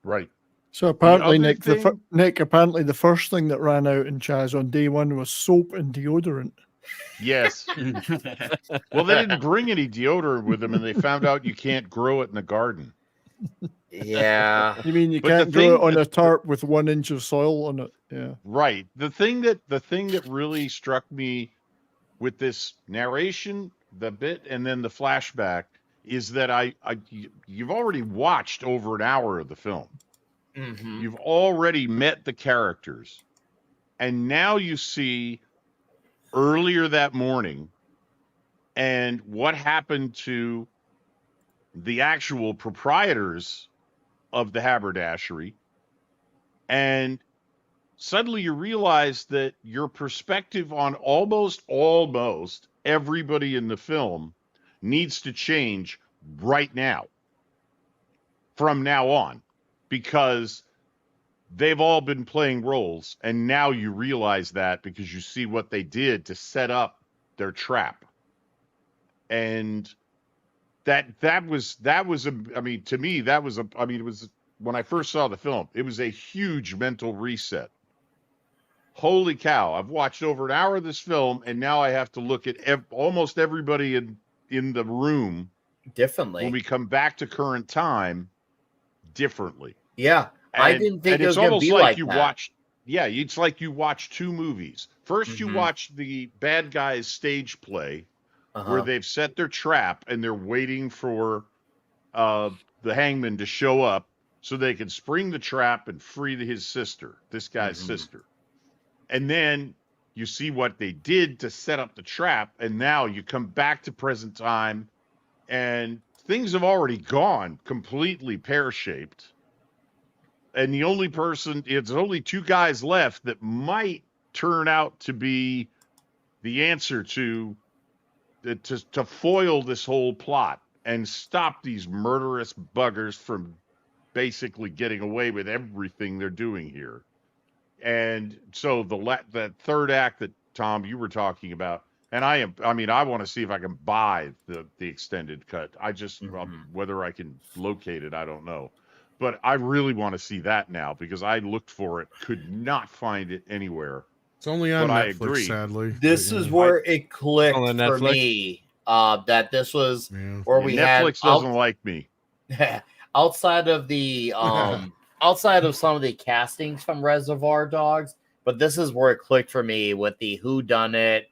Right. So apparently, Nick, apparently the first thing that ran out in Chaz on day one was soap and deodorant. Yes. Well, they didn't bring any deodorant with them, and they found out you can't grow it in the garden. Yeah. You mean you can't grow it on a tarp with 1 inch of soil on it? Yeah. Right. The thing that really struck me with this narration, the bit, and then the flashback, is that you've already watched over an hour of the film. Mm-hmm. You've already met the characters, and now you see earlier that morning and what happened to the actual proprietors of the haberdashery, and suddenly you realize that your perspective on almost everybody in the film needs to change right now, from now on, because they've all been playing roles, and now you realize that because you see what they did to set up their trap. And that was a, I mean, to me, that was a, I mean, it was, when I first saw the film, it was a huge mental reset. Holy cow, I've watched over an hour of this film, and now I have to look at almost everybody in the room differently when we come back to current time differently. Yeah, I didn't think it was going to be like you that. watched, yeah, it's like you watch two movies. First, you watch the bad guys' stage play, where they've set their trap and they're waiting for the hangman to show up so they can spring the trap and free his sister, this guy's sister. And then you see what they did to set up the trap, and now you come back to present time, and things have already gone completely pear-shaped. And the only person, it's only two guys left that might turn out to be the answer to foil this whole plot and stop these murderous buggers from basically getting away with everything they're doing here. And so that third act that, Tom, you were talking about, and I want to see if I can buy the extended cut. I just, whether I can locate it, I don't know. But I really want to see that now because I looked for it, could not find it anywhere. It's only on But Netflix, I agree. sadly. This is where it clicked for me. That this was where we had Netflix doesn't like me. outside of the outside of some of the castings from Reservoir Dogs, but this is where it clicked for me with the whodunit,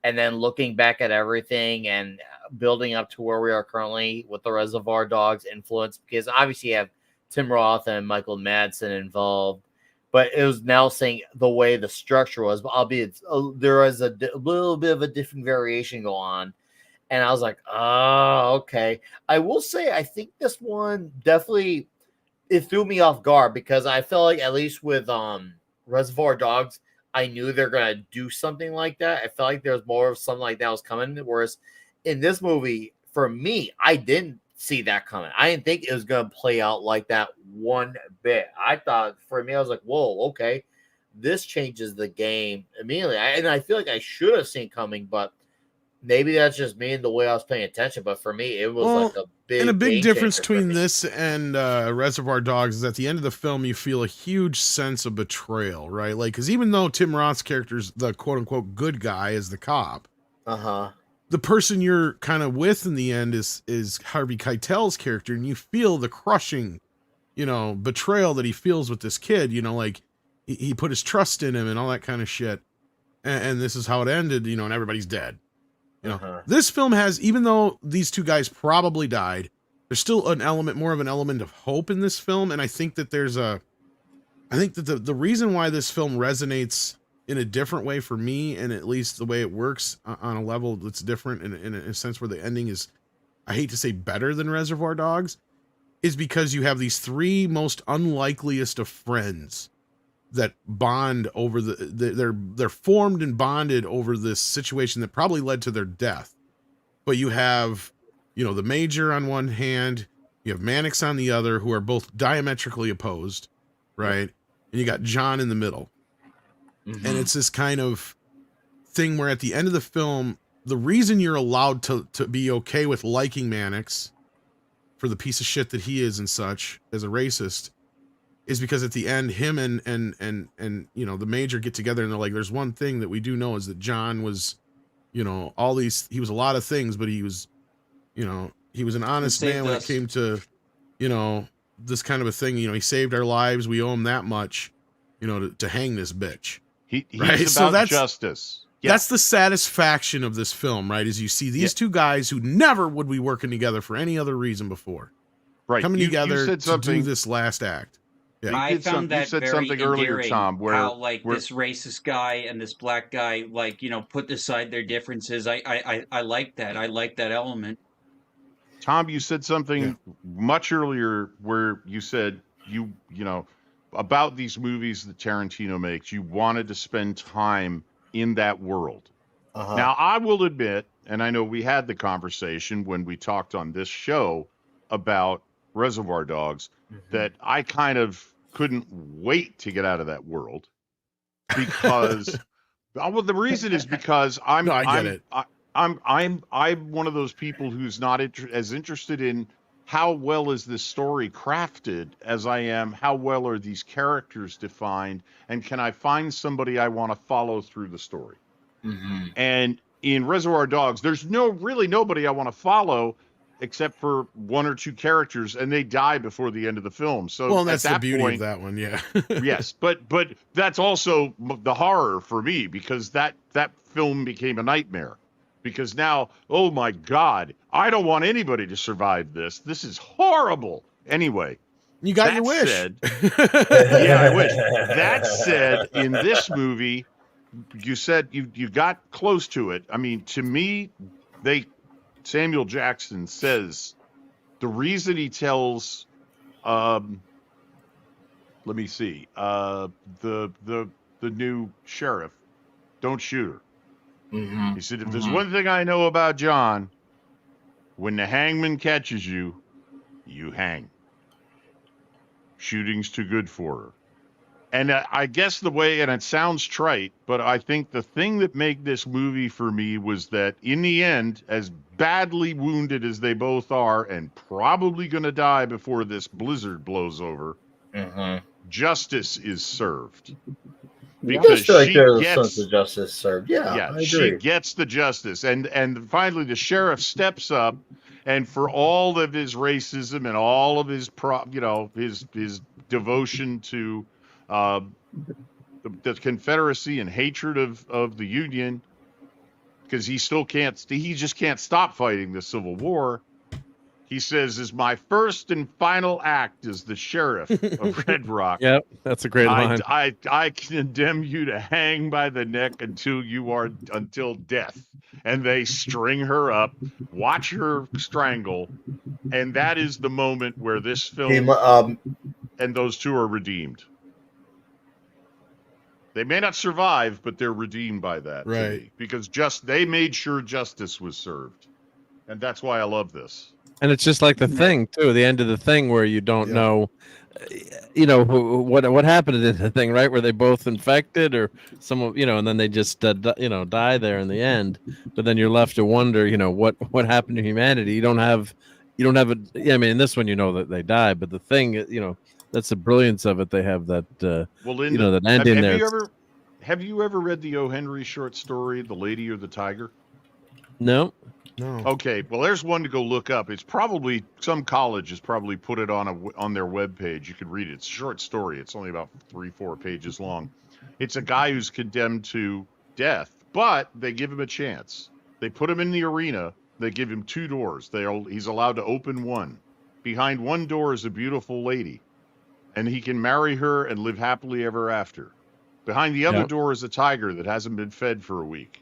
and then looking back at everything and building up to where we are currently with the Reservoir Dogs influence, because obviously you have Tim Roth and Michael Madsen involved, but it was now saying the way the structure was, albeit there was a little bit of a different variation go on. And I was like, oh, okay. I will say, I think this one definitely, it threw me off guard because I felt like at least with Reservoir Dogs, I knew they're going to do something like that. I felt like there was more of something like that was coming. Whereas in this movie, for me, I didn't see that coming. I didn't think it was going to play out like that one bit. I thought, for me, I was like, whoa, okay. This changes the game immediately. And I feel like I should have seen coming, but maybe that's just me and the way I was paying attention. But for me, it was like a big, and a big difference changer for between me. this and Reservoir Dogs is at the end of the film, you feel a huge sense of betrayal, right? Like, because even though Tim Roth's character's the quote unquote good guy is the cop, the person you're kind of with in the end is Harvey Keitel's character, and you feel the crushing, betrayal that he feels with this kid. Like he put his trust in him and all that kind of shit, and this is how it ended. And everybody's dead. This film has, even though these two guys probably died, there's still more of an element of hope in this film. And I think that the reason why this film resonates in a different way for me, and at least the way it works on a level that's different in a sense where the ending is, I hate to say better than Reservoir Dogs, is because you have these three most unlikeliest of friends that bond over they're formed and bonded over this situation that probably led to their death. But you have, the Major on one hand, you have Mannix on the other, who are both diametrically opposed, right? And you got John in the middle. And it's this kind of thing where at the end of the film, the reason you're allowed to be okay with liking Mannix for the piece of shit that he is and such as a racist is because at the end, him and the Major get together and they're like, there's one thing that we do know is that John was, he was a lot of things, but he was, he was an honest man when it came to, this kind of a thing. He saved our lives. We owe him that much, to hang this bitch. He's about justice. Yeah. That's the satisfaction of this film, right? Is you see these two guys who never would be working together for any other reason before, right? Coming together said to do this last act. Yeah. I found that said very something earlier, endearing, Tom, where how this racist guy and this black guy, put aside their differences. I like that. I like that element. Tom, you said something much earlier where you said about these movies that Tarantino makes, you wanted to spend time in that world. Now, I will admit, and I know we had the conversation when we talked on this show about Reservoir Dogs, that I kind of couldn't wait to get out of that world because well, the reason is because I'm one of those people who's not as interested in how well is this story crafted as I am how well are these characters defined, and can I find somebody I want to follow through the story. And in Reservoir Dogs, there's really nobody I want to follow except for one or two characters, and they die before the end of the film. So well, that's at that the beauty point, of that one, yeah. yes, but that's also the horror for me, because that film became a nightmare. Because now, oh my God, I don't want anybody to survive this. This is horrible. Anyway, you got your wish. Yeah, I wish. That said, in this movie, you said you got close to it. I mean, to me, Samuel Jackson says the reason he tells, let me see, the new sheriff, don't shoot her. He said, if there's one thing I know about John, when the hangman catches you, you hang. Shooting's too good for her. And I guess the way, and it sounds trite, but I think the thing that made this movie for me was that in the end, as badly wounded as they both are, and probably going to die before this blizzard blows over, justice is served. Because she there's gets a sense of justice served. Yeah, I she agree. gets the justice, and finally the sheriff steps up, and for all of his racism and all of his his devotion to the Confederacy and hatred of the Union, because he just can't stop fighting the Civil War. He says, "Is my first and final act as the sheriff of Red Rock." Yep, that's a great line. I condemn you to hang by the neck until death. And they string her up, watch her strangle, and that is the moment where this film and those two are redeemed. They may not survive, but they're redeemed by that, right? To me, because they made sure justice was served, and that's why I love this. And it's just like the thing too, the end of the thing where you don't know, what happened in the thing, right? Were they both infected or someone, and then they just die there in the end. But then you're left to wonder, what happened to humanity? You don't have a. I mean, in this one, that they die, but the thing, that's the brilliance of it. They have that, Linda, that ending there. Have you ever read the O. Henry short story, "The Lady or the Tiger"? No. Okay, well, there's one to go look up. It's probably some college has probably put it on their webpage. You could read it. It's a short story. It's only about 3-4 pages long. It's a guy who's condemned to death, but they give him a chance. They put him in the arena. They give him 2 doors. He's allowed to open one. Behind one door is a beautiful lady, and he can marry her and live happily ever after. Behind the other door is a tiger that hasn't been fed for a week.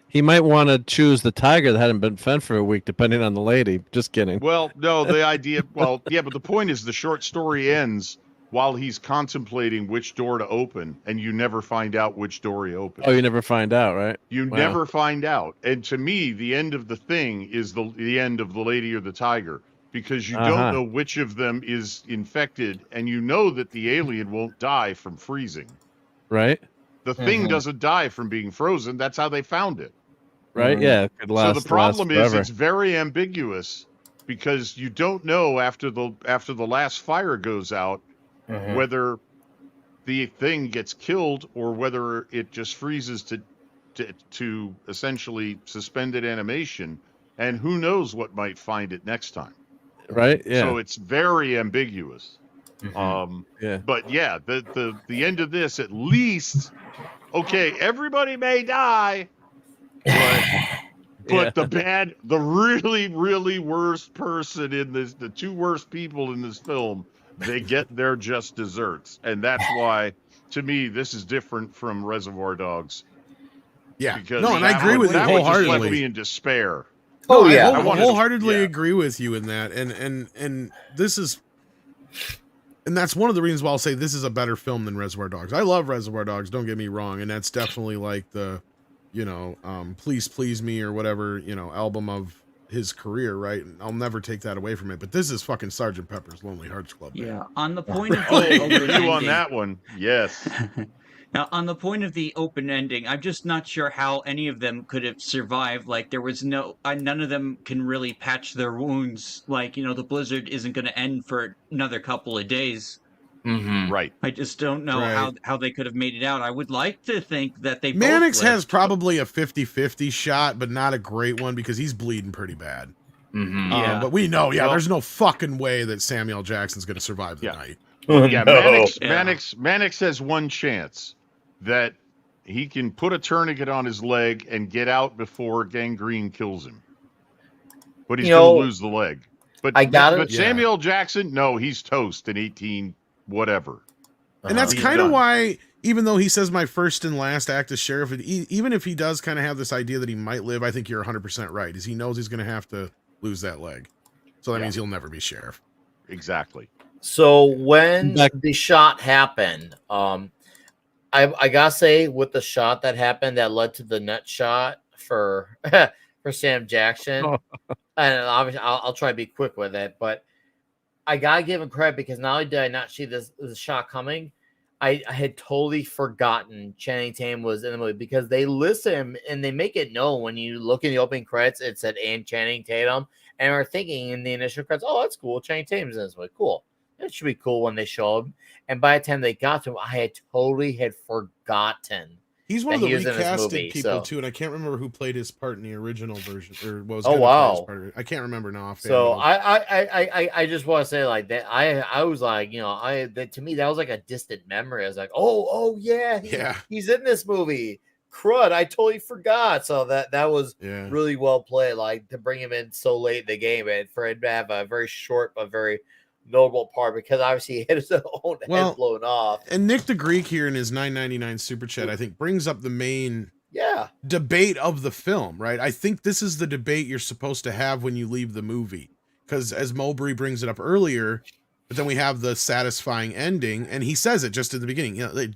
He might want to choose the tiger that hadn't been fed for a week, depending on the lady. Just kidding. Well, no, the idea, but the point is the short story ends while he's contemplating which door to open, and you never find out which door he opens. Oh, you never find out, right? You never find out. And to me, the end of the thing is the end of The Lady or the Tiger, because you don't know which of them is infected, and you know that the alien won't die from freezing. Right. The thing doesn't die from being frozen. That's how they found it. Right. Yeah. So the problem is it's very ambiguous, because you don't know after the last fire goes out whether the thing gets killed or whether it just freezes to essentially suspended animation, and who knows what might find it next time. Right. Yeah. So it's very ambiguous. Yeah. But yeah, the end of this, at least, okay, everybody may die, but the really, really worst person in this, the 2 worst people in this film, they get their just desserts. And that's why, to me, this is different from Reservoir Dogs. Yeah. Because I agree with you wholeheartedly. That left me in despair. I wholeheartedly agree with you in that. And this is, and that's one of the reasons why I'll say this is a better film than Reservoir Dogs. I love Reservoir Dogs, don't get me wrong, and that's definitely like the, Please Please Me or whatever, album of his career, right? And I'll never take that away from it. But this is fucking Sergeant Pepper's Lonely Hearts Club Band. Yeah. On the point of Oh, the open you on ending, that one? Yes. now, on the point of the open ending, I'm just not sure how any of them could have survived. Like, there was none of them can really patch their wounds. Like, the blizzard isn't going to end for another couple of days. Mm-hmm. Right. I just don't know how they could have made it out. I would like to think that they Mannix both lived, has probably a 50-50 shot, but not a great one because he's bleeding pretty bad. Mm-hmm. Yeah. But we know, there's no fucking way that Samuel Jackson's going to survive the night. Yeah, No. Mannix has one chance that he can put a tourniquet on his leg and get out before gangrene kills him. But he's going to lose the leg. But Samuel Jackson, no, he's toast in 18 whatever. And that's kind of why, even though he says my first and last act as sheriff, even if he does kind of have this idea that he might live, I think you're 100% right, is he knows he's going to have to lose that leg. So that means he'll never be sheriff. Exactly. So when the shot happened, I gotta say, with the shot that happened that led to the nut shot for Sam Jackson, and obviously I'll try to be quick with it, but I gotta give him credit because not only did I not see this shot coming, I had totally forgotten Channing Tatum was in the movie because they list him and they make it known when you look in the opening credits, it said and Channing Tatum, and we're thinking in the initial credits, oh, that's cool, Channing Tatum's in this movie, cool. It should be cool when they show him. And by the time they got to him, I had totally forgotten. He's one of the recasted people too, and I can't remember who played his part in the original version or what was. Oh wow! I can't remember now. So I just want to say like that. I was like, to me that was like a distant memory. I was like, oh yeah, he's in this movie. Crud! I totally forgot. So that was really well played. Like to bring him in so late in the game and for him to have a very short but very notable part because obviously he had his own head blown off. And Nick the Greek here in his $9.99 super chat, I think, brings up the main debate of the film, right? I think this is the debate you're supposed to have when you leave the movie. Because as Mowbray brings it up earlier, but then we have the satisfying ending, and he says it just at the beginning.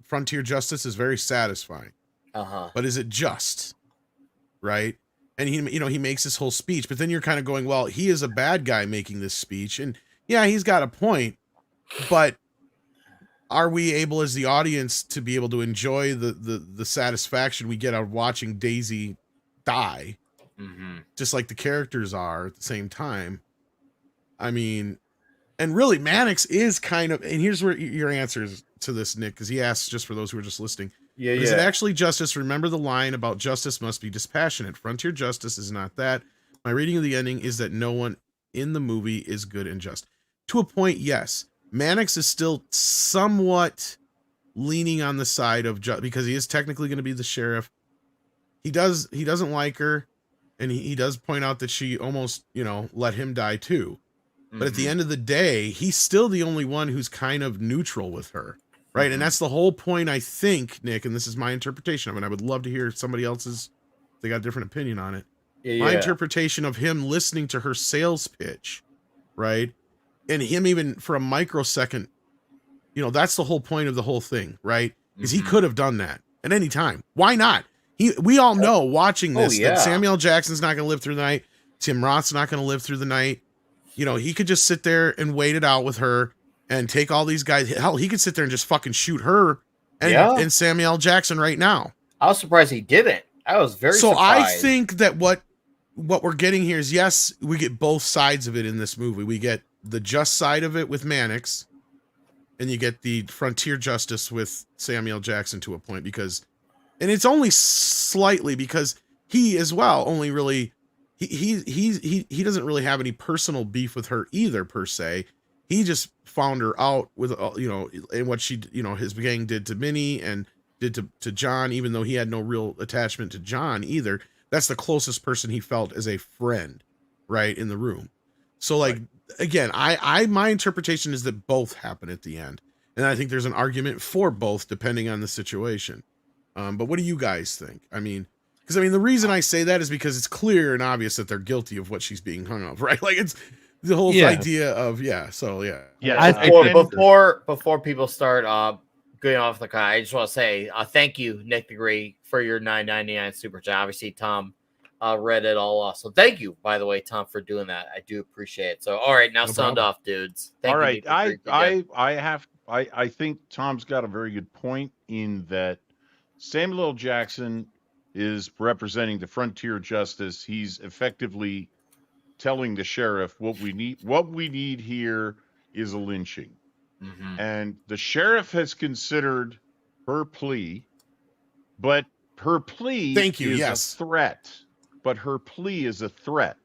Frontier justice is very satisfying. But is it just? Right? And he makes this whole speech, but then you're kind of going, well, he is a bad guy making this speech. And yeah, he's got a point, but are we able as the audience to be able to enjoy the satisfaction we get out of watching Daisy die? Just like the characters are at the same time. I mean, and really Mannix is kind of, and here's where your answers to this, Nick, because he asks just for those who are just listening. Is it actually justice? Remember the line about justice must be dispassionate. Frontier justice is not that. My reading of the ending is that no one in the movie is good and just. To a point, yes. Mannix is still somewhat leaning on the side of because he is technically going to be the sheriff. He doesn't like her, and he does point out that she almost, let him die too. But at the end of the day, he's still the only one who's kind of neutral with her. Right. And that's the whole point, I think, Nick, and this is my interpretation of it. I would love to hear somebody else's, if they got a different opinion on it. My interpretation of him listening to her sales pitch, right? And him even for a microsecond, that's the whole point of the whole thing, right? Is he could have done that at any time. Why not? We all know watching this that Samuel Jackson's not going to live through the night. Tim Roth's not going to live through the night. He could just sit there and wait it out with her. And take all these guys. Hell, he could sit there and just fucking shoot her and Samuel Jackson right now. I was surprised he didn't. I was very surprised. I think that what we're getting here is, yes, we get both sides of it in this movie. We get the just side of it with Mannix, and you get the frontier justice with Samuel Jackson to a point and it's only slightly because he as well only really he doesn't really have any personal beef with her either per se. He just found her out with, and what she, his gang did to Minnie and did to John, even though he had no real attachment to John either. That's the closest person he felt as a friend, right, in the room. So, again, my interpretation is that both happen at the end. And I think there's an argument for both depending on the situation. But what do you guys think? Because the reason I say that is because it's clear and obvious that they're guilty of what she's being hung of, right? Like it's the whole idea of before people start going off the car, I just want to say thank you, Nick the Great, for your $9.99 super chat. Obviously, Tom read it all off. So thank you, by the way, Tom, for doing that. I do appreciate it. So all right, now No sound problem. off, dudes. Thank All you, right, Nico. I think Tom's got a very good point in that Samuel L. Jackson is representing the frontier justice. He's effectively telling the sheriff what we need. What we need here is a lynching. Mm-hmm. And the sheriff has considered her plea, but her plea is a threat. But her plea is a threat.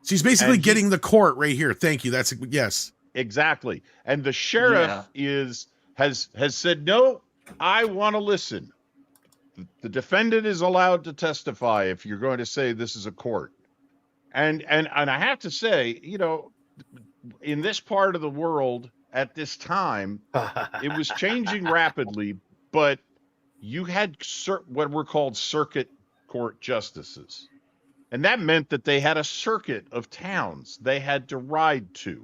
She's basically getting the court right here. Thank you. That's yes. Exactly. And the sheriff has said, no, I want to listen. The defendant is allowed to testify if you're going to say this is a court. And I have to say, you know, in this part of the world at this time, it was changing rapidly, but you had what were called circuit court justices. And that meant that they had a circuit of towns they had to ride to.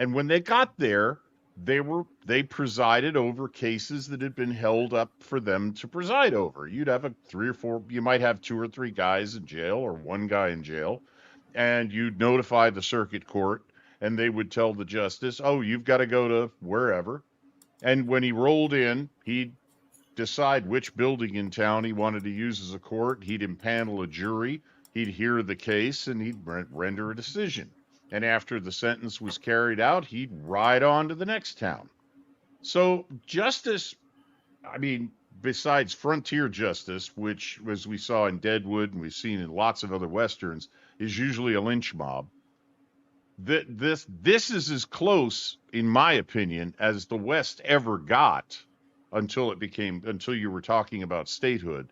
And when they got there, they presided over cases that had been held up for them to preside over. You'd have you might have 2 or 3 guys in jail or 1 guy in jail, and you'd notify the circuit court, and they would tell the justice, oh, you've got to go to wherever. And when he rolled in, he'd decide which building in town he wanted to use as a court. He'd impanel a jury. He'd hear the case, and he'd render a decision. And after the sentence was carried out, he'd ride on to the next town. So justice, I mean, besides frontier justice, which, as we saw in Deadwood and we've seen in lots of other Westerns, is usually a lynch mob. This is as close, in my opinion, as the West ever got until you were talking about statehood.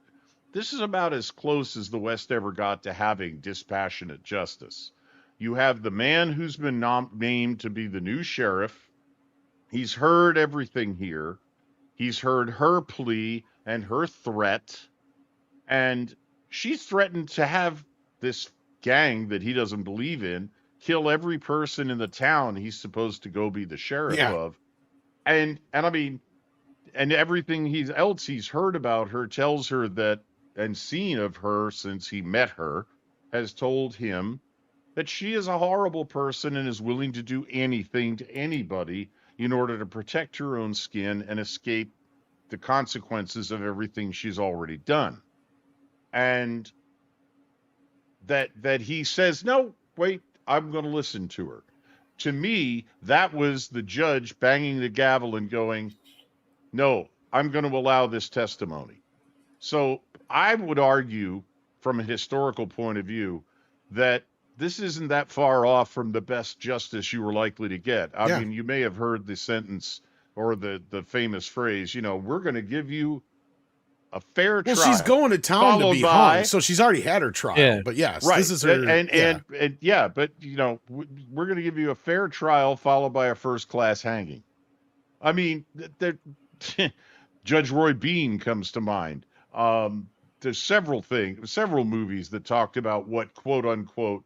This is about as close as the West ever got to having dispassionate justice. You have the man who's been named to be the new sheriff. He's heard everything here. He's heard her plea and her threat. And she's threatened to have this gang that he doesn't believe in kill every person in the town he's supposed to go be the sheriff of. And I mean, and everything else he's heard about her tells her that, and seen of her since he met her, has told him that she is a horrible person and is willing to do anything to anybody in order to protect her own skin and escape the consequences of everything she's already done. And that he says, no, wait, I'm going to listen to her. To me, that was the judge banging the gavel and going, no, I'm going to allow this testimony. So I would argue from a historical point of view that this isn't that far off from the best justice you were likely to get. I mean, you may have heard the sentence or the famous phrase, you know, we're going to give you a fair trial. Well, she's going to town to be hung, so she's already had her trial. Yeah. But yes, this is her. And but you know, we're going to give you a fair trial followed by a first-class hanging. I mean, Judge Roy Bean comes to mind. There's several movies that talked about what quote unquote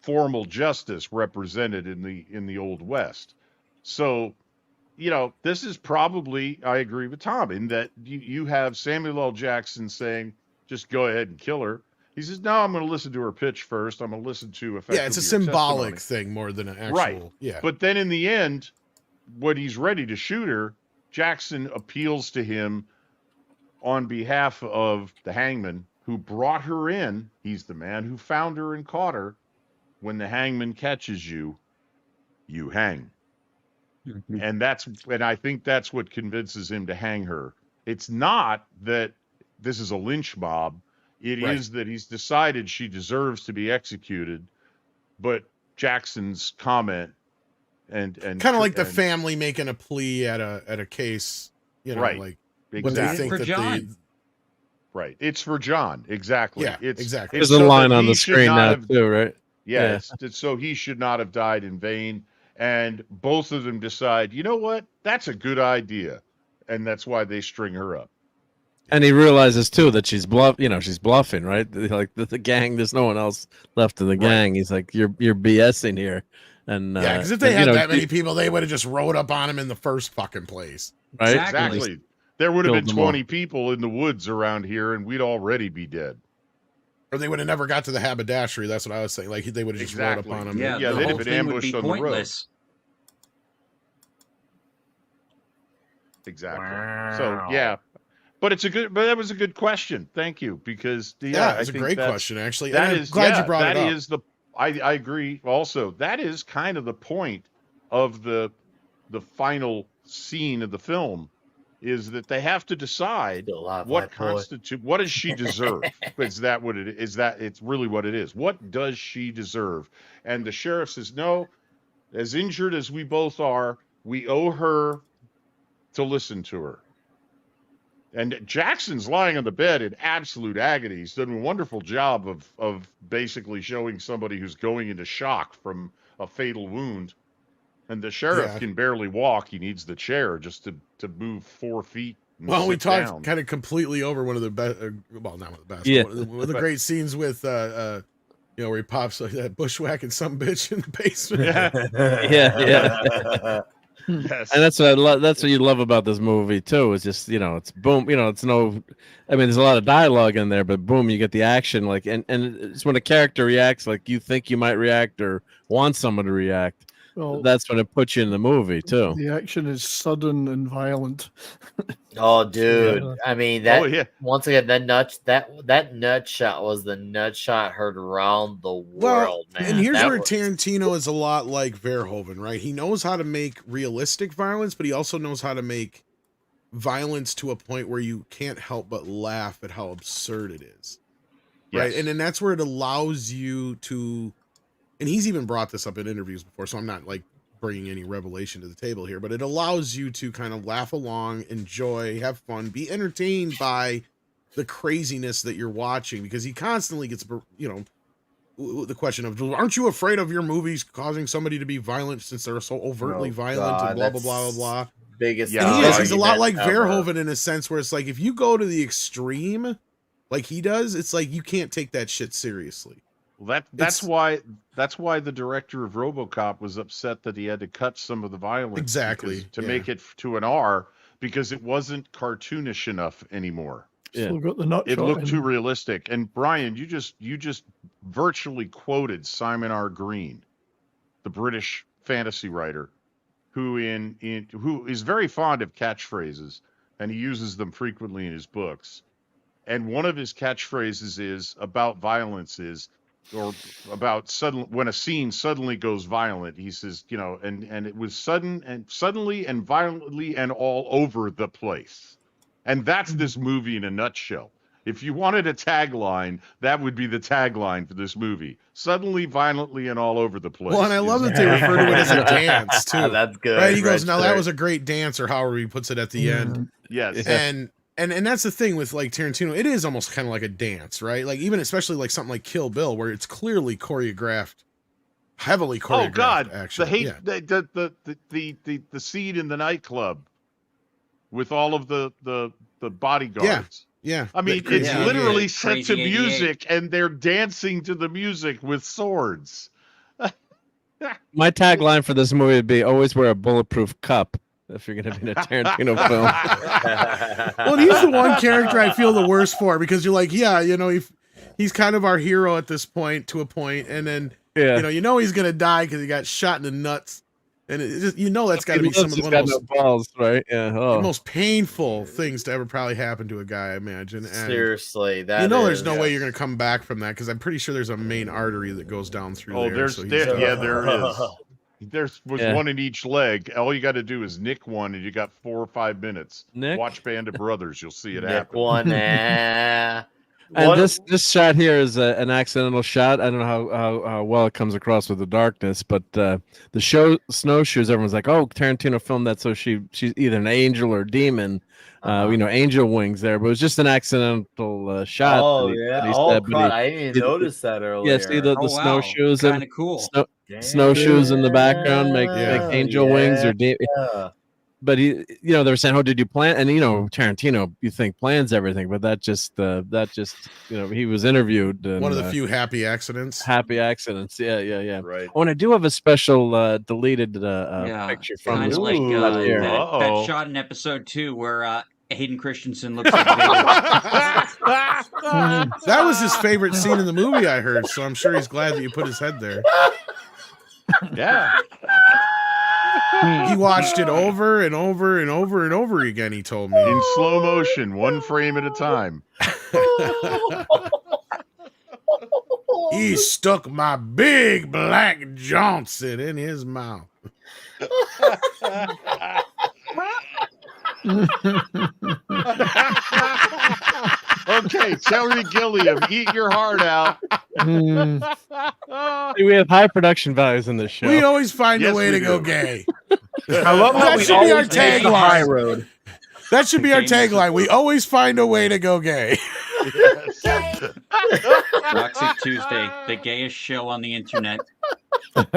formal justice represented in the Old West. So, you know, this is probably, I agree with Tom in that you have Samuel L. Jackson saying, just go ahead and kill her. He says, no, I'm going to listen to her pitch first. I'm going to listen to effectively it's a symbolic thing more than an actual. Right. Yeah. But then in the end, when he's ready to shoot her, Jackson appeals to him on behalf of the hangman who brought her in. He's the man who found her and caught her. When the hangman catches you, you hang. And I think that's what convinces him to hang her. It's not that this is a lynch mob. It is that he's decided she deserves to be executed. But Jackson's comment and kind of like the family making a plea at a case, you know, like exactly. They think for that John. Right. It's for John. Exactly. Yeah, exactly. There's a line on the screen now too, right? Yes. Yeah. So he should not have died in vain. And both of them decide, you know what? That's a good idea. And that's why they string her up. And he realizes too that she's bluffing, right? Like the gang, there's no one else left in the gang. He's like, you're BSing here. And because if they had that many people, they would have just rode up on him in the first fucking place. Right? Exactly. There would have been 20 people in the woods around here, and we'd already be dead. Or they would have never got to the haberdashery. That's what I was saying. Like they would have just rode up on him. Yeah, Yeah, the they'd whole have been thing would ambushed be on the road. pointless. Exactly. Wow. So yeah, but that was a good question. Thank you, because Yeah, it's I a think great that's- question, actually. That And I'm is glad you brought it that up. is the I agree. Also, that is kind of the point of the final scene of the film, is that they have to decide what constitutes, what does she deserve? Is that what it is? That it's really what it is. What does she deserve? And the sheriff says, no, as injured as we both are, we owe her to listen to her. And Jackson's lying on the bed in absolute agony. He's done a wonderful job of basically showing somebody who's going into shock from a fatal wound. And the sheriff can barely walk. He needs the chair just to move 4 feet. Well, we talked down. kind of completely over one of the best, well, not one of the best, Yeah. but one of the great scenes with, where he pops like that bushwhacking some bitch in the basement. Yeah. Yes. And that's what I love. That's what you love about this movie too. Is just it's boom. It's no. I mean, there's a lot of dialogue in there, but boom, you get the action. Like, and it's when a character reacts like you think you might react or want someone to react. Well, that's when it puts you in the movie too. The action is sudden and violent. Oh, dude! Yeah. I mean, once again, that nut shot was the nut shot heard around the world, man. And here's That where was- Tarantino is a lot like Verhoeven, right? He knows how to make realistic violence, but he also knows how to make violence to a point where you can't help but laugh at how absurd it is, right? Yes. And then that's where it allows you to, and he's even brought this up in interviews before, so I'm not like bringing any revelation to the table here, but it allows you to kind of laugh along, enjoy, have fun, be entertained by the craziness that you're watching, because he constantly gets, the question of, aren't you afraid of your movies causing somebody to be violent since they're so overtly violent and blah, blah, blah, blah, blah. Biggest And he's a lot like argument ever. Verhoeven in a sense where it's like, if you go to the extreme like he does, it's like you can't take that shit seriously. Well, that's why the director of RoboCop was upset that he had to cut some of the violence Exactly, to make it to an R, because it wasn't cartoonish enough anymore. Still got the nut It shot looked in. too realistic. And Brian, you just virtually quoted Simon R. Green, the British fantasy writer, who who is very fond of catchphrases, and he uses them frequently in his books. And one of his catchphrases is about violence or about when a scene suddenly goes violent. He says, and it was suddenly and violently and all over the place. And that's this movie in a nutshell. If you wanted a tagline, that would be the tagline for this movie. Suddenly, violently, and all over the place. Well, and I love that they refer to it as a dance too. That's good. Right? He goes, Right now there. that was a great dance, or however he puts it at the end. Yes. And that's the thing with like Tarantino, it is almost kind of like a dance, right? Like even especially like something like Kill Bill, where it's clearly choreographed, heavily choreographed. Oh God! Actually, The scene in the nightclub with all of the bodyguards. Yeah. I mean, Crazy it's 88. literally set Crazy to 88. music, and they're dancing to the music with swords. My tagline for this movie would be "Always wear a bulletproof cup" if you're going to be in a Tarantino film. Well, he's the one character I feel the worst for, because you're like, yeah, he's kind of our hero at this point to a point, and then he's gonna die because he got shot in the nuts, and it just, that's got to be some of the He's got most, no balls, right? Yeah. the Oh. most painful things to ever probably happen to a guy, I imagine. And Seriously, that there's is- no way you're gonna come back from that, because I'm pretty sure there's a main artery that goes down through Oh, there. there is. There was Yeah. one in each leg. All you got to do is nick one, and you got 4 or 5 minutes. Nick? Watch Band of Brothers. You'll see it Nick happen. one. And What- this shot here is an accidental shot. I don't know how well it comes across with the darkness, but the snowshoes. Everyone's like, "Oh, Tarantino filmed that, so she's either an angel or a demon." Angel wings there, but it was just an accidental shot. Oh that he yeah. said, but God, he- I didn't even notice that earlier. Yeah, see the Oh, wow. snowshoes Kinda and cool. snowshoes in the background make Yeah. angel wings or Yeah. but they were saying, "Oh, did you plan?" And Tarantino, you think plans everything, but that just he was interviewed. And, one of the few happy accidents. happy accidents. Yeah. Right. Oh, and I do have a special deleted picture from kind this of like shot here. that shot in episode 2 where Hayden Christensen looks like Vader. That was his favorite scene in the movie, I heard. So I'm sure he's glad that you put his head there. Yeah. He watched it over and over and over and over again, he told me. In slow motion, one frame at a time. He stuck my big black Johnson in his mouth. Okay, Terry Gilliam, eat your heart out. See, we have high production values in this show. We always find Yes, a way we to go do. gay. I love how That we should be our always take the high tagline. road. That should be our tagline. We always find a way to go gay. Toxic Tuesday, the gayest show on the internet. And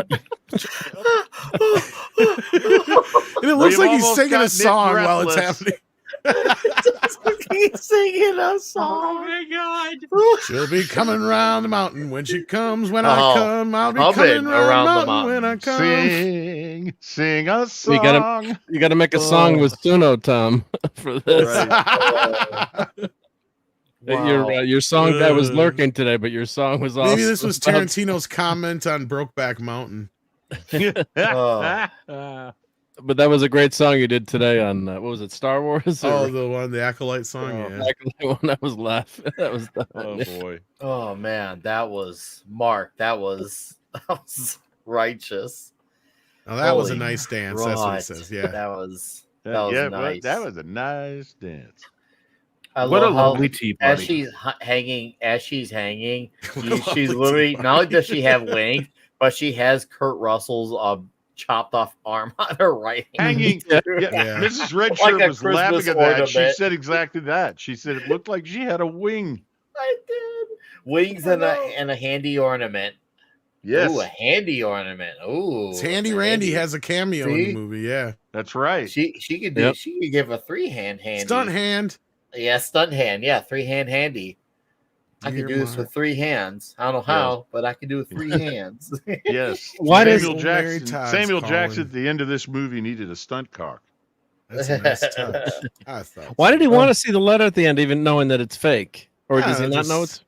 it looks like he's singing a song while it's happening. He's singing a song. Oh my god. She'll be coming around the mountain when she comes. When Oh, I come, I'll be humming coming around around the the mountain when I come. Sing a song. You gotta make a song with Suno, Tom, for this. Your song that was lurking today, but your song was awesome. Maybe this was Tarantino's comment on Brokeback Mountain. But that was a great song you did today on what was it, Star Wars? Oh, the one, the Acolyte song. Yeah. Acolyte one. I was laughing. That was Oh boy. Oh man, that was Mark. That was righteous. Now that was a Holy nice dance. That's what he Christ. says. Yeah. That was Yeah, nice. that was a nice dance. I What a love how lovely tea as party. she's hanging, she's literally not only does she have wings, but she has Kurt Russell's chopped off arm on her right hand. Hanging. Yeah. Mrs. Redshirt Like a was laughing Christmas at that. She ornament. said exactly that. She said it looked like she had a wing. I did. Wings and a handy ornament. Yes. Ooh, a handy ornament. Ooh. It's Handy Randy has a cameo in See? the movie. Yeah. That's right. She could do Yep. she could give a 3-hand handy. Stunt hand. Yeah, stunt hand. Yeah, 3-hand handy. I could Dear do this Mark. with 3 hands. I don't know how, but I could do it with 3 hands. Yes. Why does- Samuel Mary Jackson? Todd's Samuel Jackson calling. at the end of this movie needed a stunt cock. That's a nice touch. I thought. Why so. did he want to see the letter at the end, even knowing that it's fake? Or I does he don't know, not know just- it's?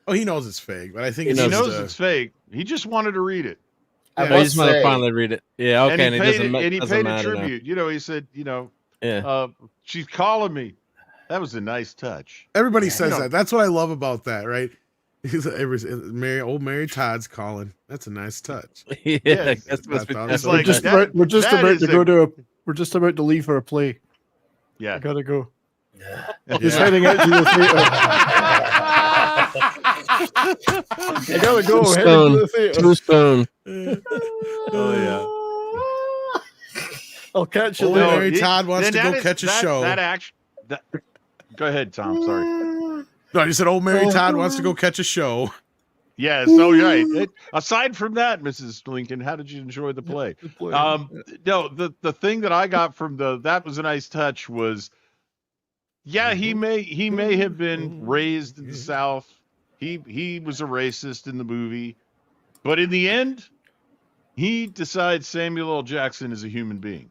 Oh, he knows it's fake, but I think He it's He just, knows it's fake. He just wanted to read it. I I must just want to say, finally read it. Yeah, okay. and he paid, and he doesn't paid a matter now. tribute. You know, he said, Yeah. she's calling me. That was a nice touch. everybody says know- that. That's what I love about that, right? Old Mary Todd's calling. That's a nice touch. Yeah, Yes, that's must be. I thought It's so. like that- we're just that about is to go to a. We're just about to leave for a play. Yeah. I gotta go. Yeah. Just heading out to the theater. I gotta go. Two Heading to the theater. Two stone. Oh yeah. I'll catch you Old later. Mary Todd wants Then to that go is- catch a that- show. Go ahead, Tom. Sorry. No, you said old Mary Todd wants to go catch a show. Yes. Oh, right. Aside from that, Mrs. Lincoln, how did you enjoy the play? No, the thing that I got from that was a nice touch was, yeah, he may have been raised in the South. He was a racist in the movie, but in the end, he decides Samuel L. Jackson is a human being.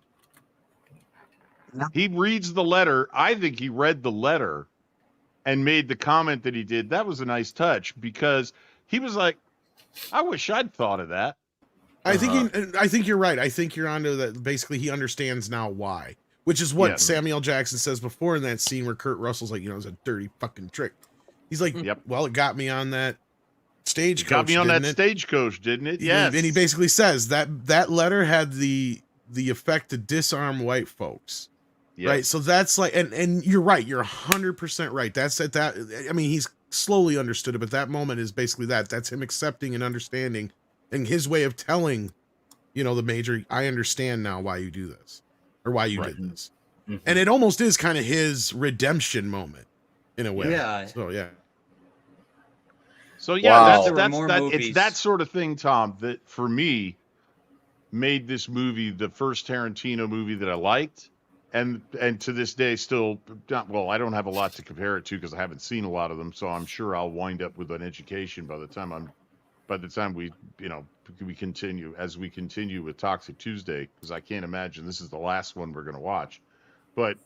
He reads the letter. I think he read the letter and made the comment that he did. That was a nice touch because he was like, I wish I'd thought of that. I think you're right. I think you're onto that. Basically, he understands now why, which is what Yeah. Samuel Jackson says before in that scene where Kurt Russell's like, it's a dirty fucking trick. He's like, Yep. well, it got me on that stagecoach. Got me on that didn't it? stagecoach, didn't it? Yes. And he basically says that letter had the effect to disarm white folks. Yes. Right. So that's like, and you're right. You're 100% right. That's at that. I mean, he's slowly understood it, but that moment is basically that. That's him accepting and understanding, and his way of telling, the major, I understand now why you do this, or why you did this. Mm-hmm. And it almost is kind of his redemption moment, in a way. Yeah. So yeah. So yeah, Wow. There were more it's movies. that sort of thing, Tom, that for me made this movie the first Tarantino movie that I liked. And to this day, still, I don't have a lot to compare it to because I haven't seen a lot of them. So I'm sure I'll wind up with an education by the time we continue with Toxic Tuesday, because I can't imagine this is the last one we're going to watch. But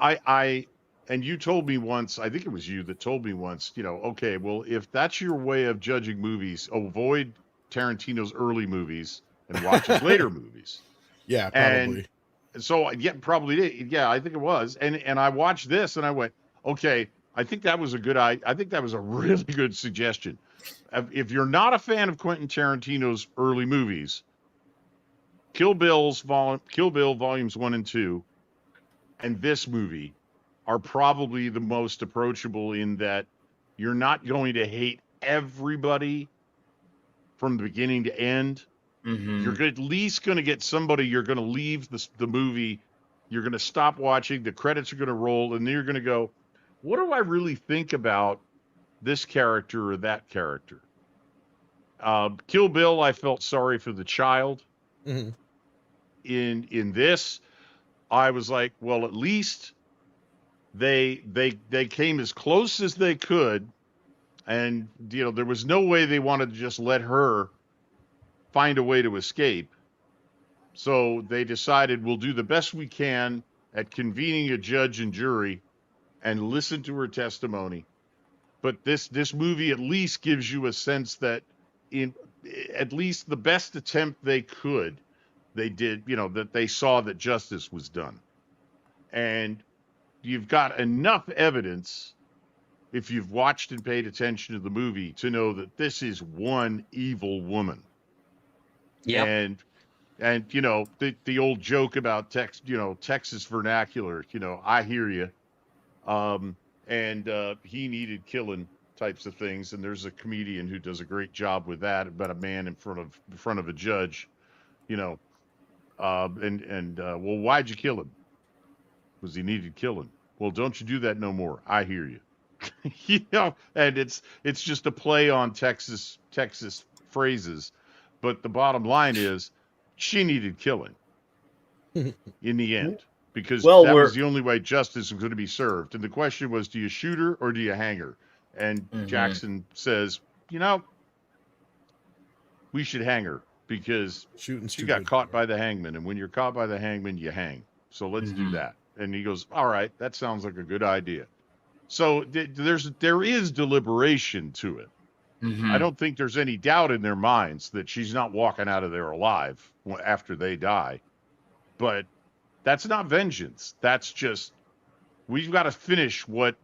and you told me once, I think it was you that told me once, okay, well, if that's your way of judging movies, avoid Tarantino's early movies and watch his later movies. Yeah, And probably. so, yeah, probably did. Yeah, I think it was. And I watched this and I went, okay, I think that was I think that was a really good suggestion. If you're not a fan of Quentin Tarantino's early movies, Kill Bill Volumes 1 and 2 and this movie are probably the most approachable in that you're not going to hate everybody from the beginning to end. You're at least going to get somebody, you're going to leave the movie, you're going to stop watching, the credits are going to roll, and then you're going to go, what do I really think about this character or that character? Kill Bill, I felt sorry for the child. Mm-hmm. In this, I was like, well, at least they came as close as they could, and there was no way they wanted to just let her find a way to escape. So they decided we'll do the best we can at convening a judge and jury and listen to her testimony. But this movie at least gives you a sense that in at least the best attempt they could, they did, that they saw that justice was done. And you've got enough evidence, if you've watched and paid attention to the movie, to know that this is one evil woman. Yeah. And the old joke about Texas vernacular, I hear you. He needed killing types of things. And there's a comedian who does a great job with that about a man in front of a judge, well, why'd you kill him? Was he needed killing? Well, don't you do that no more. I hear you. And it's just a play on Texas phrases. But the bottom line is she needed killing in the end, because that was the only way justice was going to be served. And the question was, do you shoot her or do you hang her? And Jackson says, we should hang her because she got caught by the hangman. And when you're caught by the hangman, you hang. So let's do that. And he goes, all right, that sounds like a good idea. So there is deliberation to it. I don't think there's any doubt in their minds that she's not walking out of there alive after they die. But that's not vengeance. That's just, we've got to finish what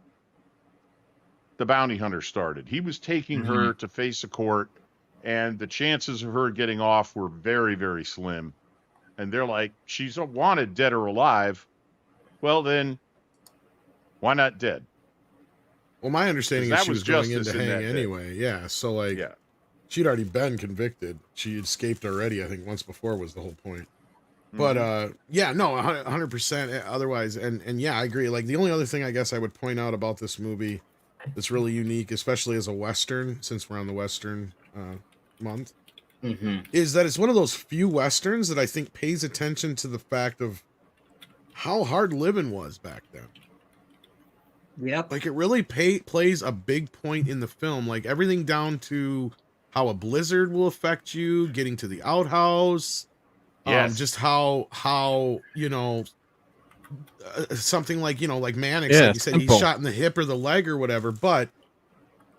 the bounty hunter started. He was taking her to face a court, and the chances of her getting off were very, very slim. And they're like, she's wanted dead or alive. Well, then, why not dead? Well, my understanding is she was going in to hang anyway. Yeah, so she'd already been convicted. She escaped already, I think, once before was the whole point. But 100%. Otherwise, and yeah, I agree. Like, the only other thing I guess I would point out about this movie that's really unique, especially as a Western, since we're on the Western month, is that it's one of those few Westerns that I think pays attention to the fact of how hard living was back then. Yep. Like, it really plays a big point in the film, like everything down to how a blizzard will affect you, getting to the outhouse, just how something like like Mannix, like you said, he's shot in the hip or the leg or whatever, but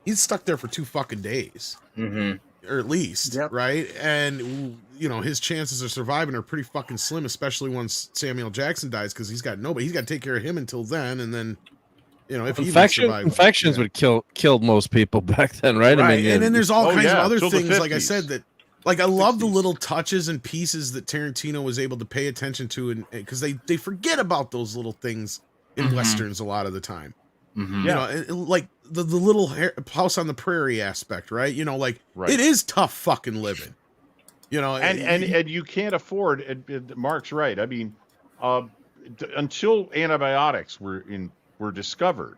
he's stuck there for 2 fucking days, or at least, right? And his chances of surviving are pretty fucking slim, especially once Samuel Jackson dies, because he's got nobody. He's got to take care of him until then, and then. If infections would kill most people back then, right? I mean, and then there's all kinds of other things, like I said, that, like, I love the little touches and pieces that Tarantino was able to pay attention to, and because they forget about those little things in Westerns a lot of the time. Like the little house on the prairie aspect, right? It is tough fucking living. And you can't afford. And Mark's right. I mean, until antibiotics were discovered,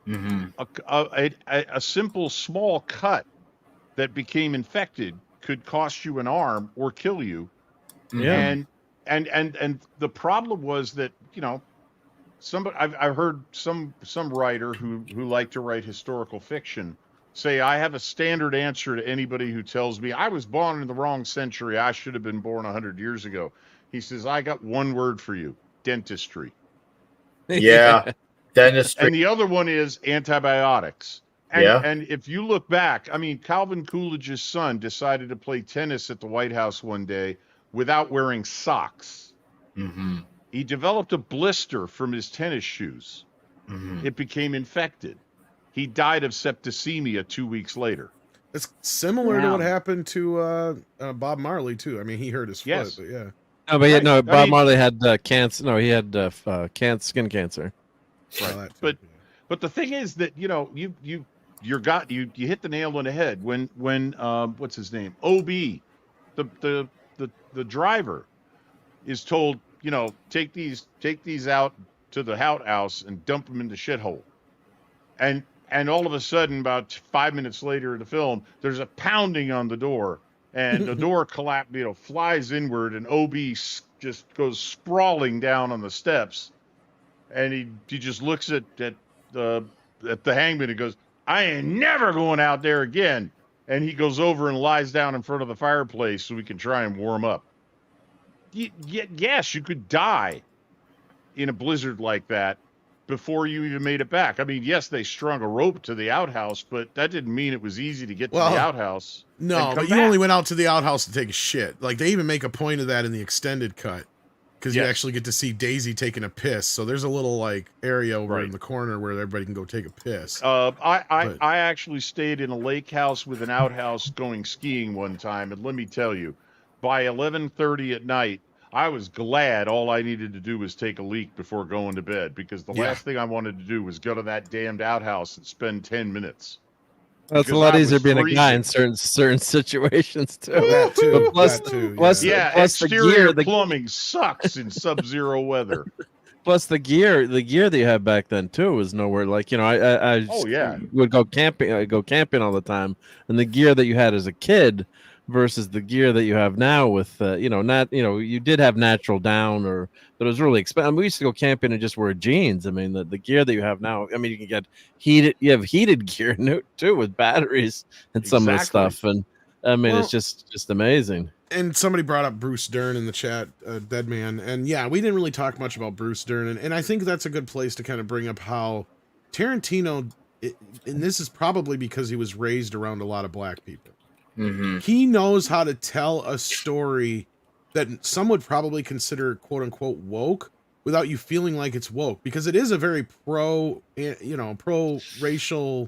a simple small cut that became infected could cost you an arm or kill you. And the problem was that somebody, I've heard some writer who liked to write historical fiction say, I have a standard answer to anybody who tells me I was born in the wrong century, I should have been born 100 years ago. He says, I got one word for you: dentistry. Yeah. Dentistry. And the other one is antibiotics. And, Yeah. and if you look back, I mean, Calvin Coolidge's son decided to play tennis at the White House one day without wearing socks. Mm-hmm. He developed a blister from his tennis shoes. Mm-hmm. It became infected. He died of septicemia 2 weeks later. It's similar to what Wow. happened to Bob Marley too. I mean, he hurt his Yes. foot, but yeah. No, but yeah, Right. no. I Bob mean- Marley had cancer. No, he had skin cancer. Well, that too, But yeah. but the thing is that you hit the nail on the head when what's his name, OB, the driver is told, take these out to the outhouse and dump them in the shithole, and all of a sudden about 5 minutes later in the film there's a pounding on the door and the door flies inward and OB just goes sprawling down on the steps, and he just looks at the hangman and goes, I ain't never going out there again. And he goes over and lies down in front of the fireplace so we can try and warm up. Yes, you could die in a blizzard like that before you even made it back. I mean, yes, they strung a rope to the outhouse, but that didn't mean it was easy to get to the outhouse. No, and but come you back. only went out to the outhouse to take a shit. Like, they even make a point of that in the extended cut. Because you Yes. actually get to see Daisy taking a piss. So there's a little, like, area over Right. in the corner where everybody can go take a piss. I actually stayed in a lake house with an outhouse going skiing one time, and let me tell you, by 11:30 at night, I was glad all I needed to do was take a leak before going to bed, because the Yeah. last thing I wanted to do was go to that damned outhouse and spend 10 minutes. That's a Because lot I easier was being a guy in freezing. certain situations too. That too, But plus, that too, plus, Yeah, plus the exterior gear, plumbing sucks in sub-zero weather. plus the gear that you had back then too was nowhere. Like, I Oh, yeah. would go camping. I go camping all the time, and the gear that you had as a kid versus the gear that you have now with you did have natural down, but it was really expensive. We used to go camping and just wear jeans. I mean, the gear that you have now, I mean, you can get you have heated gear too with batteries and some of the Exactly. stuff, and I mean, Well, it's just amazing. And somebody brought up Bruce Dern in the chat, Dead Man. And yeah, we didn't really talk much about Bruce Dern. And I think that's a good place to kind of bring up how Tarantino, and this is probably because he was raised around a lot of black people. Mm-hmm. He knows how to tell a story that some would probably consider quote unquote woke without you feeling like it's woke, because it is a very pro racial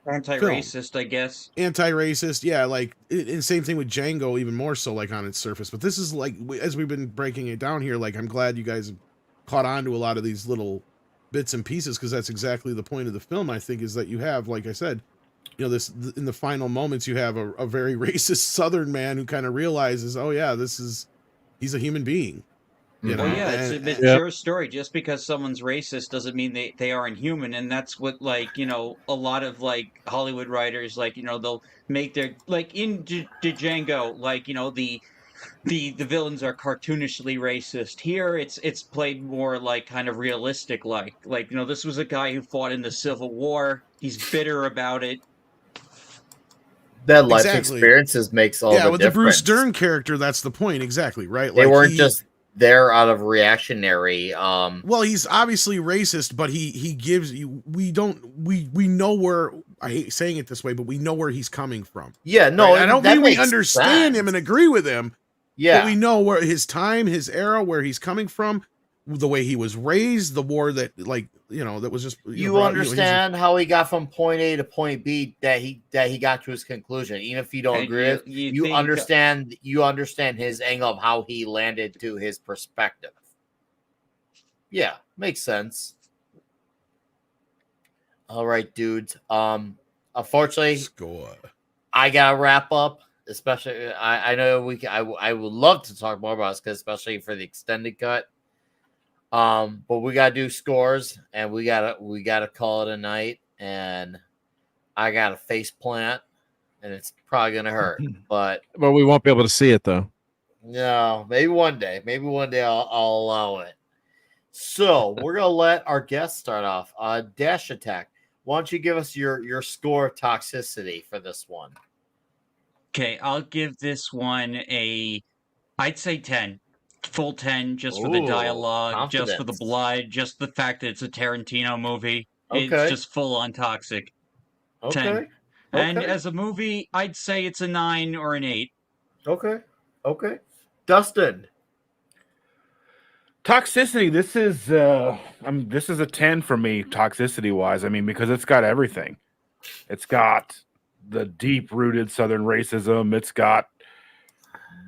Anti-racist, I guess. anti-racist, yeah, like and same thing with Django, even more so, like on its surface. But this is like, as we've been breaking it down here, like, I'm glad you guys have caught on to a lot of these little bits and pieces, because that's exactly the point of the film, I think, is that you have, like I said, this in the final moments, you have a very racist Southern man who kind of realizes, oh yeah, he's a human being. You know? Well, yeah, it's a And- mature story. Just because someone's racist doesn't mean they aren't human, and that's what, like, a lot of, like, Hollywood writers, like, they'll make their, like, in Django, like, the villains are cartoonishly racist. Here, it's played more like kind of realistic, like this was a guy who fought in the Civil War. He's bitter about it. That life Exactly. experiences makes all yeah, the with difference. the Bruce Dern character, that's the point, exactly, right? They Like, weren't just there out of reactionary. Well, he's obviously racist, but he gives you, we know where, I hate saying it this way, but we know where he's coming from. Yeah, no, Right? I don't that mean we makes understand him sense. and agree with him. Yeah. But we know where his time, his era, where he's coming from, the way he was raised, the war that, like, that was just, You understand how he got from point A to point B, that he got to his conclusion, even if you don't And agree with. you You think- understand his angle of how he landed to his perspective. Yeah, makes sense. All right, dudes. Unfortunately, Score. I gotta wrap up. Especially, I know I would love to talk more about this, because especially for the extended cut. But we gotta do scores, and we gotta call it a night. And I got a face plant, and it's probably gonna hurt. But we won't be able to see it though. no, maybe one day. I'll allow it. So we're gonna let our guest start off. Dash Attack. Why don't you give us your score toxicity for this one? Okay, I'll give this one I'd say 10. Full 10, just for the Ooh, dialogue, just for the confidence. blood, just the fact that it's a Tarantino movie. It's Okay. just full on toxic. 10. Okay. And Okay. as a movie, I'd say it's a 9 or an 8. Okay. Okay. Dustin. Toxicity. This is a 10 for me, toxicity wise. I mean, because it's got everything. It's got the deep rooted Southern racism. It's got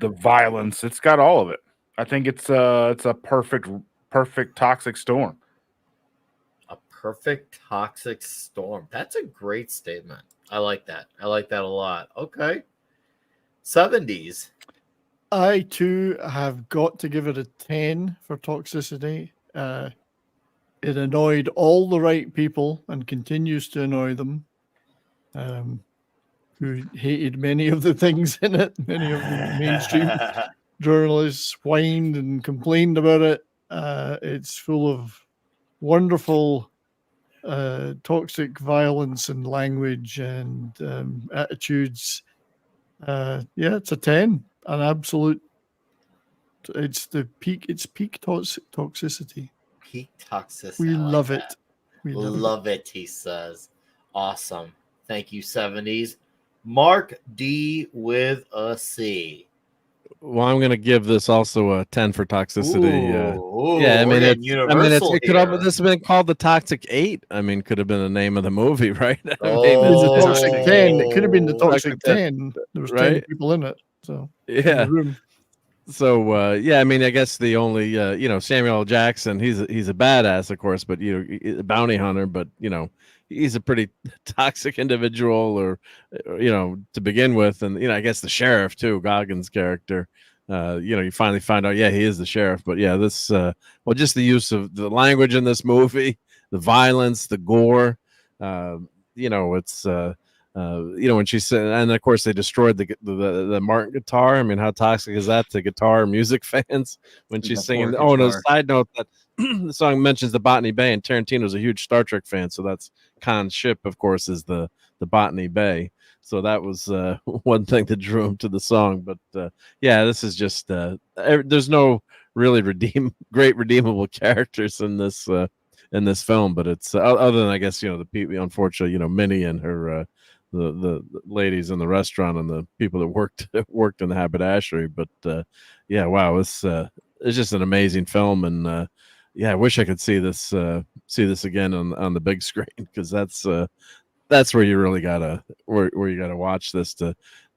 the violence. It's got all of it. I think it's a perfect toxic storm. A perfect toxic storm. That's a great statement. I like that. I like that a lot. Okay. 70s. I too have got to give it a 10 for toxicity. It annoyed all the right people and continues to annoy them, who hated many of the things in it. Many of the mainstream journalists whined and complained about it. It's full of wonderful toxic violence and language and attitudes. Yeah, it's a 10. An absolute. It's the peak. It's peak toxicity. Peak toxicity. We I like love that. it. We love it, he says. Awesome. Thank you, 70s. Mark D with a C. Well, I'm going to give this also a 10 for toxicity. Ooh, yeah, I mean, we're getting universal it could have, here. this has been called the Toxic 8. I mean, could have been the name of the movie, right? I mean, the toxic 10. It could have been the toxic 10. There was 10 right? people in it. So in Yeah. the room. So yeah, I mean, I guess the only Samuel L. Jackson, he's a badass, of course, but a bounty hunter, but he's a pretty toxic individual, or to begin with, and I guess the sheriff too, Goggins' character. You finally find out, yeah, he is the sheriff. But yeah, this just the use of the language in this movie, the violence, the gore. It's when she said, and of course they destroyed the Martin guitar. I mean, how toxic is that to guitar music fans when she's singing? Oh, and a side note that the song mentions the Botany Bay, and Tarantino's a huge Star Trek fan, so that's Khan's ship, of course, is the Botany Bay. So that was one thing that drew him to the song. But yeah, this is just there's no really great redeemable characters in this film, but it's other than, I guess, the people, unfortunately, Minnie and her the ladies in the restaurant and the people that worked in the haberdashery. But yeah, wow, it's just an amazing film, and yeah, I wish I could see this again on the big screen, because that's where you really gotta where you gotta watch this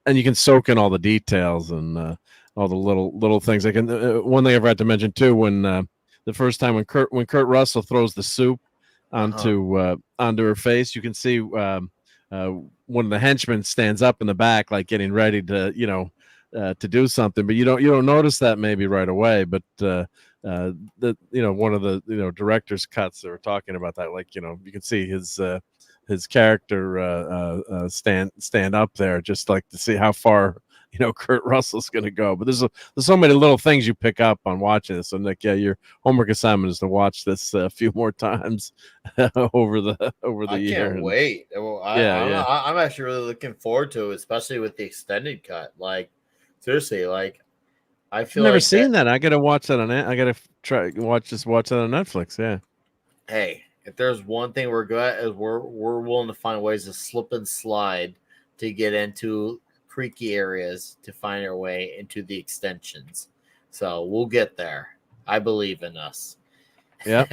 and you can soak in all the details and all the little things. I can one thing I forgot to mention too, when the first time when Kurt Russell throws the soup onto her face, you can see one of the henchmen stands up in the back, like getting ready to to do something, but you don't notice that maybe right away. But one of the director's cuts, they were talking about that, like you can see his character stand up there, just like to see how far Kurt Russell's going to go. But there's so many little things you pick up on watching this. And like, yeah, your homework assignment is to watch this a few more times over the year. I can't wait. Well, I'm actually really looking forward to it, especially with the extended cut. Like, seriously, like I feel I've never like seen that. I gotta watch that I gotta watch that on Netflix. Yeah. Hey, if there's one thing we're good at, is we're willing to find ways to slip and slide to get into creaky areas to find our way into the extensions. So we'll get there. I believe in us. Yeah.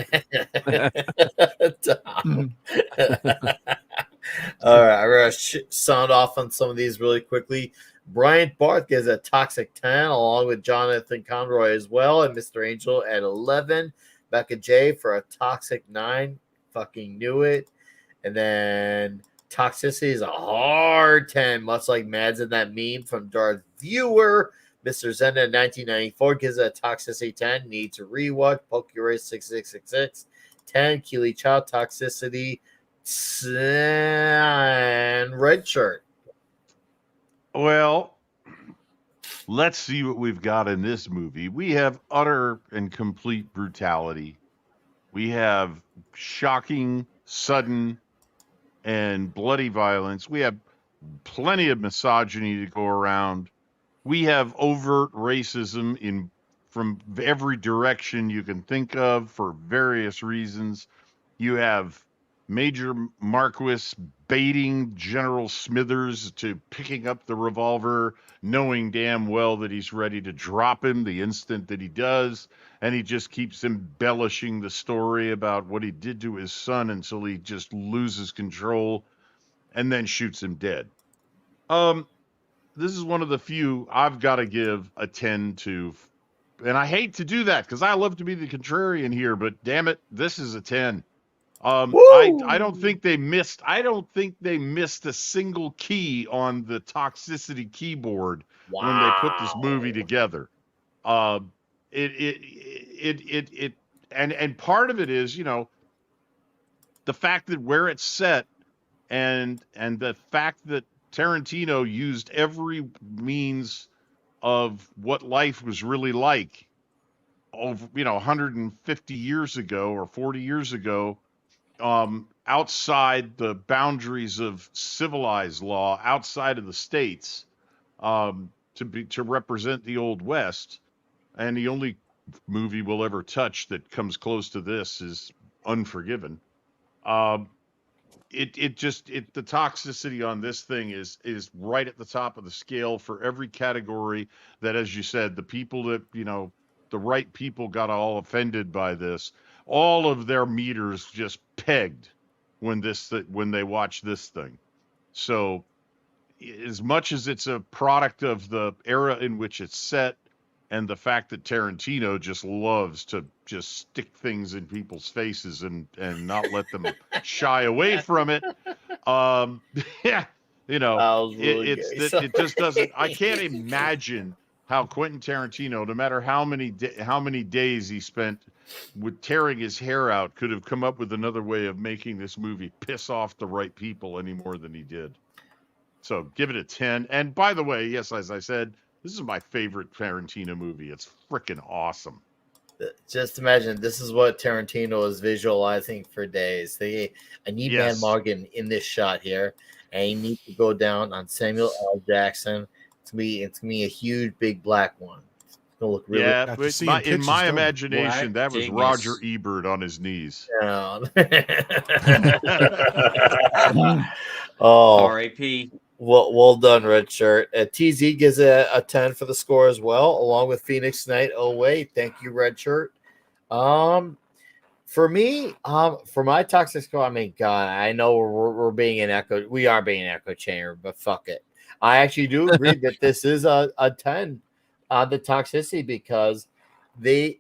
All right, I'm going to sound off on some of these really quickly. Bryant Barth gives a toxic 10, along with Jonathan Conroy as well, and Mr. Angel at 11. Becca J for a toxic 9. Fucking knew it. And then toxicity is a hard 10, much like Mads in that meme from Darth Viewer. Mr. Zenda in 1994 gives it a toxicity 10. Need to rewatch. Pokerace 6666. 10. Keely Chow toxicity 10. Red shirt. Well, let's see what we've got in this movie. We have utter and complete brutality. We have shocking, sudden, and bloody violence. We have plenty of misogyny to go around. We have overt racism in from every direction you can think of for various reasons. You have Major Marquis baiting General Smithers to picking up the revolver, knowing damn well that he's ready to drop him the instant that he does. And he just keeps embellishing the story about what he did to his son until he just loses control and then shoots him dead. This is one of the few I've got to give a 10 to. And I hate to do that because I love to be the contrarian here, but damn it, this is a 10. I don't think they missed. I don't think they missed a single key on the toxicity keyboard when they put this movie together. And part of it is, you know, the fact that where it's set and the fact that Tarantino used every means of what life was really like over, 150 years ago or 40 years ago, outside the boundaries of civilized law, outside of the states, to represent the Old West. And the only movie we'll ever touch that comes close to this is Unforgiven. The toxicity on this thing is right at the top of the scale for every category. That, as you said, the people that, the right people got all offended by this. All of their meters just pegged when they watch this thing. So as much as it's a product of the era in which it's set and the fact that Tarantino just loves to just stick things in people's faces and not let them shy away from it. Yeah, it just doesn't. I can't imagine how Quentin Tarantino, no matter how many days he spent with tearing his hair out, could have come up with another way of making this movie piss off the right people any more than he did. So give it a 10. And by the way, yes, as I said, this is my favorite Tarantino movie. It's freaking awesome. Just imagine, this is what Tarantino is visualizing for days. I need Van Morgan in this shot here, and you need to go down on Samuel L. Jackson. It's gonna be a huge, big black one. It's gonna look really. Yeah, in my imagination, that was Roger Ebert on his knees. Yeah. R.I.P. Well done, Red Shirt. TZ gives a 10 for the score as well, along with Phoenix Knight. Oh wait, thank you, Red Shirt. For me, for my toxic score, I mean, God, I know we're being an echo. We are being an echo chamber, but fuck it. I actually do agree that this is a 10 on the toxicity because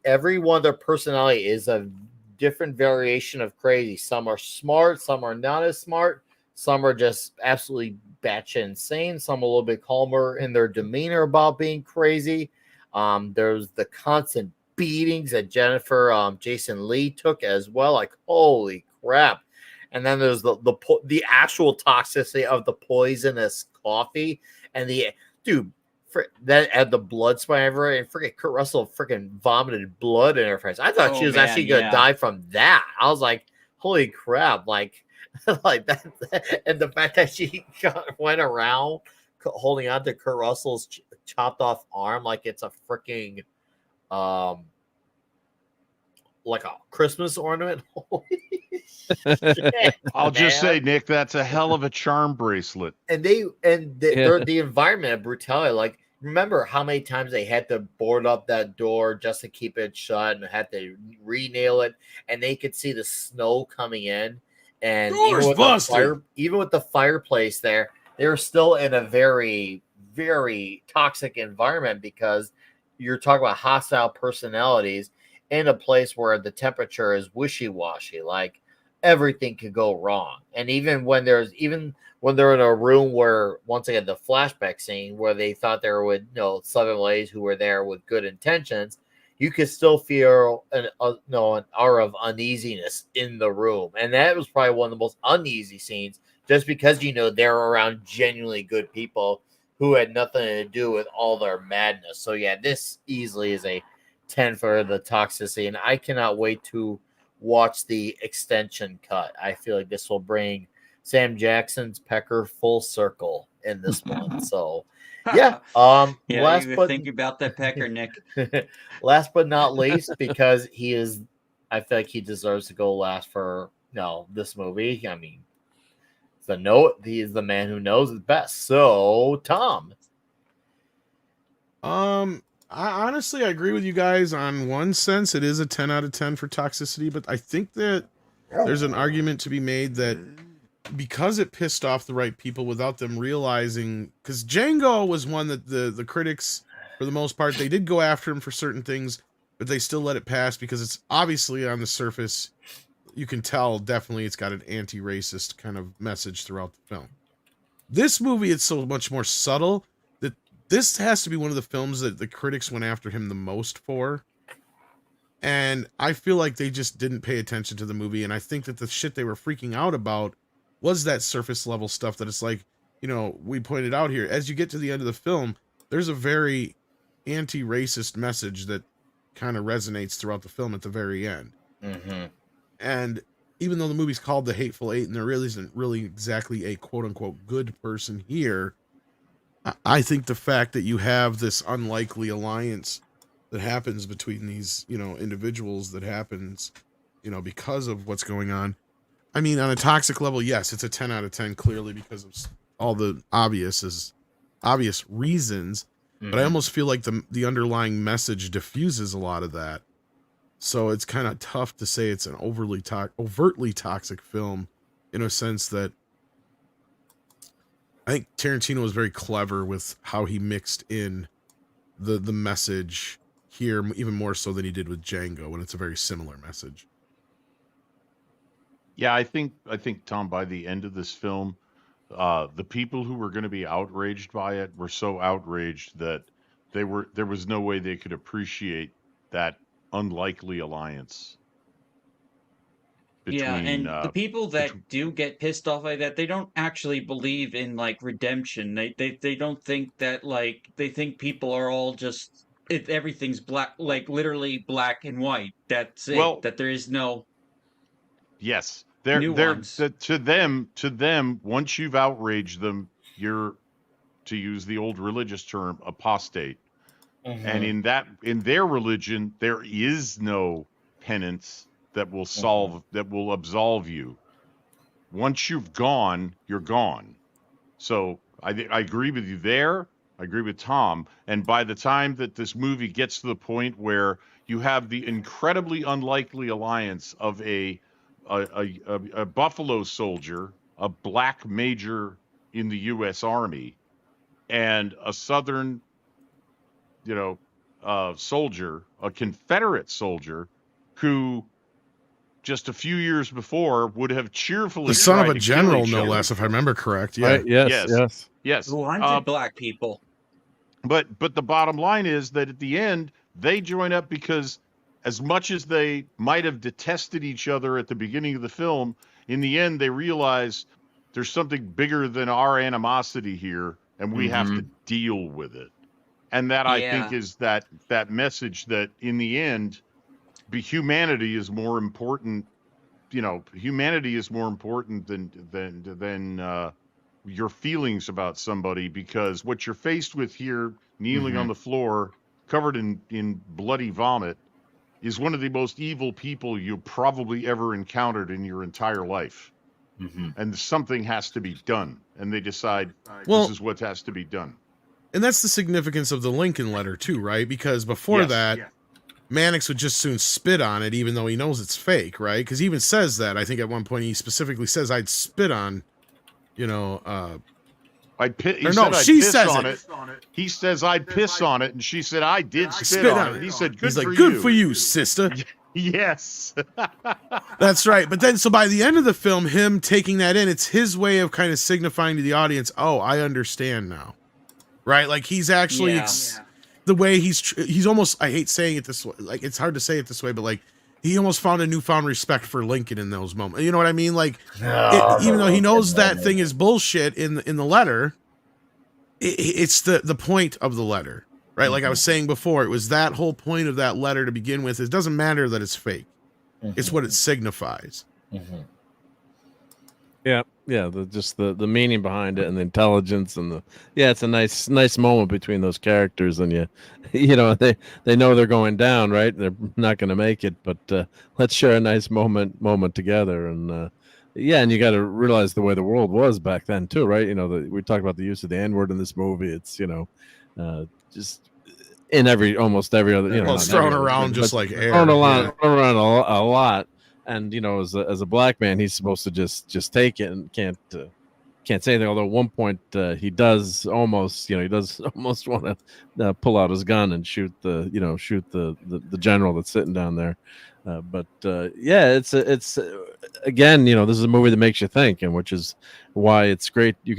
every one of their personality is a different variation of crazy. Some are smart, some are not as smart, some are just absolutely batshit insane. Some a little bit calmer in their demeanor about being crazy. There's the constant beatings that Jason Lee took as well. Like, holy crap. And then there's the actual toxicity of the poisonous coffee and that had the blood spray everywhere, and freaking Kurt Russell freaking vomited blood in her face. I thought she was actually gonna die from that. I was like, holy crap, like that, and the fact that she went around holding on to Kurt Russell's chopped off arm like it's a freaking like a Christmas ornament. I'll just say, Nick, that's a hell of a charm bracelet. And the environment of brutality. Like, remember how many times they had to board up that door just to keep it shut and had to re-nail it, and they could see the snow coming in. And even with the fireplace there, they were still in a very, very toxic environment because you're talking about hostile personalities in a place where the temperature is wishy-washy. Like, everything could go wrong. And even when they're in a room where, once again, the flashback scene where they thought there were Southern ladies who were there with good intentions, you could still feel an aura of uneasiness in the room. And that was probably one of the most uneasy scenes, just because, they're around genuinely good people who had nothing to do with all their madness. So yeah, this easily is a 10 for the toxicity. And I cannot wait to watch the extension cut. I feel like this will bring Sam Jackson's Pecker full circle. in this one. So yeah. Yeah, Last you were but thinking about that pecker, Nick. last but not least, because he is, I feel like he deserves to go last for this movie. I mean, he is the man who knows it best. So Tom. I honestly agree with you guys on one sense. It is a 10 out of 10 for toxicity, but I think that there's an argument to be made that because it pissed off the right people without them realizing, because Django was one that the critics, for the most part, they did go after him for certain things, but they still let it pass because it's obviously on the surface, you can tell definitely it's got an anti-racist kind of message throughout the film. This movie, it's so much more subtle that this has to be one of the films that the critics went after him the most for. And I feel like they just didn't pay attention to the movie. And I think that the shit they were freaking out about was that surface level stuff that it's like, we pointed out here, as you get to the end of the film, there's a very anti-racist message that kind of resonates throughout the film at the very end. Mm-hmm. And even though the movie's called The Hateful Eight and there really isn't really exactly a quote unquote good person here, I think the fact that you have this unlikely alliance that happens between these, individuals that happens, because of what's going on. I mean, on a toxic level, yes, it's a 10 out of 10, clearly, because of all the obvious reasons. Mm-hmm. But I almost feel like the underlying message diffuses a lot of that. So it's kind of tough to say it's an overtly toxic film, in a sense that I think Tarantino was very clever with how he mixed in the message here, even more so than he did with Django, and it's a very similar message. Yeah, I think Tom, by the end of this film, the people who were going to be outraged by it were so outraged that there was no way they could appreciate that unlikely alliance. And the people that do get pissed off like that, they don't actually believe in redemption. They don't think that they think people are all just everything's black, literally black and white. That's it. Well, that there is no. Yes, nuance. to them, once you've outraged them, you're, to use the old religious term, apostate. Mm-hmm. And in their religion, there is no penance that will that will absolve you. Once you've gone, you're gone. So I agree with you there. I agree with Tom. And by the time that this movie gets to the point where you have the incredibly unlikely alliance of a Buffalo soldier, a black major in the U.S. Army, and a Southern, soldier, a Confederate soldier, who just a few years before would have cheerfully the son of tried a to general, kill each no other. less, if I remember correct. Yeah. Right, yes. Who hunted black people. But the bottom line is that at the end, they join up because as much as they might have detested each other at the beginning of the film, in the end, they realize there's something bigger than our animosity here, and we have to deal with it. And that, I think, is that message that in the end, humanity is more important. Humanity is more important than your feelings about somebody, because what you're faced with here, kneeling on the floor, covered in bloody vomit, is one of the most evil people you probably ever encountered in your entire life. And something has to be done. And they decide, this is what has to be done. And that's the significance of the Lincoln letter too, right? Because before that, Mannix would just soon spit on it, even though he knows it's fake, right? Because he even says that. I think at one point he specifically says, "I'd spit on," I'd piss. She says on it. He says, "I'd piss on it," and she said, "I did spit on it." He said, "Good for you." "Good for you, sister." Yes. That's right. But then, so by the end of the film, him taking that in, it's his way of kind of signifying to the audience, "Oh, I understand now." Right? Like he's actually the way he's almost, I hate saying it this way, like it's hard to say it this way, but like he almost found a newfound respect for Lincoln in those moments. You know what I mean? Like even though he knows that thing is bullshit in the letter, it's the point of the letter, right? Like I was saying before, it was that whole point of that letter to begin with. It doesn't matter that it's fake. It's what it signifies. Yeah, Yeah, yeah, the meaning behind it and the intelligence and it's a nice moment between those characters, and you know they know they're going down, right? They're not going to make it, but let's share a nice moment together, and and you got to realize the way the world was back then too, right? You know, we talked about the use of the N-word in this movie. It's just in almost every other, Well, it's not every thrown other around thing, just but like air. thrown Yeah. around a lot. And as a black man, he's supposed to just take it and can't say anything. Although at one point he does almost want to pull out his gun and shoot the general that's sitting down there. It's again, this is a movie that makes you think, and which is why it's great. We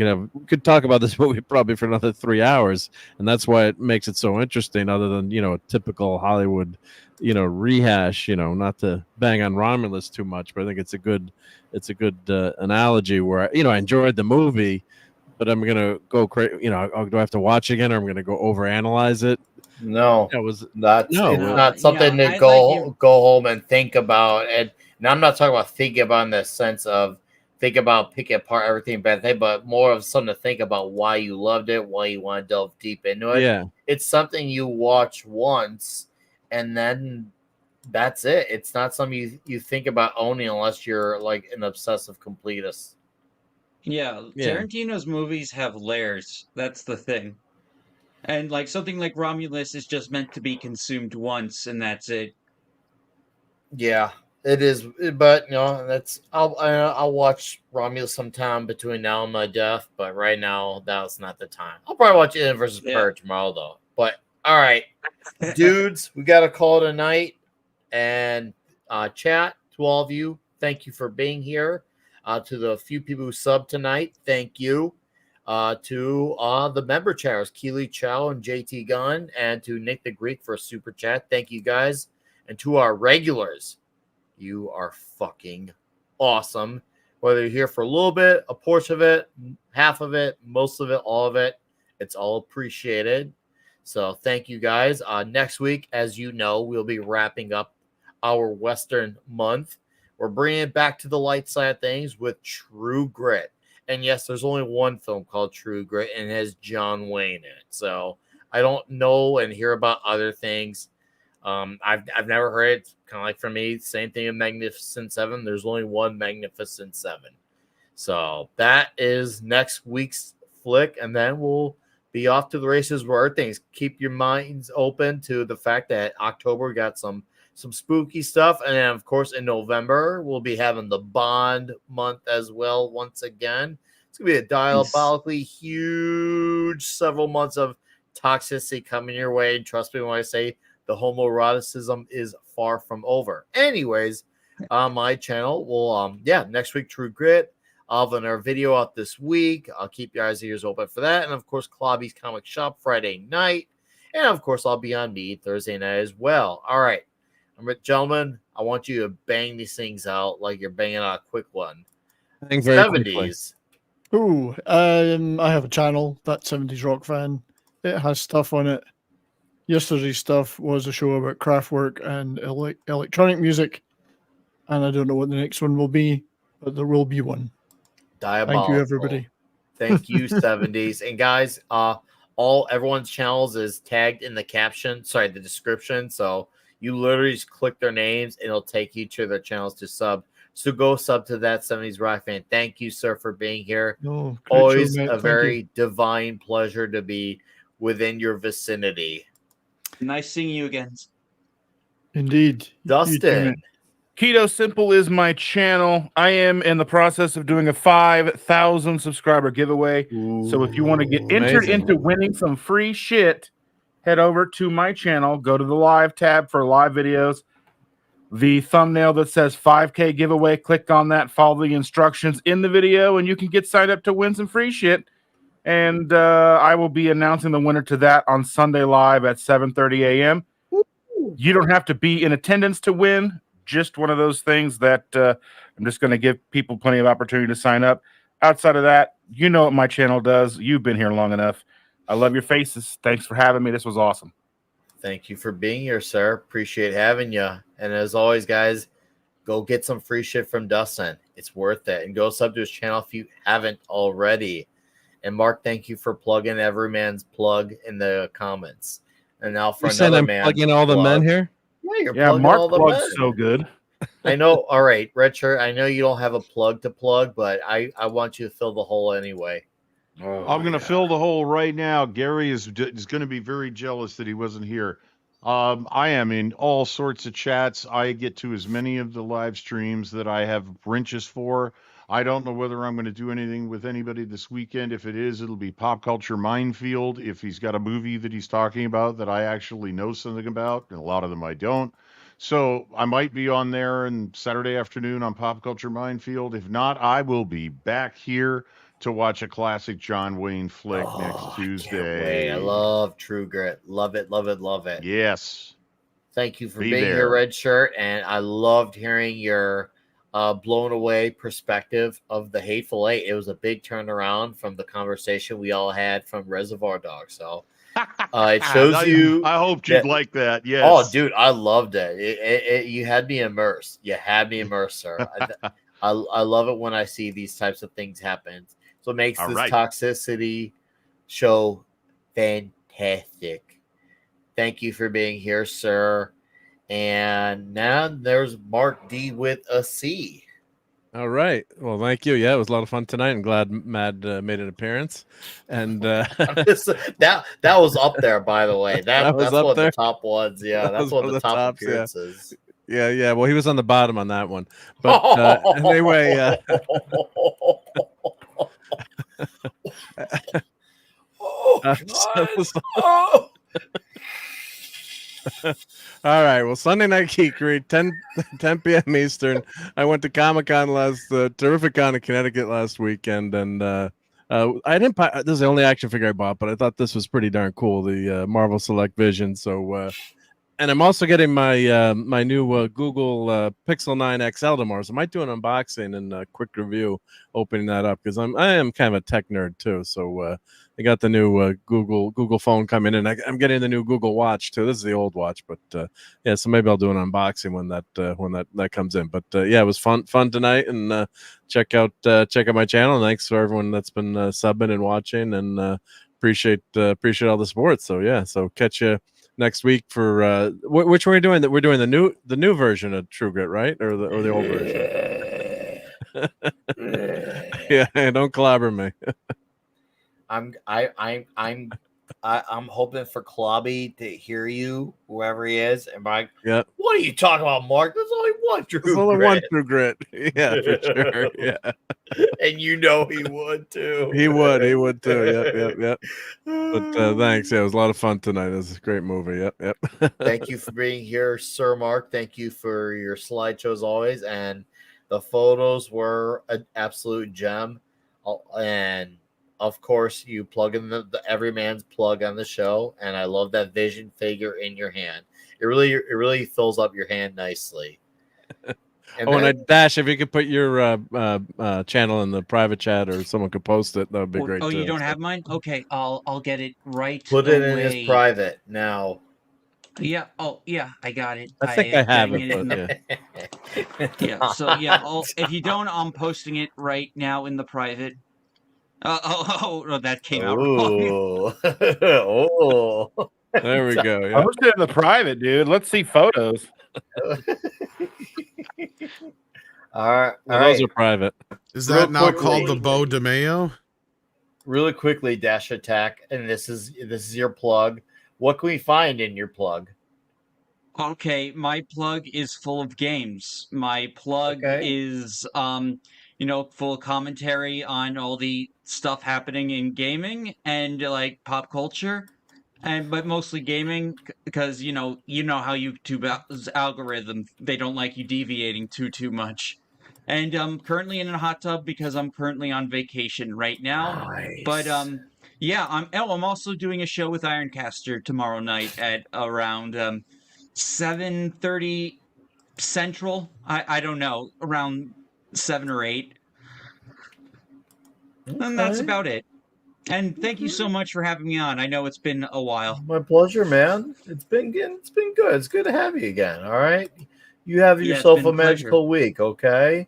could talk about this movie probably for another 3 hours, and that's why it makes it so interesting. Other than a typical Hollywood rehash, not to bang on Romulus too much, but I think it's a good analogy where I enjoyed the movie, but I'm gonna go crazy. Do I have to watch again, or I'm gonna go overanalyze it? No, It's it's not something to go home and think about. And I'm not talking about thinking about in the sense of think about picking apart everything bad thing, but more of something to think about why you loved it, why you want to delve deep into it. Yeah. It's something you watch once and then that's it. It's not something you think about owning unless you're like an obsessive completist. Yeah, Tarantino's movies have layers. That's the thing. And like something like Romulus is just meant to be consumed once, and that's it. Yeah, it is. But I'll watch Romulus sometime between now and my death. But right now, that's not the time. I'll probably watch It versus Predator tomorrow though. But all right, dudes, we got to call it a night. And chat to all of you, thank you for being here. To the few people who subbed tonight, thank you. To the member chatters, Keely Chow and JT Gunn, and to Nick the Greek for a super chat. Thank you guys. And to our regulars, you are fucking awesome. Whether you're here for a little bit, a portion of it, half of it, most of it, all of it, it's all appreciated. So thank you guys. Next week, as you know, we'll be wrapping up our Western month. We're bringing it back to the light side of things with True Grit. And yes, there's only one film called True Grit, and it has John Wayne in it. So I don't know and hear about other things. I've never heard it. Kind of like for me, same thing in Magnificent Seven. There's only one Magnificent Seven. So that is next week's flick, and then we'll be off to the races with our things. Keep your minds open to the fact that October we got some spooky stuff. And then, of course, in November, we'll be having the Bond month as well once again. It's going to be a diabolically huge several months of toxicity coming your way. And trust me when I say the homoeroticism is far from over. Anyways, on my channel, we'll, next week, True Grit. I'll have our video out this week. I'll keep your eyes and ears open for that. And, of course, Klobby's Comic Shop Friday night. And, of course, I'll be on Me Thursday night as well. All right. Gentlemen, I want you to bang these things out like you're banging out a quick one. I think very 70s. Ooh, I have a channel, That 70s Rock Fan. It has stuff on it. Yesterday's stuff was a show about Kraftwerk and electronic music. And I don't know what the next one will be, but there will be one. Diabolical. Thank you, everybody. Thank you, 70s. And guys, everyone's channels is tagged in the caption, the description. So you literally just click their names and it'll take you to their channels to sub. So go sub to That 70s Rock Fan. Thank you, sir, for being here. Oh, always show, a very divine pleasure to be within your vicinity. Nice seeing you again. Indeed. Dustin. Keto Simple is my channel. I am in the process of doing a 5,000 subscriber giveaway. So if you want to get entered into winning some free shit, head over to my channel, go to the live tab for live videos. The thumbnail that says 5K giveaway, click on that, follow the instructions in the video, and you can get signed up to win some free shit. And I will be announcing the winner to that on Sunday live at 7:30 a.m. You don't have to be in attendance to win. Just one of those things that I'm just going to give people plenty of opportunity to sign up. Outside of that, you know what my channel does. You've been here long enough. I love your faces. Thanks for having me. This was awesome. Thank you for being here, sir. Appreciate having you. And as always, guys, Go get some free shit from Dustin. It's worth it. And go sub to his channel if you haven't already. And Mark, thank you for plugging Everyman's plug in the comments. And now for You're saying another I'm man plugging all the men here? Yeah, you're Yeah, plugging Mark all the plugs men. so good. I know. All right, Red Shirt, I know you don't have a plug to plug, but I want you to fill the hole anyway. I'm going to fill the hole right now. Gerry is going to be very jealous that he wasn't here. I am in all sorts of chats. I get to as many of the live streams that I have wrenches for. I don't know whether I'm going to do anything with anybody this weekend. If it is, it'll be Pop Culture Minefield. If he's got a movie that he's talking about that I actually know something about, and a lot of them I don't. So I might be on there and Saturday afternoon on Pop Culture Minefield. If not, I will be back here to watch a classic John Wayne flick next Tuesday. Wait, I love True Grit. Love it, love it, love it. Yes. Thank you for Be being there. here, Red Shirt. And I loved hearing your blown away perspective of the Hateful Eight. It was a big turnaround from the conversation we all had from Reservoir Dogs. So it shows you. I hoped you'd like that. Yes. Oh, dude, I loved it. You had me immersed. You had me immersed, sir. I love it when I see these types of things happen. So it makes this toxicity show fantastic. Thank you for being here, sir. And now there's Mark D with a C. All right. Well, thank you. Yeah, it was a lot of fun tonight. I'm glad Mad made an appearance. And that was up there, by the way. That's was one up of there? the top ones. Yeah, That that's was one of the top tops, appearances. Yeah. Well, he was on the bottom on that one. But anyway. All right. Well, Sunday Night Geekery, 10 p.m. Eastern. I went to Comic-Con terrific con in Connecticut last weekend, and I didn't buy. This is the only action figure I bought, but I thought this was pretty darn cool, the Marvel Select Vision. So, and I'm also getting my my new Google Pixel 9 XL tomorrow. So I might do an unboxing and a quick review, opening that up because I am kind of a tech nerd too. So I got the new Google phone coming in. I'm getting the new Google Watch too. This is the old watch, but yeah. So maybe I'll do an unboxing when that comes in. But yeah, it was fun tonight, and check out my channel. Thanks for everyone that's been subbing and watching, and appreciate all the support. So yeah, so catch you next week for which we're doing. That we're doing the new version of True Grit, right, or the old version. Yeah, don't clobber me. I'm hoping for Clobby to hear you, whoever he is, and like, yeah. What are you talking about, Mark? There's only one True There's only one True Grit. Yeah, for sure. Yeah, and you know he would too. He would too. Yep. But thanks. Yeah, it was a lot of fun tonight. It was a great movie. Yep. Thank you for being here, Sir Mark. Thank you for your slideshow as always, and the photos were an absolute gem. And of course, you plug in the Everyman's plug on the show, and I love that Vision figure in your hand. It really fills up your hand nicely. And Dash, if you could put your channel in the private chat, or someone could post it, that would be great. Oh, you don't have mine? Okay, I'll get it right. Put it in his private now. Yeah. Oh, yeah. I got it. I think I have it. But, yeah. So yeah. If you don't, I'm posting it right now in the private. Oh, that came out wrong. Oh. There we go. Yeah. Post it in the private, dude. Let's see photos. All right. Those are private. Is that now called the Bo DeMayo? Really quickly, Dash Attack, and this is your plug. What can we find in your plug? Okay, my plug is full of games. My plug is full of commentary on all the stuff happening in gaming and like pop culture, but mostly gaming because you know how YouTube's algorithm, they don't like you deviating too much. And I'm currently in a hot tub because I'm currently on vacation right now. Nice. But yeah, I'm also doing a show with Ironcaster tomorrow night at around 7:30 Central. I don't know, around 7 or 8. And that's about it. And thank you so much for having me on. I know it's been a while. My pleasure, man. It's been good. It's good to have you again. All right. You have Yeah, it's yourself been a a pleasure. magical week, okay?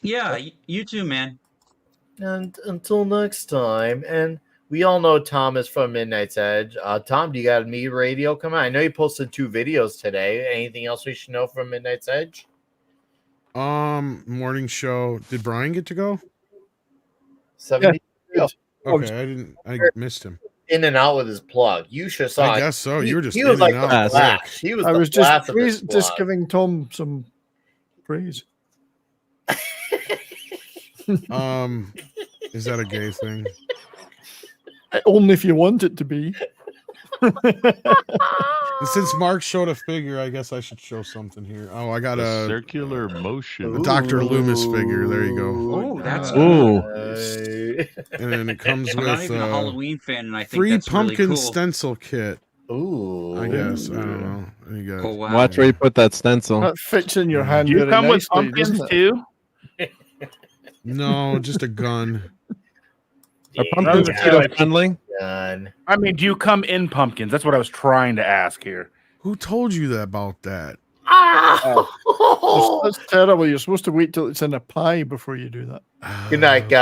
Yeah, you too, man. And until next time, and we all know Tom is from Midnight's Edge. Tom, do you got me radio coming? I know you posted 2 videos today. Anything else we should know from Midnight's Edge? Morning show. Did Brian get to go? 70. Okay, I missed him. In and out with his plug. You should saw. I guess so. You were just he in was like and the out Flash. quick. He was. I the was just Flash of his just plug. giving Tom some praise. Is that a gay thing? Only if you want it to be. And since Mark showed a figure, I guess I should show something here. Oh, I got a circular motion. A Dr. Loomis figure. There you go. Oh, that's Ooh. And then it comes I'm with not even a Halloween fan, and I think free that's pumpkin really cool. stencil kit. Ooh. I guess. I don't know. You got Oh, wow. Watch where you put that stencil. That fits in your hand. Do you very come with nicely, pumpkins doesn't it? too? No, just a gun. Are pumpkins keto friendly? I mean, do you come in pumpkins? That's what I was trying to ask here. Who told you that about that? That's terrible. You're supposed to wait till it's in a pie before you do that. Good night, guys.